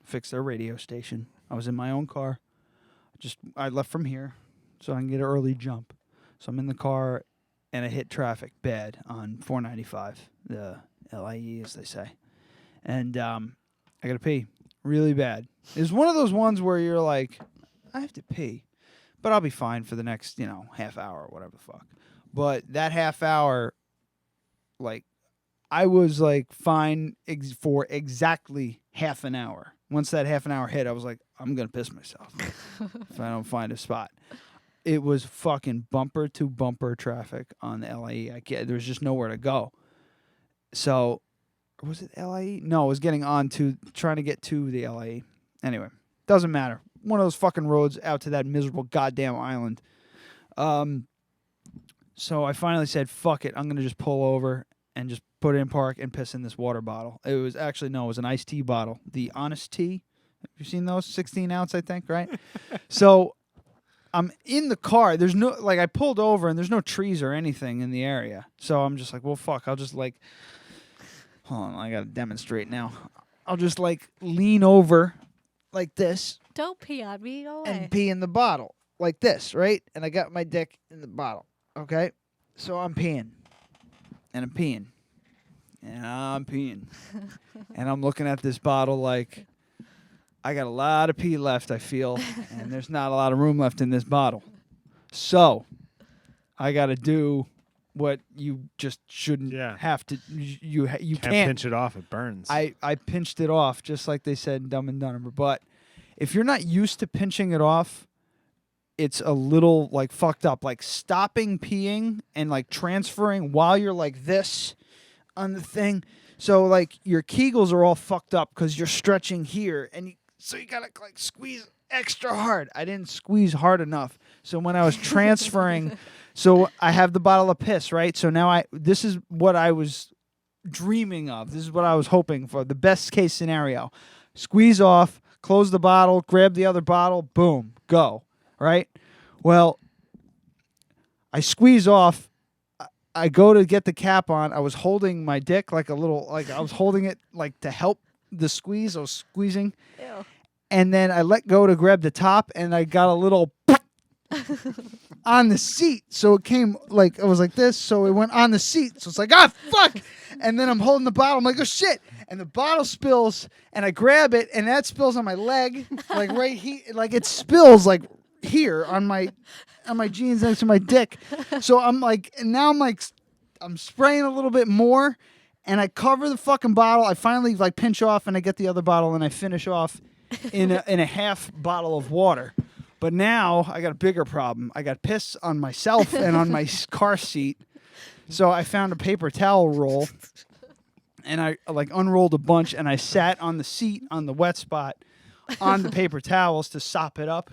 fix their radio station. I was in my own car. I left from here so I can get an early jump. So I'm in the car, and I hit traffic bad on 495, the LIE, as they say. And I got to pee really bad. It's one of those ones where you're like, I have to pee. But I'll be fine for the next, half hour or whatever the fuck. But that half hour, like, I was, like, fine for exactly half an hour. Once that half an hour hit, I was like, I'm going to piss myself if I don't find a spot. It was fucking bumper-to-bumper traffic on the LIE. There was just nowhere to go. So, was it LIE? No, it was trying to get to the LIE. Anyway, doesn't matter. One of those fucking roads out to that miserable goddamn island. So I finally said, fuck it. I'm going to just pull over and just put it in park and piss in this water bottle. It was an iced tea bottle. The Honest Tea. Have you seen those? 16 ounce, I think, right? So I'm in the car. There's no, I pulled over and there's no trees or anything in the area. So I'm just like, well, fuck. I'll just hold on. I got to demonstrate now. I'll just lean over like this. Don't pee on me. Go away. And pee in the bottle like this, right? And I got my dick in the bottle. Okay? So I'm peeing. And I'm peeing. And I'm peeing. And I'm looking at this bottle like, I got a lot of pee left, I feel. And there's not a lot of room left in this bottle. So I got to do what you just shouldn't have to. You can't pinch it off. It burns. I pinched it off, just like they said in Dumb and Dumber. But if you're not used to pinching it off, it's a little fucked up. Stopping peeing and transferring while you're like this on the thing. So your Kegels are all fucked up because you're stretching here, and so you gotta squeeze extra hard. I didn't squeeze hard enough. So when I was transferring, so I have the bottle of piss, right? So now this is what I was dreaming of. This is what I was hoping for. The best case scenario. Squeeze off, close the bottle, grab the other bottle, boom, go. Right? Well, I squeeze off. I go to get the cap on. I was holding my dick I was holding it to help the squeeze. I was squeezing. Ew. And then I let go to grab the top, and I got a little on the seat. So it came it was like this. So it went on the seat. So it's like, fuck. And then I'm holding the bottle. I'm like, oh, shit. And the bottle spills, and I grab it, and that spills on my leg, right here. It spills, here on my jeans next to my dick. So I'm I'm spraying a little bit more, and I cover the fucking bottle. I finally pinch off, and I get the other bottle, and I finish off in a half bottle of water. But now I got a bigger problem. I got piss on myself and on my car seat. So I found a paper towel roll, and I unrolled a bunch, and I sat on the seat on the wet spot on the paper towels to sop it up.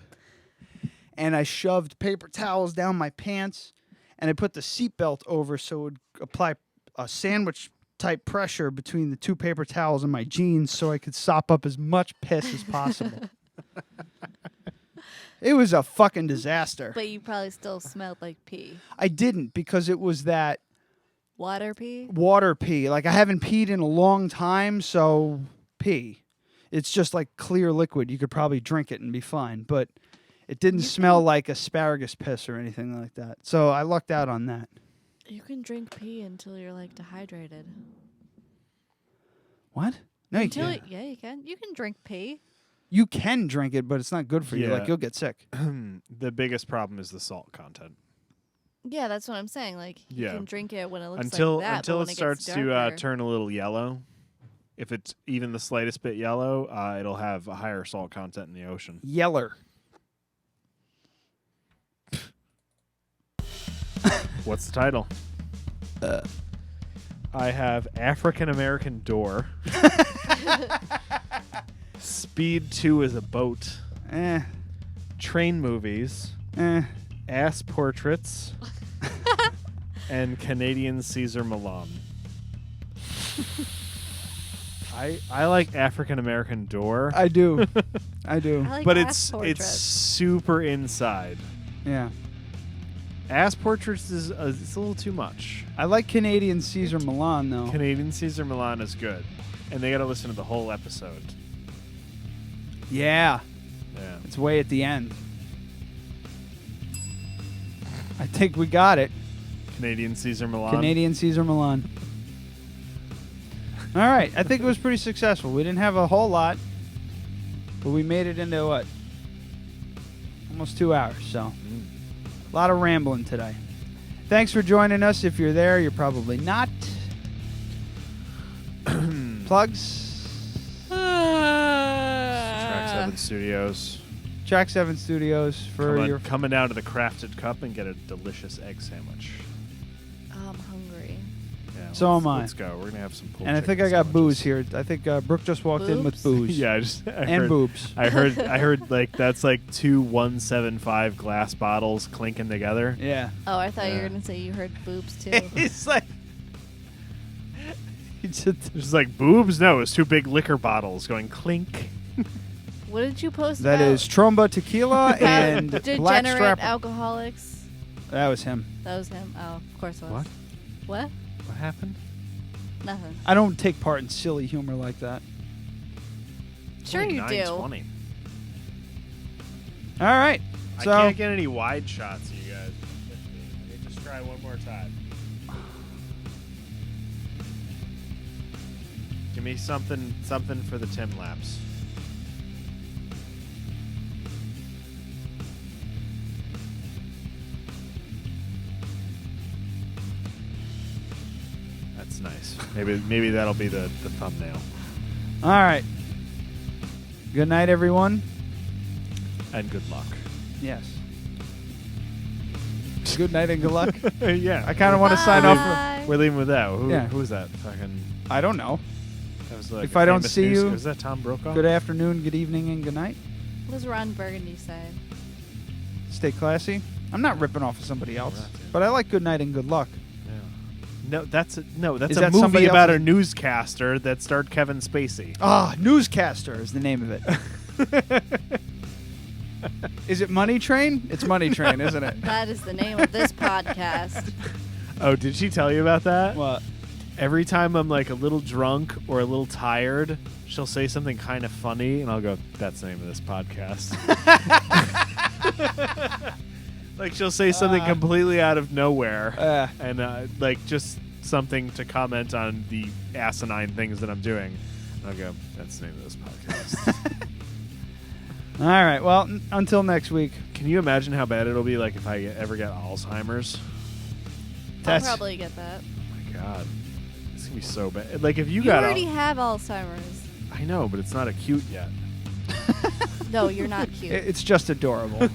And I shoved paper towels down my pants, and I put the seatbelt over so it would apply a sandwich-type pressure between the two paper towels and my jeans so I could sop up as much piss as possible. It was a fucking disaster. But you probably still smelled like pee. I didn't, because it was that... Water pee? Water pee. I haven't peed in a long time, so pee. It's just clear liquid. You could probably drink it and be fine, but... It didn't smell like asparagus piss or anything like that. So I lucked out on that. You can drink pee until you're dehydrated. What? No, you can't. Yeah, you can. You can drink pee. You can drink it, but it's not good for you. You'll get sick. The biggest problem is the salt content. Yeah, that's what I'm saying. You can drink it when it looks until like that. Until but it starts to turn a little yellow. If it's even the slightest bit yellow, it'll have a higher salt content in the ocean. Yeller. What's the title? I have African American Door. Speed 2 is a boat. Train movies. Ass portraits. And Canadian Cesar Milan. I like African American Door. I do. I do. I like but ass it's super inside. Yeah. Ass portraits is it's a little too much. I like Canadian Cesar Milan, though. Canadian Cesar Milan is good. And they got to listen to the whole episode. Yeah. Yeah. It's way at the end. I think we got it. Canadian Cesar Milan. Canadian Cesar Milan. All right. I think it was pretty successful. We didn't have a whole lot, but we made it into what? almost 2 hours. So a lot of rambling today. Thanks for joining us. If you're there, you're probably not. Plugs? Track 7 Studios. Track 7 Studios for your... Coming down to the Crafted Cup and get a delicious egg sandwich. I'm hungry. Yeah, So am I. Let's go. We're going to have some pulled And I think I got booze here. I think Brooke just walked in with booze. Yeah, I and heard, boobs. I heard like that's like 2 175 glass bottles clinking together. Oh, I thought you were going to say you heard boobs too. It's like... It's just like boobs? No, it's 2 big liquor bottles going clink. What did you post That about? is Tromba Tequila and Black Degenerate Strapper. alcoholics. That was him. That was him. Oh, of course it was. What? What? What happened? Nothing. I don't take part in silly humor like that. Sure you do. 9:20. All right. So I can't get any wide shots of you guys. Let me just try one more time. Give me something for the Tim laps. That's nice. Maybe that'll be the thumbnail. All right. Good night, everyone. And good luck. Yes. Good night and good luck. Yeah. I kind of want to sign off. We're leaving with that. Who was that? Fucking. I don't know. That was like if I don't see you, was that Tom Brokaw? Good afternoon, good evening, and good night. What does Ron Burgundy say? Stay classy. I'm not ripping off of somebody else, but I like good night and good luck. No, that's a Is movie that somebody about a else's- newscaster that starred Kevin Spacey. Newscaster is the name of it. Is it Money Train? It's Money Train, isn't it? That is the name of this podcast. Oh, did she tell you about that? What? Every time I'm like a little drunk or a little tired, she'll say something kind of funny, and I'll go, "That's the name of this podcast." Like she'll say something completely out of nowhere, and like just something to comment on the asinine things that I'm doing. And I'll go, "That's the name of this podcast." All right. Well, until next week. Can you imagine how bad it'll be like if I ever get Alzheimer's? I'll probably get that. Oh my God. It's going to be so bad. Like if you You got already have Alzheimer's. I know, but it's not acute yet. No, you're not cute. It's just adorable.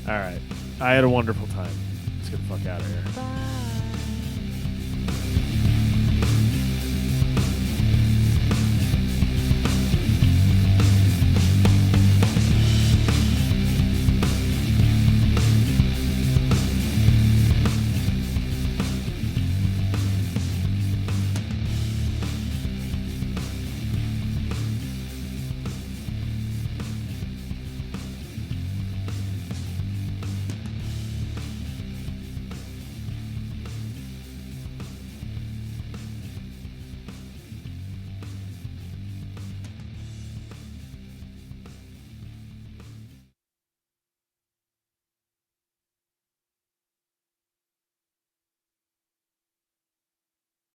All right. I had a wonderful time. Let's get the fuck out of here. Bye.